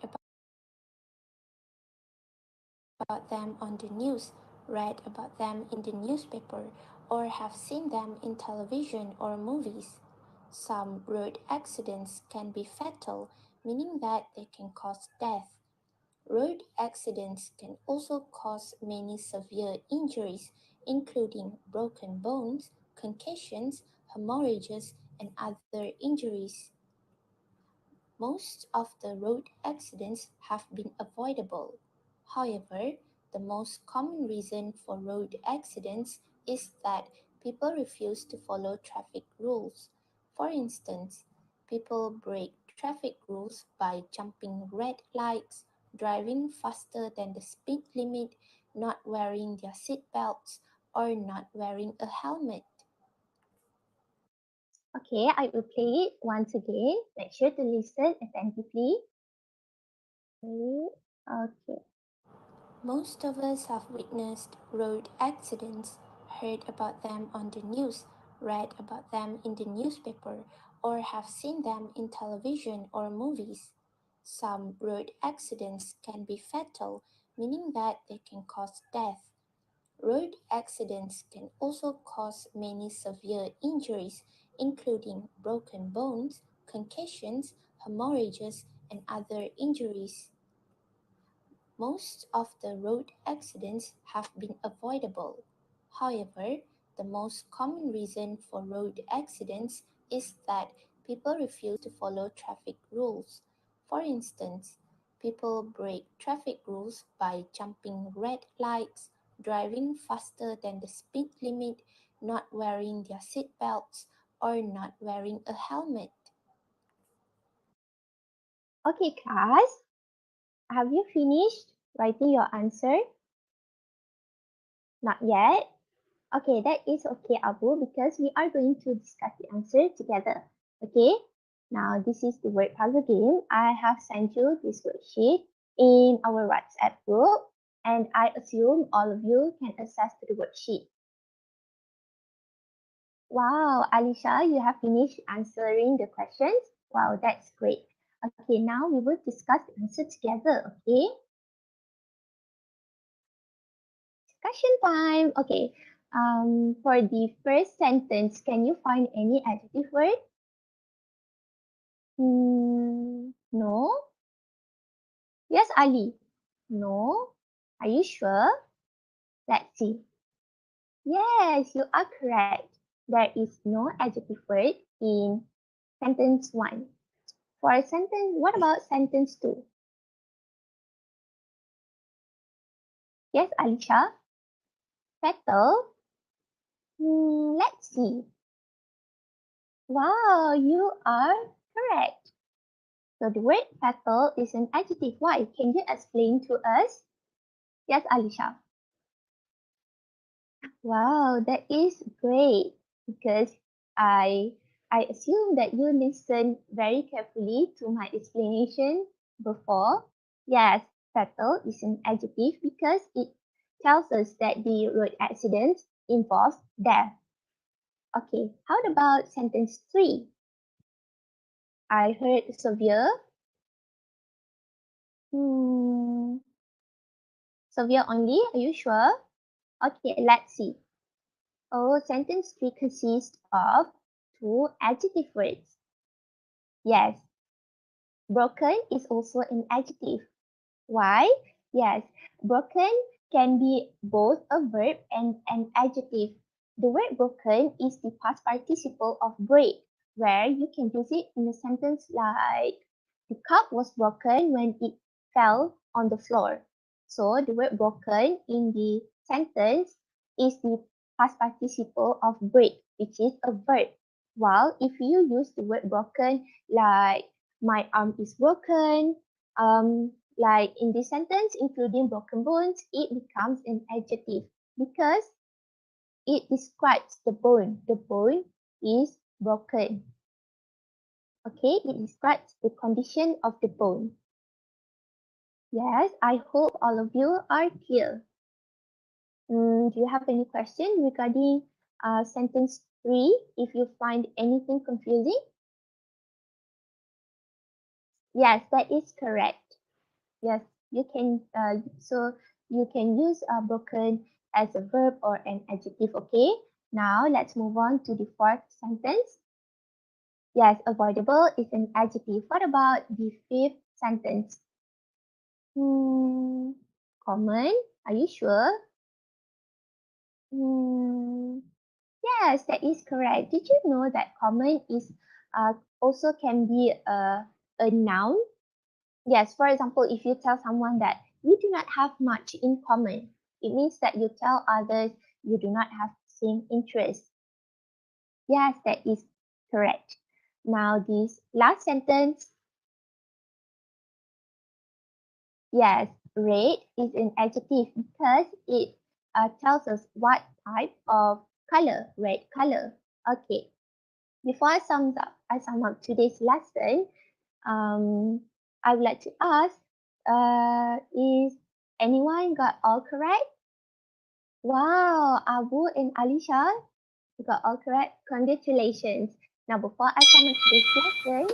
about them on the news, read about them in the newspaper, or have seen them in television or movies. Some road accidents can be fatal, meaning that they can cause death. Road accidents can also cause many severe injuries, including broken bones, concussions, hemorrhages, and other injuries. Most of the road accidents have been avoidable. However, the most common reason for road accidents is that people refuse to follow traffic rules. For instance, people break traffic rules by jumping red lights, driving faster than the speed limit, not wearing their seat belts, or not wearing a helmet. Okay, I will play it once again. Make sure to listen attentively. Okay. Most of us have witnessed road accidents, heard about them on the news, read about them in the newspaper, or have seen them in television or movies. Some road accidents can be fatal, meaning that they can cause death. Road accidents can also cause many severe injuries, including broken bones, concussions, hemorrhages, and other injuries. Most of the road accidents have been avoidable. However, the most common reason for road accidents is that people refuse to follow traffic rules. For instance, people break traffic rules by jumping red lights, driving faster than the speed limit, not wearing their seat belts, or not wearing a helmet. Okay, class. Have you finished writing your answer? Not yet? Okay, that is okay, Abu, because we are going to discuss the answer together. Okay? Now, this is the word puzzle game. I have sent you this worksheet in our WhatsApp group, and I assume all of you can access to the worksheet. Wow, Alisha, you have finished answering the questions. Wow, that's great. Okay, now we will discuss the answer together, okay? Discussion time. Okay. For the first sentence, can you find any adjective word? No. Yes, Ali. No. Are you sure? Let's see. Yes, you are correct. There is no adjective word in sentence 1. For sentence, what about sentence 2? Yes, Alisha. Fatal. Let's see. Wow, you are correct. So the word fatal is an adjective. Why? Can you explain to us? Yes, Alisha. Wow, that is great because I assume that you listened very carefully to my explanation before. Yes, fatal is an adjective because it tells us that the road accident involves death. Okay, how about sentence 3? I heard severe. Severe only, are you sure? Okay, let's see. Oh, sentence 3 consists of 2 adjective words. Yes, broken is also an adjective. Why? Yes, broken can be both a verb and an adjective. The word broken is the past participle of break, where you can use it in a sentence like, the cup was broken when it fell on the floor. So the word broken in the sentence is the past participle of break, which is a verb. While if you use the word broken like, my arm is broken, like in this sentence, including broken bones, it becomes an adjective because it describes the bone. The bone is broken. Okay, it describes the condition of the bone. Yes, I hope all of you are clear. Do you have any question regarding sentence 3 if you find anything confusing? Yes, that is correct. Yes, you can. So you can use broken as a verb or an adjective. Okay. Now let's move on to the 4th sentence. Yes, avoidable is an adjective. What about the 5th sentence? Common. Are you sure? Yes, that is correct. Did you know that common is also can be a noun? Yes, for example, if you tell someone that you do not have much in common, it means that you tell others you do not have the same interest. Yes, that is correct. Now, this last sentence. Yes, red is an adjective because it tells us what type of color, red color. Okay, before I sum up today's lesson, I would like to ask, is anyone got all correct? Wow, Abu and Alisha, you got all correct. Congratulations. Now, before I sum up today's lesson,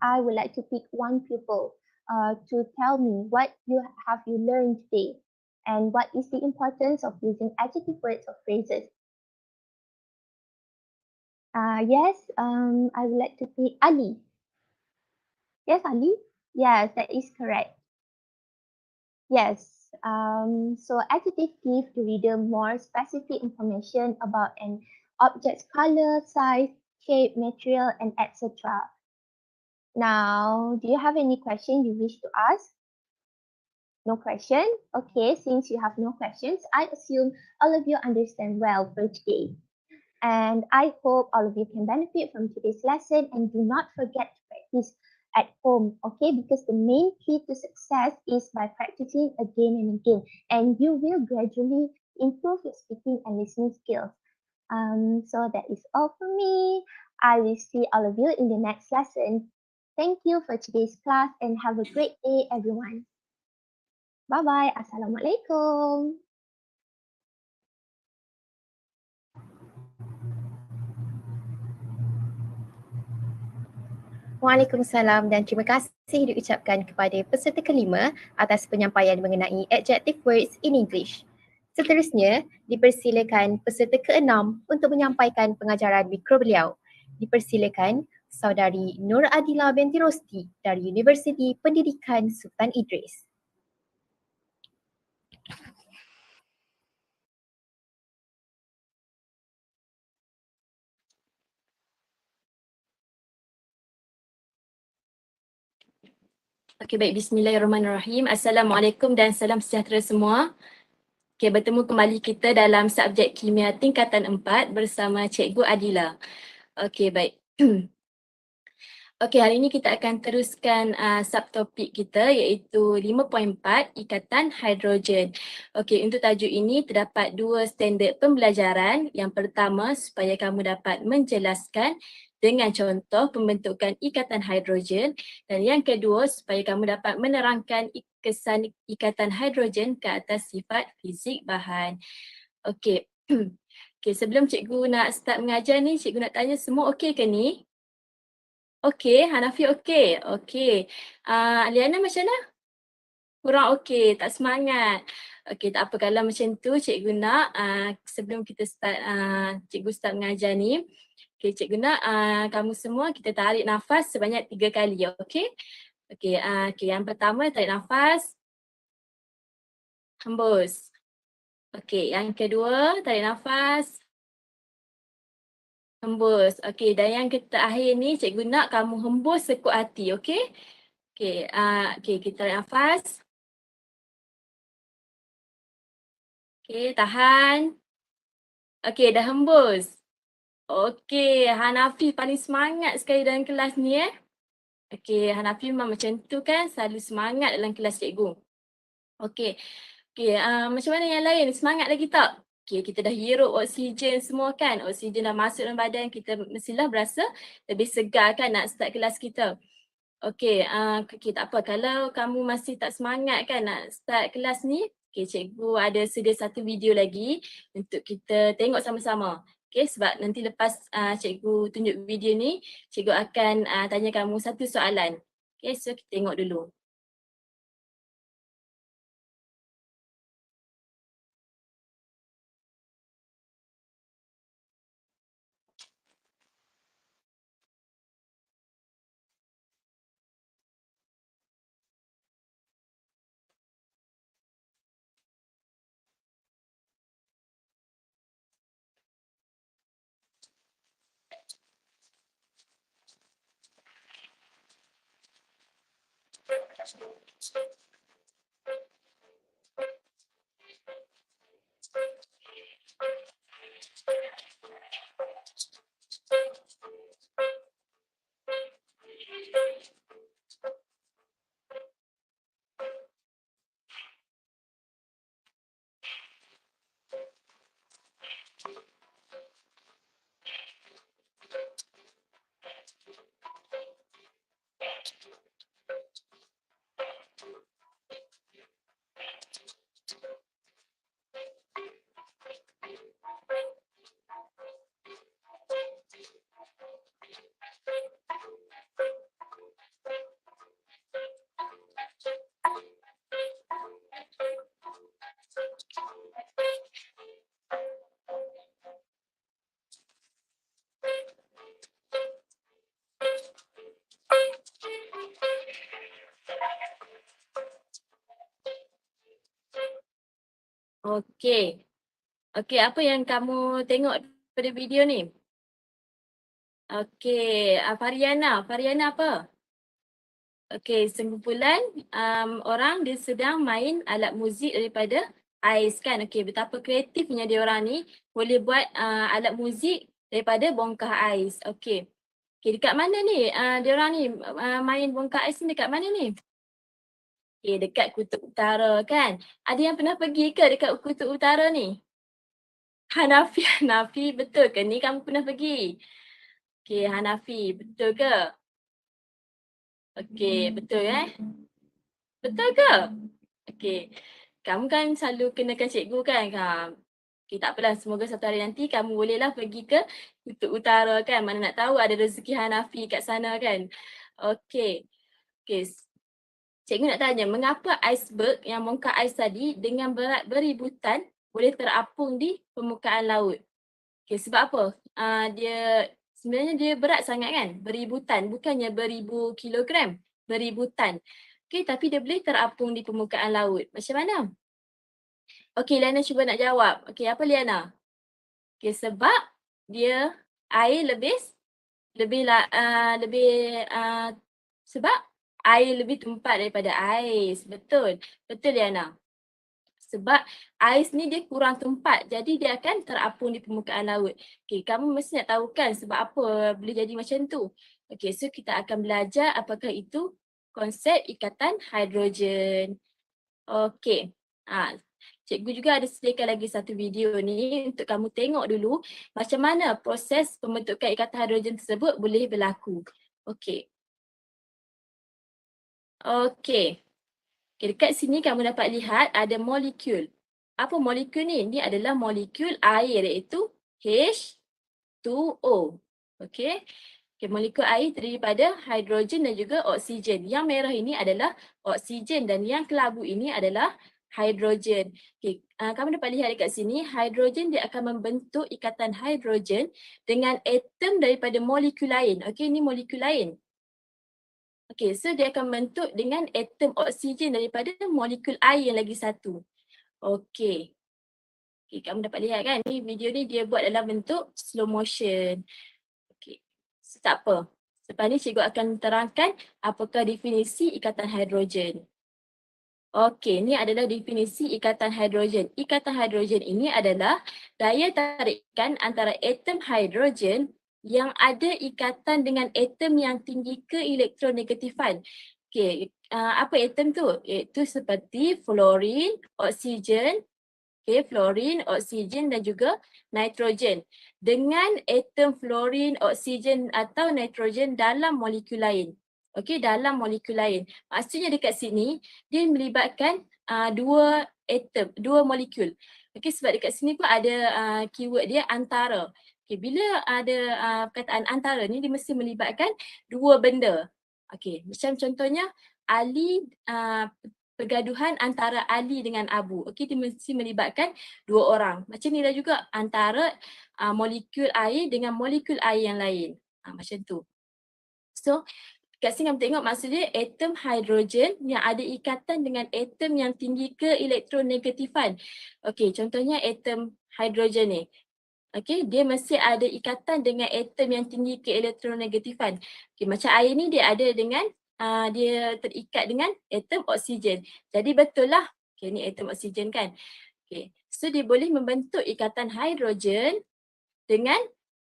I would like to pick one pupil to tell me what you learned today and what is the importance of using adjective words or phrases. Yes, I would like to pick Ali. Yes, Ali? Yes, that is correct. Yes, so adjective give the reader more specific information about an object's color, size, shape, material, and etc. Now, do you have any question you wish to ask? No question? Okay, since you have no questions, I assume all of you understand well for today. And I hope all of you can benefit from today's lesson and do not forget to practice at home, okay? Because the main key to success is by practicing again and again, and you will gradually improve your speaking and listening skills. So that is all for me. I will see all of you in the next lesson. Thank you for today's class and have a great day, everyone. Bye-bye. Assalamualaikum. Waalaikumsalam dan terima kasih diucapkan kepada peserta kelima atas penyampaian mengenai adjective words in English. Seterusnya, dipersilakan peserta keenam untuk menyampaikan pengajaran mikro beliau. Dipersilakan Saudari Nur Adila binti Rosti dari Universiti Pendidikan Sultan Idris. Okey, baik. Bismillahirrahmanirrahim. Assalamualaikum dan salam sejahtera semua. Okey, bertemu kembali kita dalam subjek kimia tingkatan 4 bersama Cikgu Adila. Okey, baik. Okey, hari ini kita akan teruskan subtopik kita iaitu 5.4 ikatan hidrogen. Okey, untuk tajuk ini terdapat dua standard pembelajaran. Yang pertama, supaya kamu dapat menjelaskan dengan contoh pembentukan ikatan hidrogen, dan yang kedua supaya kamu dapat menerangkan kesan ikatan hidrogen ke atas sifat fizik bahan. Okey. Okey, sebelum cikgu nak start mengajar ni, cikgu nak tanya semua okey ke ni? Okey, Hanafi okey. Okey. Liana macam mana? Kurang okey, tak semangat. Okey, tak apa, kalau macam tu cikgu nak sebelum kita start cikgu start mengajar ni, okey, cikgu nak kamu semua kita tarik nafas sebanyak 3 kali, okey? Okey, yang pertama tarik nafas. Hembus. Okey, yang kedua tarik nafas. Hembus. Okey, dan yang terakhir ni cikgu nak kamu hembus sekuat hati, okey? Okey, kita tarik nafas. Okey, tahan. Okey, dah hembus. Okey, Hanafi paling semangat sekali dalam kelas ni Okey, Hanafi memang macam tu kan, selalu semangat dalam kelas cikgu. Okey. Okey, macam mana yang lain? Semangat lagi tak? Okey, kita dah hirup oksigen semua kan? Oksigen dah masuk dalam badan, kita mestilah berasa lebih segar kan nak start kelas kita. Okey, tak apa. Kalau kamu masih tak semangat kan nak start kelas ni, okey, cikgu ada sedia satu video lagi untuk kita tengok sama-sama. Okey, sebab nanti lepas cikgu tunjuk video ni, cikgu akan tanya kamu satu soalan. Okey, so kita tengok dulu. Okey. Okey, apa yang kamu tengok pada video ni? Okey, Fariana apa? Okey, sekumpulan orang dia sedang main alat muzik daripada ais kan. Okey, betapa kreatifnya dia orang ni boleh buat alat muzik daripada bongkah ais. Okey. Okey, dekat mana ni? Dia orang ni main bongkah ais ni dekat mana ni? Okey, dekat kutub utara kan. Ada yang pernah pergi ke dekat kutub utara ni? Hanafi, betul ke ni kamu pernah pergi? Okey, Hanafi, betul ke? Okey, betul Betul ke? Okey, kamu kan selalu kenakan cikgu kan? Okey, tak apalah, semoga satu hari nanti kamu bolehlah pergi ke kutub utara kan? Mana nak tahu ada rezeki Hanafi kat sana kan? Okey. Okey, cikgu nak tanya, mengapa iceberg yang bongkar ais tadi dengan berat beribu tan boleh terapung di permukaan laut? Okey, sebab apa? Sebenarnya dia berat sangat kan? Beribu tan, bukannya beribu kilogram, beribu tan. Okey, tapi dia boleh terapung di permukaan laut. Macam mana? Okey, Liana cuba nak jawab. Okey, apa Liana? Okey, sebab dia air sebab air lebih tumpat daripada ais. Betul. Betul Liana. Sebab ais ni dia kurang tumpat, jadi dia akan terapung di permukaan laut. Okey, kamu mesti nak tahu kan sebab apa boleh jadi macam tu. Okey, so kita akan belajar apakah itu konsep ikatan hidrogen. Okey. Cikgu juga ada sediakan lagi satu video ni untuk kamu tengok dulu macam mana proses pembentukan ikatan hidrogen tersebut boleh berlaku. Okey. Okey. Okay, dekat sini kamu dapat lihat ada molekul. Apa molekul ni? Ini adalah molekul air iaitu H2O. Okey. Okay, molekul air terdiri daripada hidrogen dan juga oksigen. Yang merah ini adalah oksigen dan yang kelabu ini adalah hidrogen. Okay, kamu dapat lihat dekat sini, hidrogen dia akan membentuk ikatan hidrogen dengan atom daripada molekul lain. Okey, ini molekul lain. Okey, so dia akan membentuk dengan atom oksigen daripada molekul air yang lagi satu. Okey. Okay, kamu dapat lihat kan, ni video ni dia buat dalam bentuk slow motion. Okey, so tak apa. Lepas ni cikgu akan terangkan apakah definisi ikatan hidrogen. Okey, ni adalah definisi ikatan hidrogen. Ikatan hidrogen ini adalah daya tarikan antara atom hidrogen yang ada ikatan dengan atom yang tinggi keelektronegatifan. Okey, apa atom tu? Iaitu seperti fluorine, oksigen, fluorine, oksigen dan juga nitrogen. Dengan atom fluorine, oksigen atau nitrogen dalam molekul lain. Okey, dalam molekul lain. Maksudnya dekat sini dia melibatkan dua atom, dua molekul. Okey, sebab dekat sini pun ada keyword dia antara. Okey, bila ada perkataan antara ni dia mesti melibatkan dua benda. Okey, macam contohnya Ali pergaduhan antara Ali dengan Abu. Okey, dia mesti melibatkan dua orang. Macam ni lah juga antara molekul air dengan molekul air yang lain. Macam tu. So, kat sini kamu tengok maksudnya atom hidrogen yang ada ikatan dengan atom yang tinggi keelektronegatifan. Okey, contohnya atom hidrogen ni. Okey, dia mesti ada ikatan dengan atom yang tinggi keelektronegatifan. Okey, macam air ni dia ada dengan dia terikat dengan atom oksigen. Jadi betul lah. Okay, ni atom oksigen kan. Okay. So dia boleh membentuk ikatan hidrogen dengan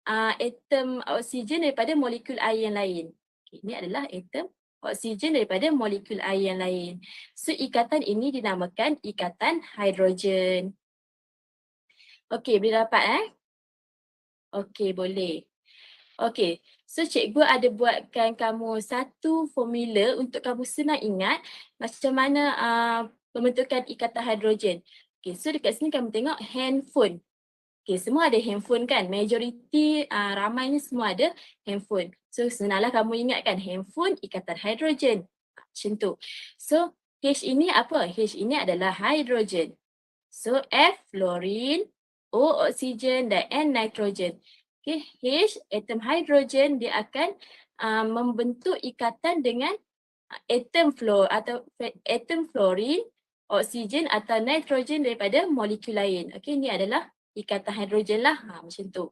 atom oksigen daripada molekul air yang lain. Okay, ini adalah atom oksigen daripada molekul air yang lain. So ikatan ini dinamakan ikatan hidrogen. Okay, boleh dapat Okay, boleh. Okay, so cikgu ada buatkan kamu satu formula untuk kamu senang ingat macam mana pembentukan ikatan hidrogen. Okay, so dekat sini kamu tengok handphone. Okay, semua ada handphone kan? Majoriti ramai ni semua ada handphone. So senanglah kamu ingatkan handphone ikatan hidrogen. Macam tu. So H ini apa? H ini adalah hidrogen. So F fluorine, O oksigen dan N nitrogen. Okay, H atom hidrogen dia akan membentuk ikatan dengan atom fluorine, oksigen atau nitrogen daripada molekul lain. Okay, ini adalah ikatan hidrogen lah. Macam tu.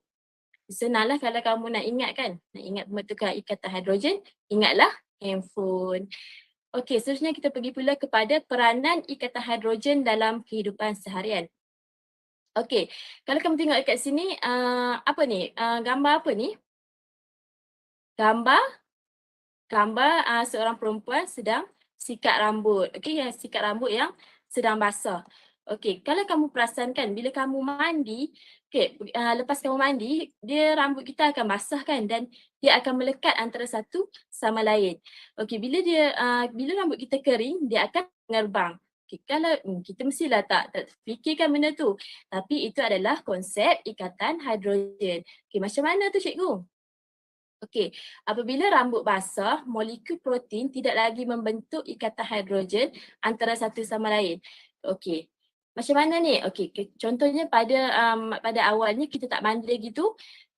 Senanglah kalau kamu nak ingat kan, nak ingat pembentukan ikatan hidrogen, ingatlah handphone. Okay, seterusnya kita pergi pula kepada peranan ikatan hidrogen dalam kehidupan seharian. Okey, kalau kamu tengok dekat sini, apa ni? Gambar apa ni? Gambar seorang perempuan sedang sikat rambut. Okey, yang sikat rambut yang sedang basah. Okey, kalau kamu perasan kan, bila kamu mandi, lepas kamu mandi, dia rambut kita akan basah kan dan dia akan melekat antara satu sama lain. Okey, bila rambut kita kering, dia akan mengerbang. Kalau kita mestilah tak fikirkan benda tu. Tapi itu adalah konsep ikatan hidrogen. Okey, macam mana tu cikgu? Okey, apabila rambut basah, molekul protein tidak lagi membentuk ikatan hidrogen antara satu sama lain. Okey, macam mana ni? Okey, contohnya pada awalnya kita tak mandi lagi tu,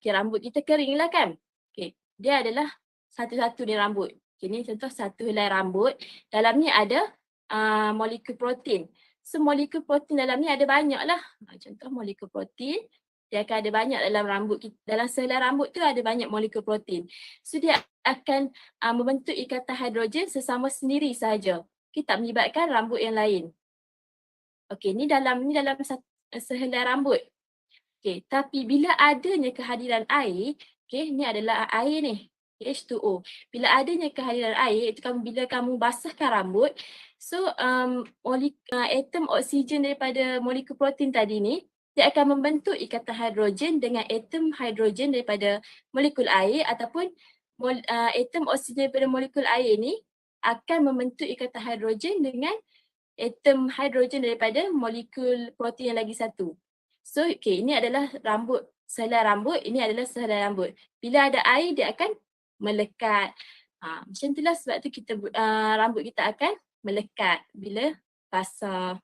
rambut kita kering lah kan? Okey, dia adalah satu-satu ni rambut. Okey, ni contoh satu helai rambut. Dalam ni ada molekul protein. So molekul protein dalam ni ada banyak lah. Contoh molekul protein, dia akan ada banyak dalam rambut kita. Dalam sehelai rambut tu ada banyak molekul protein. So dia akan membentuk ikatan hidrogen sesama sendiri sahaja. Kita tak melibatkan rambut yang lain. Okey, ni dalam sehelai rambut. Okey, tapi bila adanya kehadiran air, okey, ni adalah air ni. H2O. Bila adanya kehadiran air, itu bila kamu basahkan rambut, so atom oksigen daripada molekul protein tadi ni, dia akan membentuk ikatan hidrogen dengan atom hidrogen daripada molekul air ataupun atom oksigen daripada molekul air ni akan membentuk ikatan hidrogen dengan atom hidrogen daripada molekul protein yang lagi satu. So, ini adalah rambut, sehelai rambut, ini adalah sehelai rambut. Bila ada air, dia akan melekat. Macam itulah sebab tu kita rambut kita akan melekat bila basah.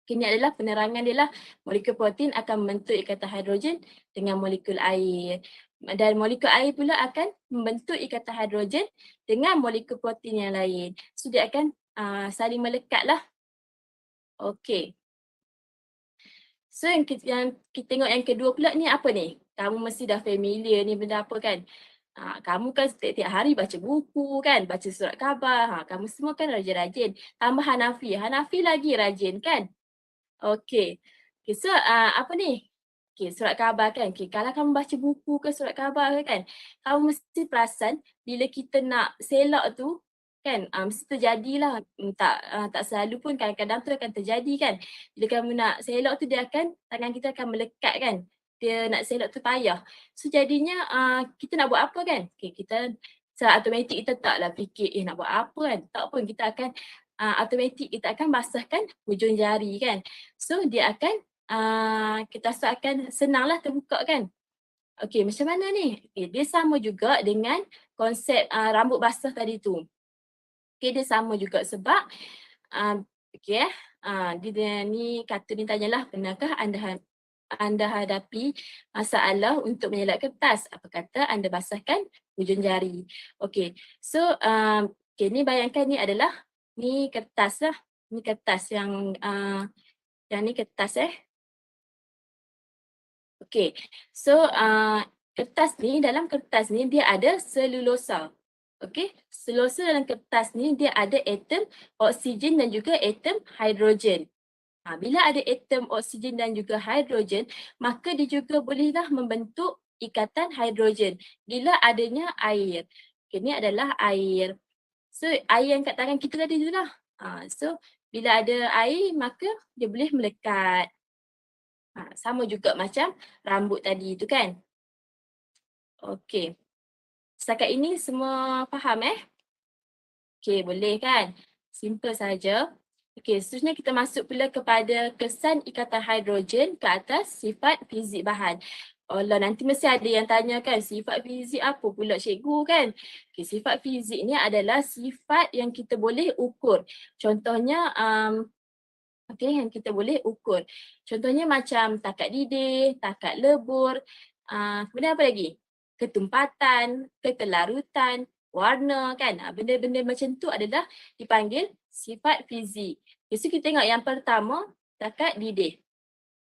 Ini adalah penerangan dia lah. Molekul protein akan membentuk ikatan hidrogen dengan molekul air. Dan molekul air pula akan membentuk ikatan hidrogen dengan molekul protein yang lain. So dia akan saling melekat lah. Okey. So yang kita tengok yang kedua pula ni apa ni? Kamu mesti dah familiar ni benda apa kan? Kamu kan setiap hari baca buku kan, baca surat khabar. Kamu semua kan rajin-rajin. Tambah Hanafi. Hanafi lagi rajin kan? Okey. Okay, so apa ni? Okay, surat khabar kan. Okay, kalau kamu baca buku ke surat khabar kan, kamu mesti perasan bila kita nak selak tu kan, mesti terjadilah. Tak selalu pun, kadang-kadang tu akan terjadi kan. Bila kamu nak selak tu dia akan, tangan kita akan melekat kan. Dia nak selak tu payah. So jadinya kita nak buat apa kan? Okay, kita secara automatik kita taklah fikir nak buat apa kan. Tak pun, kita akan automatik kita akan basahkan hujung jari kan. So dia akan kita rasa akan senanglah terbuka kan. Okey, macam mana ni? Okay, dia sama juga dengan konsep rambut basah tadi tu. Okey, dia sama juga sebab dia ni kata ni tanyalah, pernahkah anda hadapi masalah untuk menyelak kertas? Apa kata anda basahkan hujung jari? Okey, so ni bayangkan ni adalah ni kertas lah. Ni kertas yang ni kertas Okey, so kertas ni, dalam kertas ni dia ada selulosa. Okey, selulosa dalam kertas ni dia ada atom oksigen dan juga atom hidrogen. Bila ada atom oksigen dan juga hidrogen, maka dia juga bolehlah membentuk ikatan hidrogen bila adanya air. Okay, ni adalah air. So air yang kat tangan kita tadi tu lah. So bila ada air, maka dia boleh melekat. Sama juga macam rambut tadi tu kan. Okey. Setakat ini semua faham Okey, boleh kan? Simple saja. Okey, seterusnya kita masuk pula kepada kesan ikatan hidrogen ke atas sifat fizik bahan. Allah, nanti mesti ada yang tanya kan, sifat fizik apa pula cikgu kan? Okey, sifat fizik ni adalah sifat yang kita boleh ukur. Contohnya, yang kita boleh ukur. Contohnya macam takat didih, takat lebur, kemudian apa lagi? Ketumpatan, kekelarutan, warna kan. Benda-benda macam tu adalah dipanggil sifat fizik. Okay, so kita tengok yang pertama, takat didih.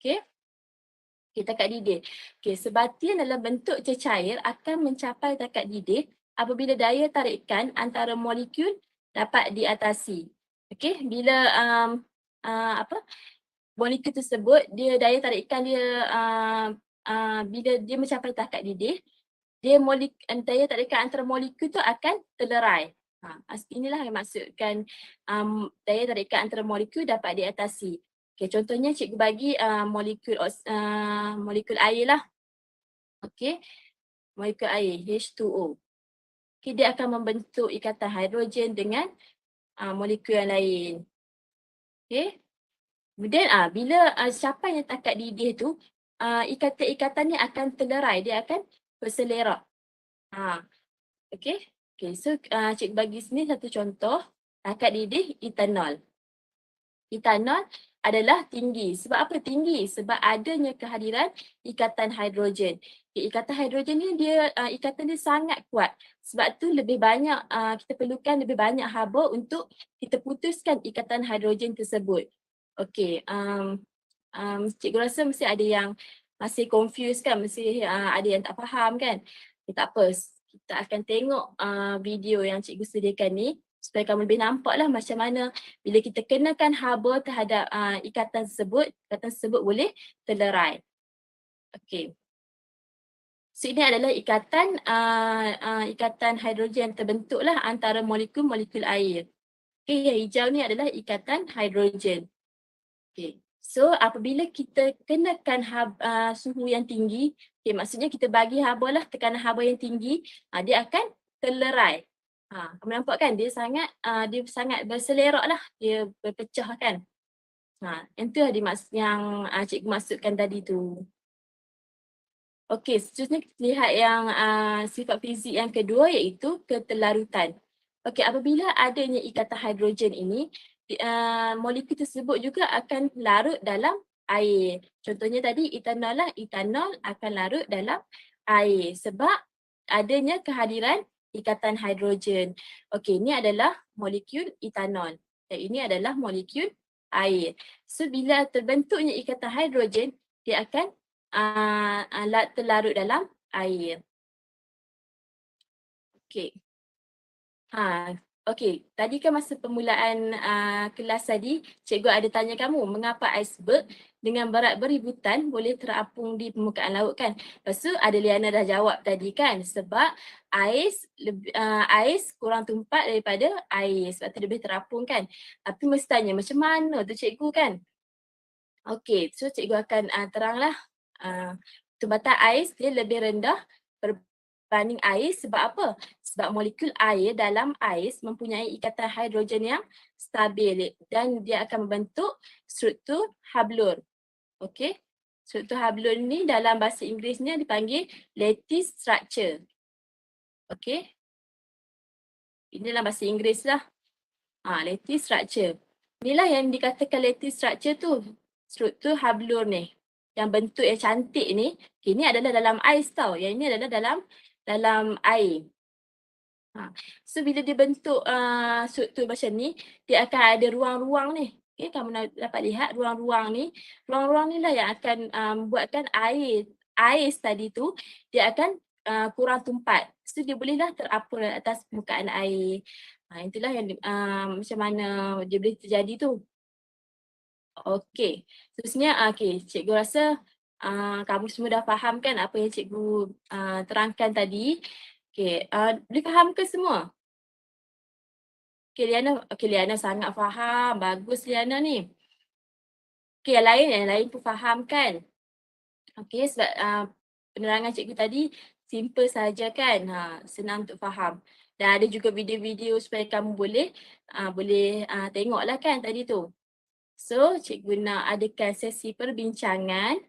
Okay, takat didih. Okay, sebatian dalam bentuk cecair akan mencapai takat didih apabila daya tarikan antara molekul dapat diatasi. Okay, bila molekul tersebut, dia daya tarikan dia bila dia mencapai takat didih, daya tarikan antara molekul tu akan terlerai. Inilah yang maksudkan daya tarikan antara molekul dapat diatasi. Okay, contohnya cikgu bagi molekul air lah. Okay, molekul air H2O. Okay, dia akan membentuk ikatan hidrogen dengan molekul yang lain. Okay. Kemudian bila capai takat didih tu, ikatan-ikatan ni akan terlerai, dia akan berselerak. Okay. So cikgu bagi sini satu contoh takat didih etanol. Etanol adalah tinggi. Sebab apa tinggi? Sebab adanya kehadiran ikatan hidrogen. Ikatan hidrogen ni ikatan dia sangat kuat. Sebab tu lebih banyak kita perlukan lebih banyak haba untuk kita putuskan ikatan hidrogen tersebut. Okey, cikgu rasa mesti ada yang masih confused kan, mesti ada yang tak faham kan. Tak apa, kita akan tengok video yang cikgu sediakan ni supaya kamu lebih nampak lah macam mana bila kita kenakan haba terhadap ikatan tersebut boleh terlerai. Okey. So ini adalah ikatan hidrogen yang terbentuklah antara molekul-molekul air. Okay, yang hijau ni adalah ikatan hidrogen. Okay. So apabila kita kenakan suhu yang tinggi, okay, maksudnya kita bagi haba lah tekanan haba yang tinggi, dia akan terlerai. Kamu nampak kan dia sangat berselerak lah, dia berpecah kan. Yang tu yang cikgu maksudkan tadi tu. Okey, seterusnya kita lihat yang sifat fizik yang kedua iaitu keterlarutan. Okey, apabila adanya ikatan hidrogen ini, molekul tersebut juga akan larut dalam air. Contohnya tadi etanol lah, etanol akan larut dalam air sebab adanya kehadiran ikatan hidrogen. Okey, ini adalah molekul etanol dan ini adalah molekul air. So bila terbentuknya ikatan hidrogen, dia akan terlarut dalam air. Okey. Okey, tadi kan masa permulaan kelas tadi, cikgu ada tanya kamu mengapa iceberg dengan berat beribu tan boleh terapung di permukaan laut kan? Lepas tu ada Liana dah jawab tadi kan, sebab ais kurang tumpat daripada air, sebab tu lebih terapung kan. Tapi mesti tanya macam mana tu cikgu kan? Okey, so cikgu akan teranglah. Tumbatan ais dia lebih rendah berbanding air sebab apa? Sebab molekul air dalam ais mempunyai ikatan hidrogen yang stabil dan dia akan membentuk struktur hablur. Okey. Struktur hablur ni dalam bahasa Inggerisnya dipanggil lattice structure. Okey. Ini dalam bahasa Inggeris lah. Lattice structure. Inilah yang dikatakan lattice structure tu. Struktur hablur ni. Yang bentuk yang cantik ni, ini adalah dalam ais tau. Yang ini adalah dalam air. So bila dia bentuk struktur macam ni, dia akan ada ruang-ruang ni. Okay, kamu dapat lihat ruang-ruang ni. Ruang-ruang ni lah yang akan membuatkan air tadi tu, dia akan kurang tumpat. So dia bolehlah terapung atas permukaan air. Itulah yang macam mana dia boleh terjadi tu. Okey, seterusnya cikgu rasa kamu semua dah faham kan apa yang cikgu terangkan tadi. Okey, boleh faham ke semua? Okey, Liana sangat faham. Bagus Liana ni. Okey, yang lain pun faham kan? Okey, sebab penerangan cikgu tadi simple saja kan? Senang untuk faham. Dan ada juga video-video supaya kamu boleh tengoklah kan tadi tu. So, cikgu nak adakan sesi perbincangan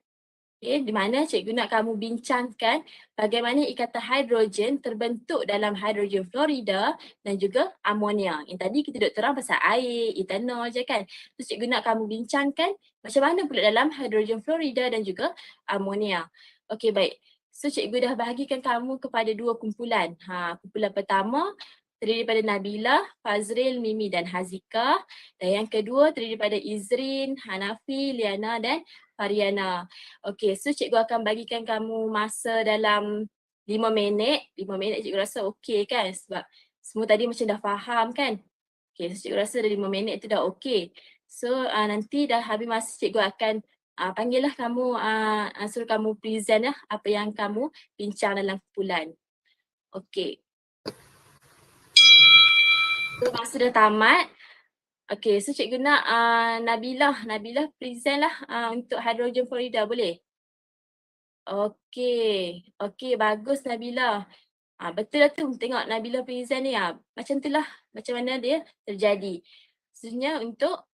di mana cikgu nak kamu bincangkan bagaimana ikatan hidrogen terbentuk dalam hidrogen fluorida dan juga amonia. Yang tadi kita duk terang pasal air, etanol je kan. So, cikgu nak kamu bincangkan macam mana pula dalam hidrogen fluorida dan juga amonia. Okey, baik. So, cikgu dah bahagikan kamu kepada dua kumpulan. Kumpulan pertama terdiri daripada Nabila, Fazril, Mimi dan Hazika. Dan yang kedua terdiri daripada Izrin, Hanafi, Liana dan Fariana. Okey, so cikgu akan bagikan kamu masa dalam 5 minit. 5 minit cikgu rasa okey kan sebab semua tadi macam dah faham kan. Okey, so cikgu rasa dah 5 minit tu dah okey. So nanti dah habis masa cikgu akan panggil lah kamu, suruh kamu present lah apa yang kamu bincang dalam kumpulan. Okey. So masa dah tamat. Okey, so cikgu nak Nabila present lah untuk hidrogen fluorida boleh? Okey, bagus Nabila. Betul lah tu, tengok Nabila present ni. Macam tu lah, macam mana dia terjadi. Seterusnya untuk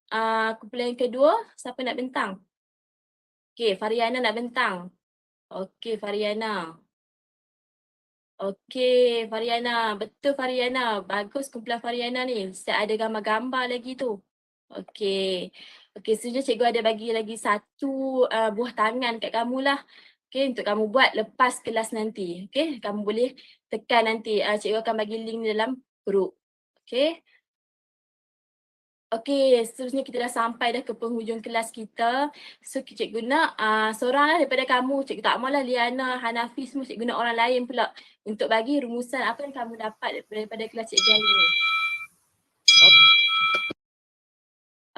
kumpulan yang kedua, siapa nak bentang? Okey, Fariana nak bentang. Okey, Fariana. Okey, Fariana. Betul Fariana. Bagus kumpulan Fariana ni. Mesti ada gambar-gambar lagi tu. Okey. Seterusnya cikgu ada bagi lagi satu buah tangan kat kamu lah. Okey, untuk kamu buat lepas kelas nanti. Okey, kamu boleh tekan nanti. Cikgu akan bagi link dalam grup. Okey. Okey, seterusnya kita dah sampai dah ke penghujung kelas kita. So cikgu nak seorang lah daripada kamu. Cikgu tak maulah Liana, Hanafi semua. Cikgu nak orang lain pula untuk bagi rumusan apa yang kamu dapat daripada kelas cikgu hari ni.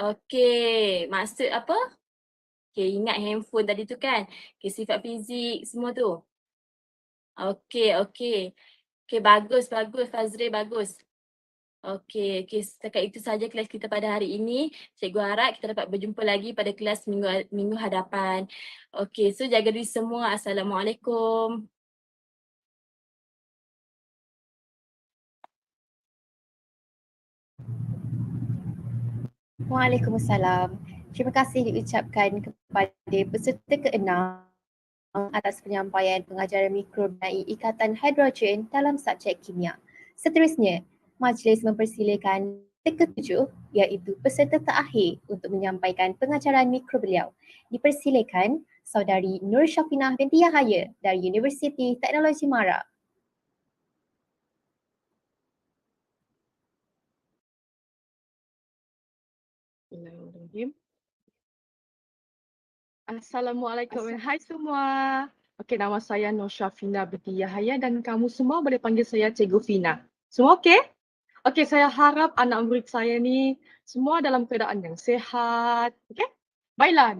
Okey, maksud apa? Okey, ingat handphone tadi tu kan? Okey, sifat fizik semua tu. Okey, okey. Okey, bagus, bagus Fazril, bagus. Okey, okey, setakat itu saja kelas kita pada hari ini. Cikgu harap kita dapat berjumpa lagi pada kelas minggu hadapan. Okey, so jaga diri semua. Assalamualaikum. Waalaikumsalam. Terima kasih diucapkan kepada peserta ke-6 atas penyampaian pengajaran mikro mengenai ikatan hidrogen dalam subjek kimia. Seterusnya, majlis mempersilakan peserta ke-7 iaitu peserta terakhir untuk menyampaikan pengajaran mikro beliau. Dipersilakan Saudari Nur Syafinah binti Yahaya dari Universiti Teknologi Mara. Bismillahirrahmanirrahim. Assalamualaikum dan hai semua. Okey, nama saya Nur Syafina binti Yahaya dan kamu semua boleh panggil saya Cikgu Fina. Semua okey? Okey, saya harap anak murid saya ni semua dalam keadaan yang sihat. Okey? Baiklah,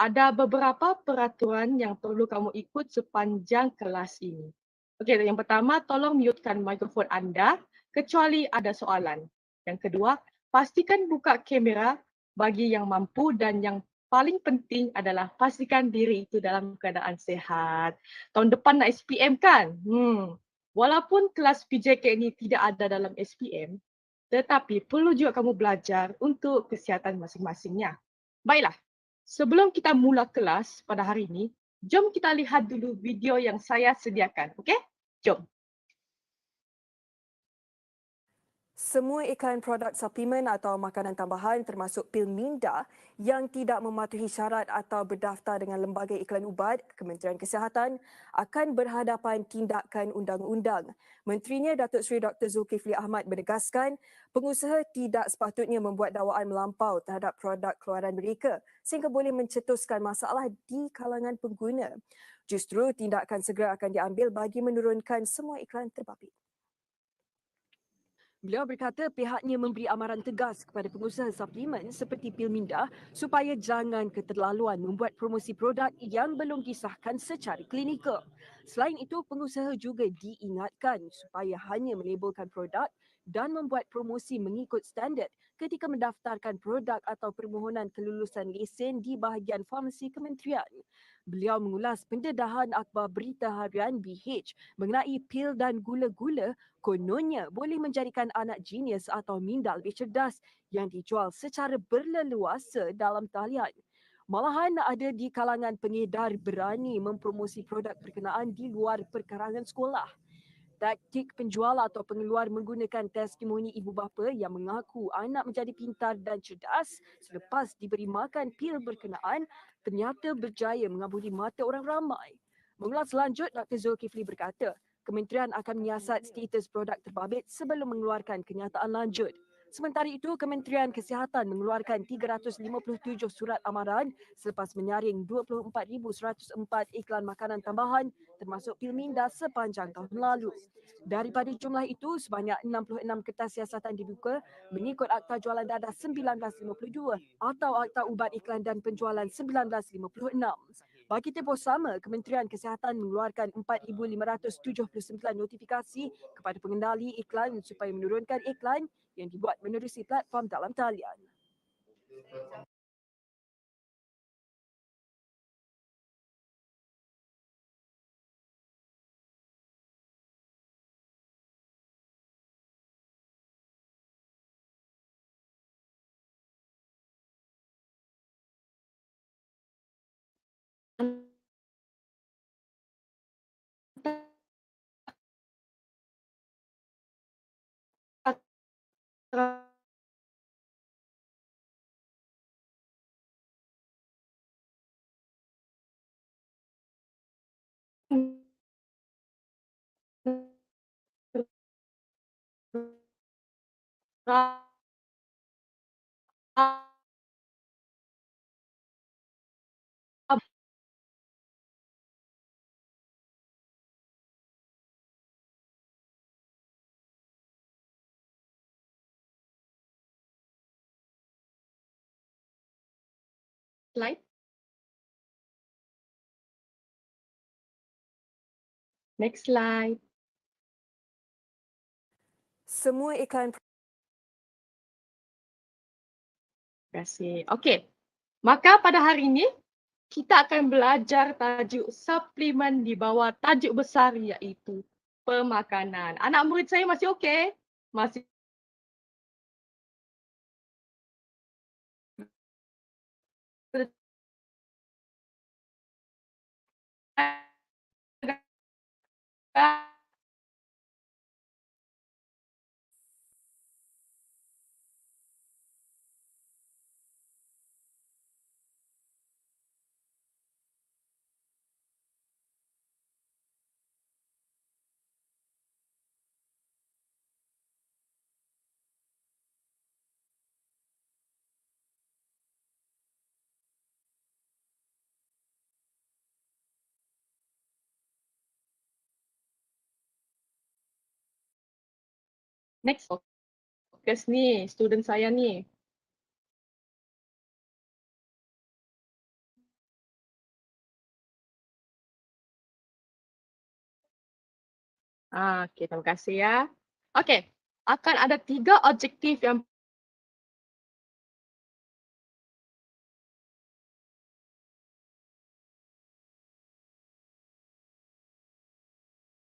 ada beberapa peraturan yang perlu kamu ikut sepanjang kelas ini. Okey, yang pertama, tolong mutekan mikrofon anda kecuali ada soalan. Yang kedua, pastikan buka kamera bagi yang mampu dan yang paling penting adalah pastikan diri itu dalam keadaan sihat. Tahun depan nak SPM kan? Walaupun kelas PJK ini tidak ada dalam SPM, tetapi perlu juga kamu belajar untuk kesihatan masing-masingnya. Baiklah, sebelum kita mula kelas pada hari ini, jom kita lihat dulu video yang saya sediakan. Okey? Jom. Semua iklan produk suplemen atau makanan tambahan termasuk pil minda yang tidak mematuhi syarat atau berdaftar dengan Lembaga Iklan Ubat Kementerian Kesihatan akan berhadapan tindakan undang-undang. Menterinya Datuk Seri Dr. Zulkifli Ahmad menegaskan pengusaha tidak sepatutnya membuat dakwaan melampau terhadap produk keluaran mereka sehingga boleh mencetuskan masalah di kalangan pengguna. Justru tindakan segera akan diambil bagi menurunkan semua iklan terbabit. Beliau berkata pihaknya memberi amaran tegas kepada pengusaha suplemen seperti pil minda supaya jangan keterlaluan membuat promosi produk yang belum disahkan secara klinikal. Selain itu, pengusaha juga diingatkan supaya hanya melabelkan produk dan membuat promosi mengikut standard ketika mendaftarkan produk atau permohonan kelulusan lesen di bahagian farmasi kementerian. Beliau mengulas pendedahan akhbar berita harian BH mengenai pil dan gula-gula kononnya boleh menjadikan anak genius atau minda lebih cerdas yang dijual secara berleluasa dalam talian. Malahan ada di kalangan pengedar berani mempromosi produk berkenaan di luar perkarangan sekolah. Taktik penjual atau pengeluar menggunakan testimoni ibu bapa yang mengaku anak menjadi pintar dan cerdas selepas diberi makan pil berkenaan ternyata berjaya mengabuli mata orang ramai. Mengulas lanjut, Dr. Zulkifli berkata, Kementerian akan menyiasat status produk terbabit sebelum mengeluarkan kenyataan lanjut. Sementara itu, Kementerian Kesihatan mengeluarkan 357 surat amaran selepas menyaring 24,104 iklan makanan tambahan termasuk pil minda sepanjang tahun lalu. Daripada jumlah itu, sebanyak 66 kertas siasatan dibuka mengikut Akta Jualan Dadah 1952 atau Akta Ubat Iklan dan Penjualan 1956. Bagi tempoh sama, Kementerian Kesihatan mengeluarkan 4,579 notifikasi kepada pengendali iklan supaya menurunkan iklan yang dibuat menerusi platform dalam talian. Slide. Next slide. Semua iklan. Terima kasih. Okey. Maka pada hari ini kita akan belajar tajuk suplemen di bawah tajuk besar iaitu pemakanan. Anak murid saya masih okey? Masih next fokus ni, student saya ni. Okey, terima kasih ya. Okey, akan ada 3 objektif yang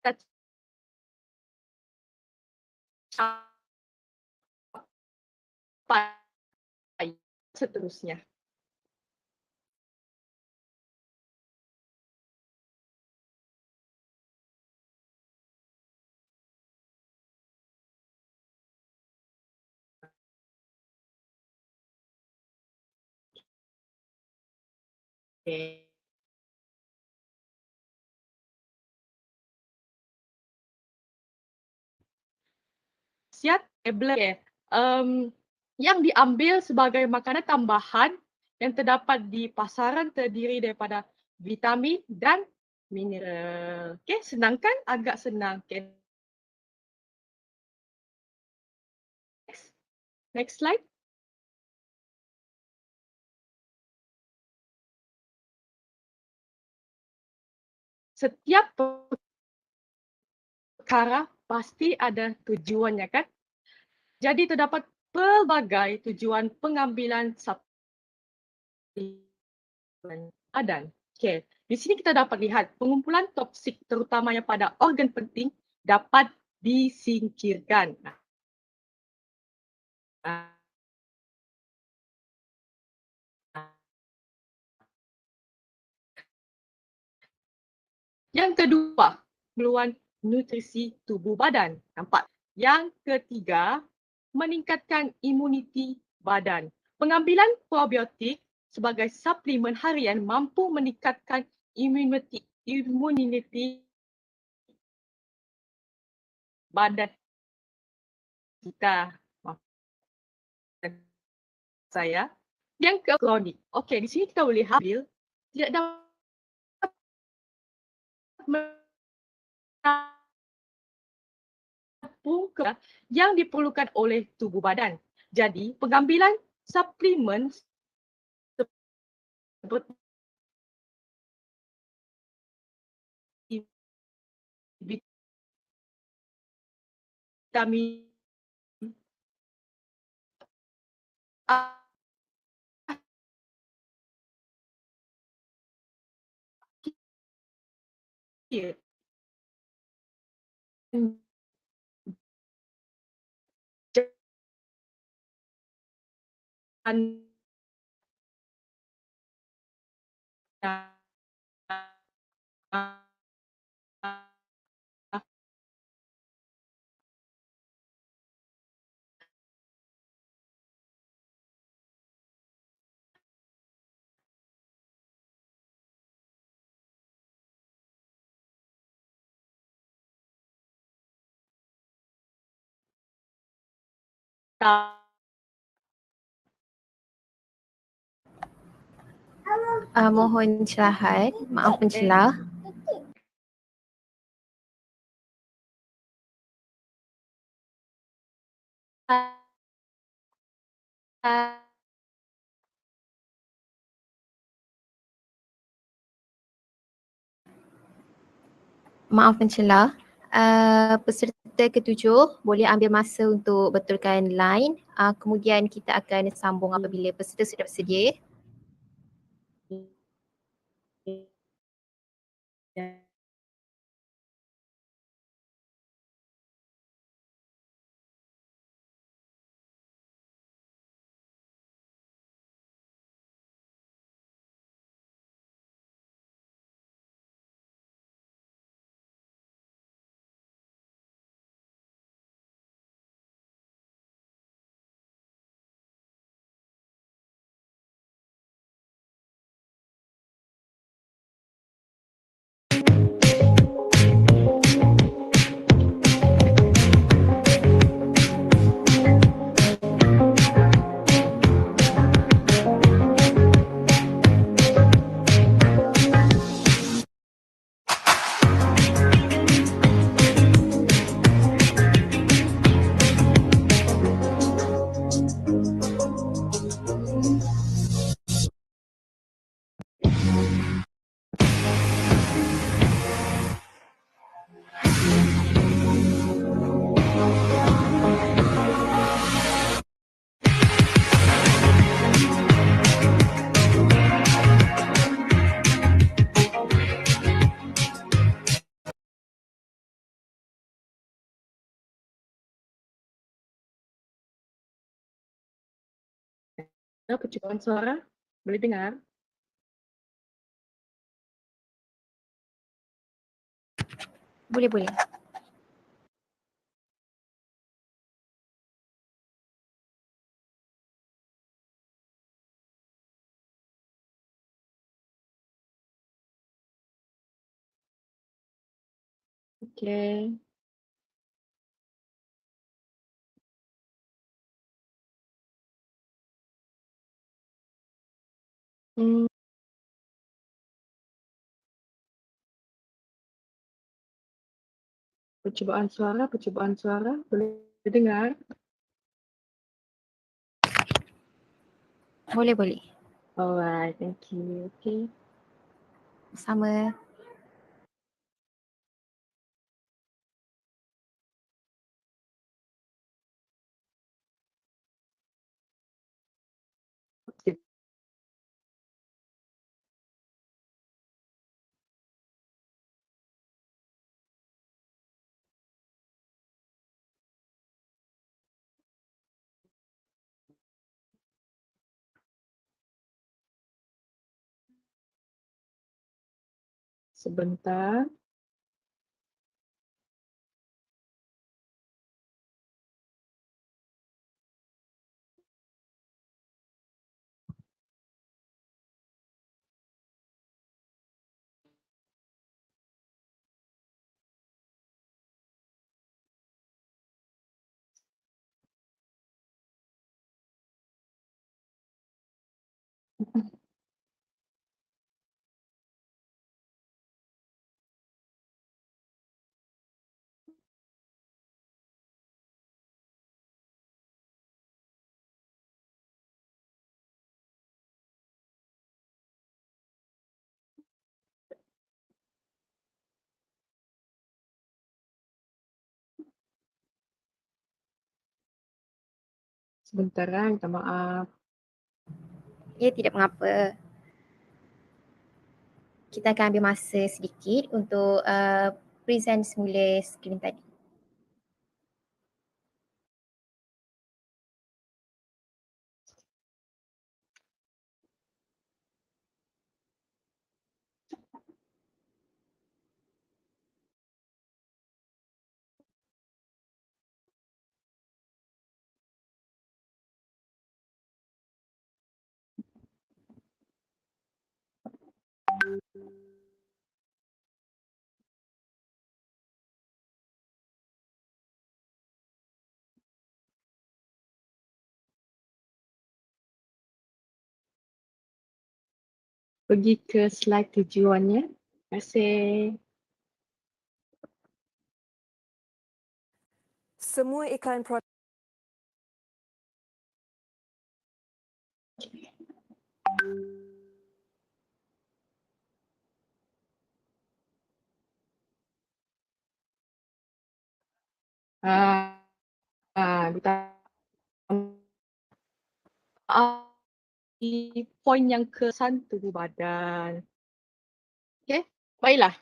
kita capai seterusnya. Okay. Siap, okay. Yang diambil sebagai makanan tambahan yang terdapat di pasaran terdiri daripada vitamin dan mineral. Okay, senang kan? Agak senang. Okay. Next slide. Setiap perkara pasti ada tujuannya kan? Jadi terdapat pelbagai tujuan pengambilan suplemen badan. Okey, di sini kita dapat lihat pengumpulan toksik terutamanya pada organ penting dapat disingkirkan. Yang kedua, keperluan nutrisi tubuh badan. Nampak? Yang ketiga, meningkatkan imuniti badan. Pengambilan probiotik sebagai suplemen harian mampu meningkatkan imuniti badan kita. Saya yang kronik. Okey, di sini kita boleh ambil tidak dapat yang diperlukan oleh tubuh badan. Jadi, pengambilan suplemen seperti vitamin A, Mohon cerahan, maaf mencelah. Maaf mencela. Peserta ketujuh boleh ambil masa untuk betulkan line. Kemudian kita akan sambung apabila peserta sudah bersedia. Percubaan suara, boleh dengar? Boleh. Okey. Percubaan suara, boleh dengar? Boleh. Alright, thank you. Okay. Sama. Sebentar. Sebentar, minta maaf. Ya, tidak mengapa. Kita akan ambil masa sedikit untuk present semula skrin tadi. Pergi ke slide tujuannya. Terima kasih. Semua iklan produk Di poin yang ke-1 tubuh badan. Okey, baiklah.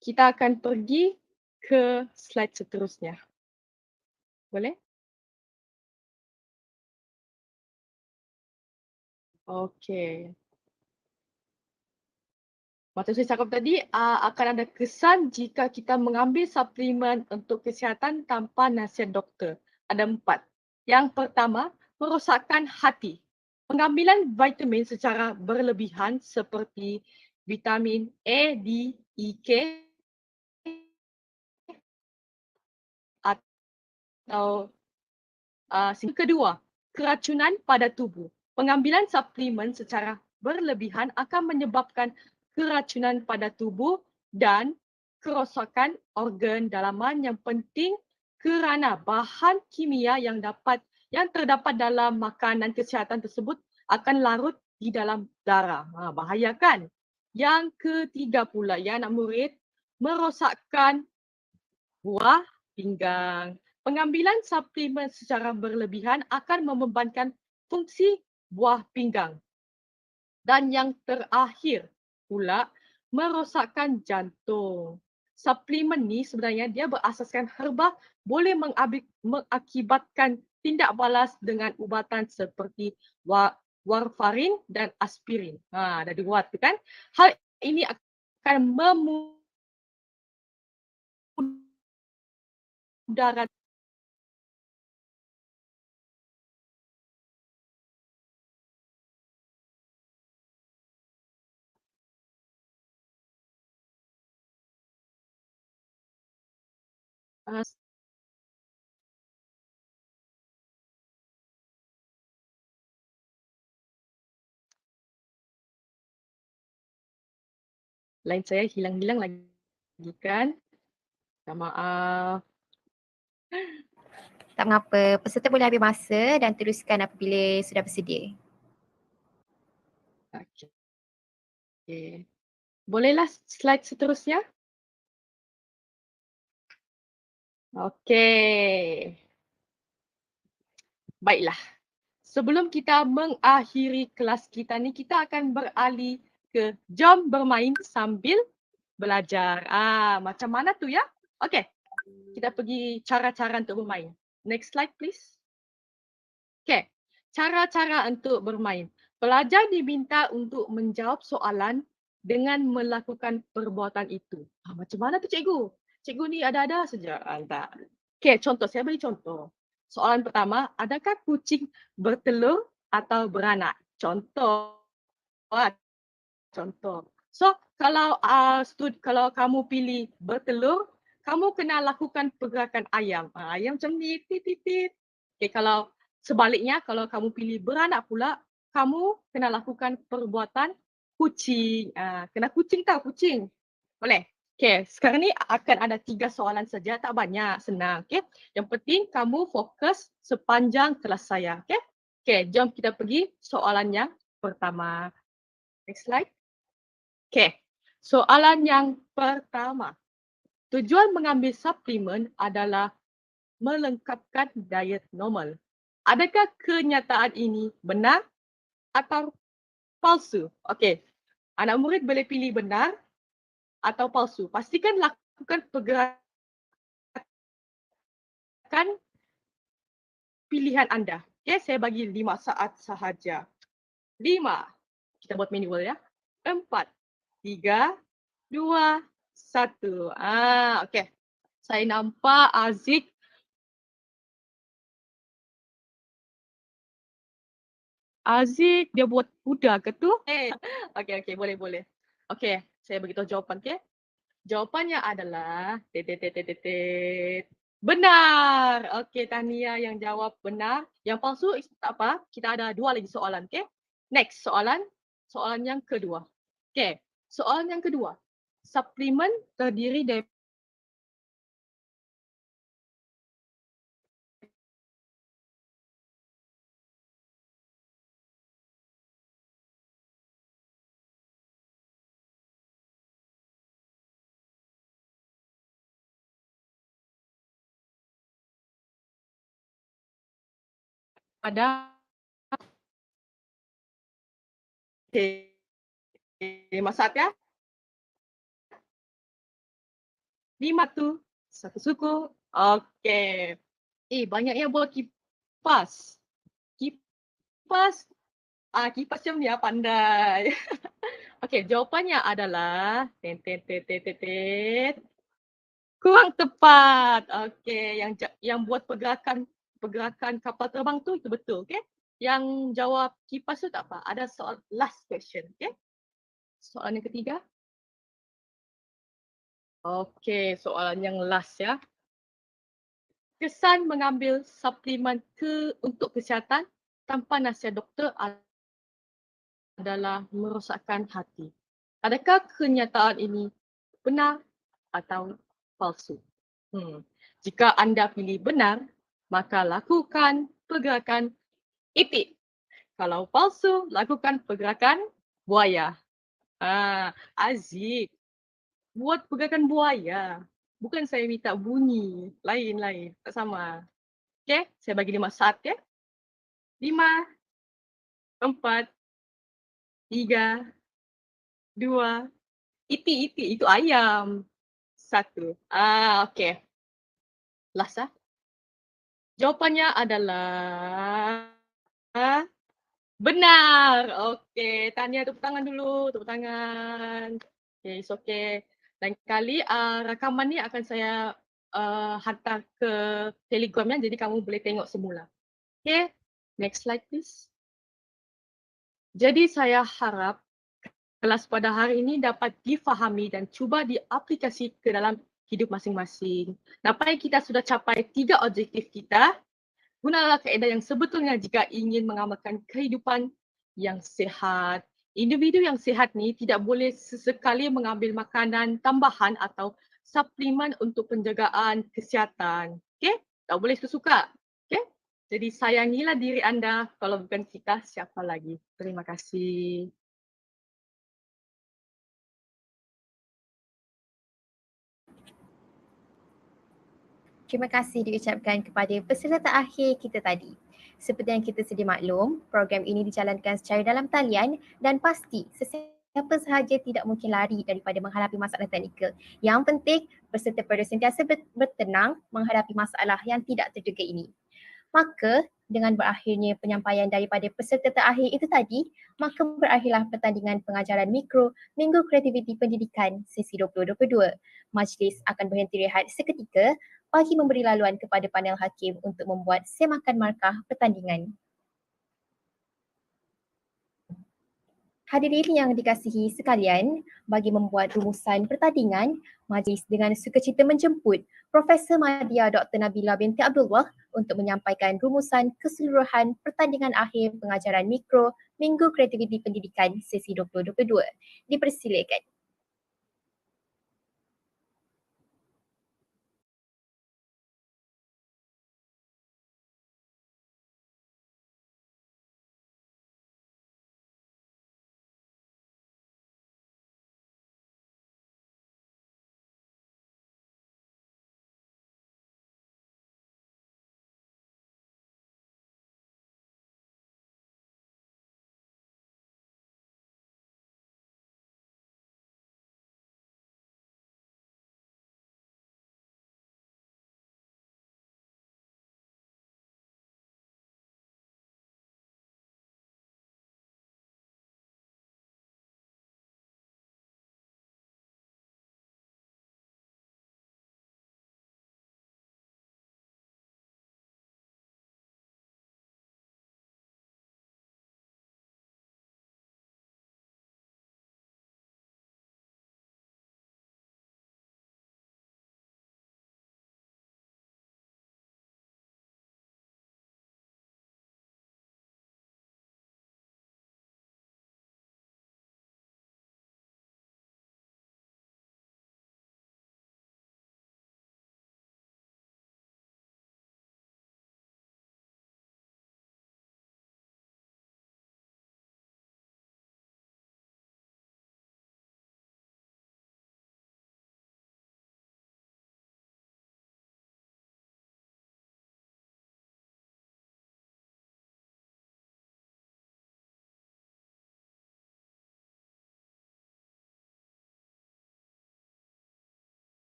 Kita akan pergi ke slide seterusnya. Boleh? Okey. Macam saya cakap tadi, akan ada kesan jika kita mengambil suplemen untuk kesihatan tanpa nasihat doktor. Ada 4. Yang pertama, merosakkan hati. Pengambilan vitamin secara berlebihan seperti vitamin A, D, E, K atau kedua, keracunan pada tubuh. Pengambilan suplemen secara berlebihan akan menyebabkan keracunan pada tubuh dan kerosakan organ dalaman yang penting kerana bahan kimia yang terdapat dalam makanan kesihatan tersebut akan larut di dalam darah. Bahaya kan? Yang ketiga pula, ya anak murid, merosakkan buah pinggang. Pengambilan suplemen secara berlebihan akan membebankan fungsi buah pinggang. Dan yang terakhir pula, merosakkan jantung. Suplemen ni sebenarnya dia berasaskan herba boleh mengakibatkan tindak balas dengan ubatan seperti warfarin dan aspirin. Dah dua tu kan. Hal ini akan memudahkan line saya hilang-hilang lagi kan. Minta maaf. Tak mengapa, peserta boleh ambil masa dan teruskan apabila sudah bersedia. Okey. Bolehlah slide seterusnya? Okey. Baiklah. Sebelum kita mengakhiri kelas kita ni, kita akan beralih ke jom bermain sambil belajar. Macam mana tu ya? Okey. Kita pergi cara-cara untuk bermain. Next slide please. Okey. Cara-cara untuk bermain. Pelajar diminta untuk menjawab soalan dengan melakukan perbuatan itu. Macam mana tu cikgu? Cikgu ni ada-ada saja. Tak. Okey, contoh. Saya beri contoh. Soalan pertama, adakah kucing bertelur atau beranak? Contoh. Contoh. So, kalau kamu pilih bertelur, kamu kena lakukan pergerakan ayam. Ayam macam ni, tit-tit-tit. Okay, kalau sebaliknya, kalau kamu pilih beranak pula, kamu kena lakukan perbuatan kucing. Kena kucing tahu, kucing. Boleh? Okay, sekarang ni akan ada 3 soalan saja, tak banyak, senang. Okay, yang penting kamu fokus sepanjang kelas saya. Okay, okay, jom kita pergi soalan yang pertama. Next slide. Okay, soalan yang pertama. Tujuan mengambil suplemen adalah melengkapkan diet normal. Adakah kenyataan ini benar atau palsu? Okey, anak murid boleh pilih benar atau palsu. Pastikan lakukan pergerakan pilihan anda. Okey, saya bagi 5 saat sahaja. 5. Kita buat manual ya. 4, 3, 2, 1. Okey. Saya nampak Aziz. Aziz, dia buat kuda ke tu? Okey, boleh. Okey, saya beritahu jawapan, okey? Jawapannya adalah benar. Okey, Tania yang jawab benar. Yang palsu tak apa, kita ada 2 lagi soalan, okey? Next soalan yang kedua. Okey, soalan yang kedua. Suplemen terdiri dari Ada. Okay. Masak ya. 5 tu. Satu suku. Okay. Banyak yang buat kipas. Kipas. Kipas macam ni pandai. Okay, jawapannya adalah kurang tepat. Okay, yang buat pergerakan kapal terbang tu itu betul, okay? Yang jawab kipas tu tak apa. Ada soal last question, okay? Soalan yang ketiga. Okay, soalan yang last ya. Kesan mengambil suplemen untuk kesihatan tanpa nasihat doktor adalah merosakkan hati. Adakah kenyataan ini benar atau palsu? Jika anda pilih benar, maka lakukan pergerakan itik. Kalau palsu, lakukan pergerakan buaya. Aziz, buat pergerakan buaya. Bukan saya minta bunyi. Lain-lain, tak sama. Okay, saya bagi 5 saat ya. 5, 4, 3, 2, itik, itu ayam. 1. Okay. Last Jawapannya adalah benar. Okay, tahniah, tepuk tangan dulu, tepuk tangan. Okay, it's okay. Lain kali rakaman ni akan saya hantar ke Telegram jadi kamu boleh tengok semula. Okay, next slide please. Jadi saya harap kelas pada hari ini dapat difahami dan cuba diaplikasi ke dalam hidup masing-masing. Nampaknya kita sudah capai 3 objektif kita. Gunalah kaedah yang sebetulnya jika ingin mengamalkan kehidupan yang sihat. Individu yang sihat ni tidak boleh sesekali mengambil makanan tambahan atau suplemen untuk penjagaan kesihatan. Okay? Tak boleh sesuka. Okay? Jadi sayangilah diri anda, kalau bukan kita, siapa lagi? Terima kasih. Terima kasih diucapkan kepada peserta akhir kita tadi. Seperti yang kita sedia maklum, program ini dijalankan secara dalam talian dan pasti sesiapa sahaja tidak mungkin lari daripada menghadapi masalah teknikal. Yang penting, peserta perlu sentiasa bertenang menghadapi masalah yang tidak terduga ini. Maka, dengan berakhirnya penyampaian daripada peserta terakhir itu tadi, maka berakhirlah pertandingan pengajaran mikro Minggu Kreativiti Pendidikan sesi 2022. Majlis akan berhenti rehat seketika bagi memberi laluan kepada panel hakim untuk membuat semakan markah pertandingan. Hadirin yang dikasihi sekalian, bagi membuat rumusan pertandingan, majlis dengan sukacita menjemput Profesor Madya Dr. Nabila binti Abdullah untuk menyampaikan rumusan keseluruhan pertandingan akhir pengajaran mikro Minggu Kreativiti Pendidikan sesi 2022. Dipersilakan.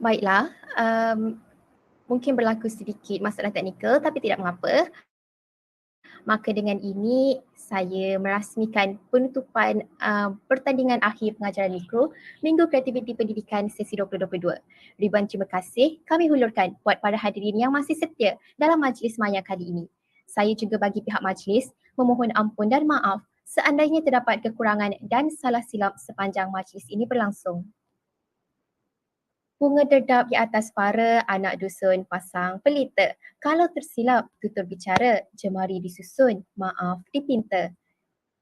Baiklah, mungkin berlaku sedikit masalah teknikal tapi tidak mengapa. Maka dengan ini saya merasmikan penutupan pertandingan akhir pengajaran mikro Minggu Kreativiti Pendidikan sesi 2022. Ribuan terima kasih kami hulurkan buat para hadirin yang masih setia dalam majlis maya kali ini. Saya juga bagi pihak majlis memohon ampun dan maaf seandainya terdapat kekurangan dan salah silap sepanjang majlis ini berlangsung. Bunga derdap di atas para anak dusun pasang pelita. Kalau tersilap tutur bicara, jemari disusun, maaf dipinta.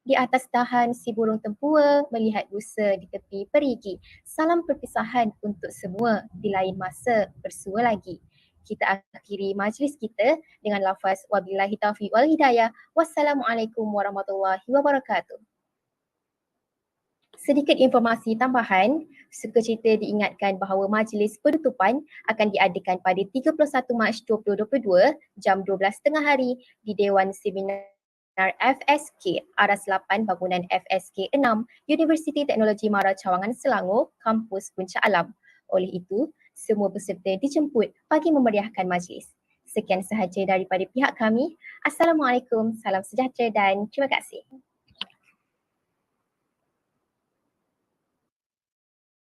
Di atas dahan si burung tempua melihat busa di tepi perigi. Salam perpisahan untuk semua, di lain masa bersua lagi. Kita akhiri majlis kita dengan lafaz wabillahi taufiq wal hidayah. Wassalamualaikum warahmatullahi wabarakatuh. Sedikit informasi tambahan, suka cerita diingatkan bahawa majlis penutupan akan diadakan pada 31 Mac 2022 jam 12.30 hari di Dewan Seminar FSK Aras 8 Bangunan FSK 6 Universiti Teknologi Mara Cawangan Selangor, Kampus Puncak Alam. Oleh itu, semua peserta dijemput bagi memeriahkan majlis. Sekian sahaja daripada pihak kami. Assalamualaikum, salam sejahtera dan terima kasih.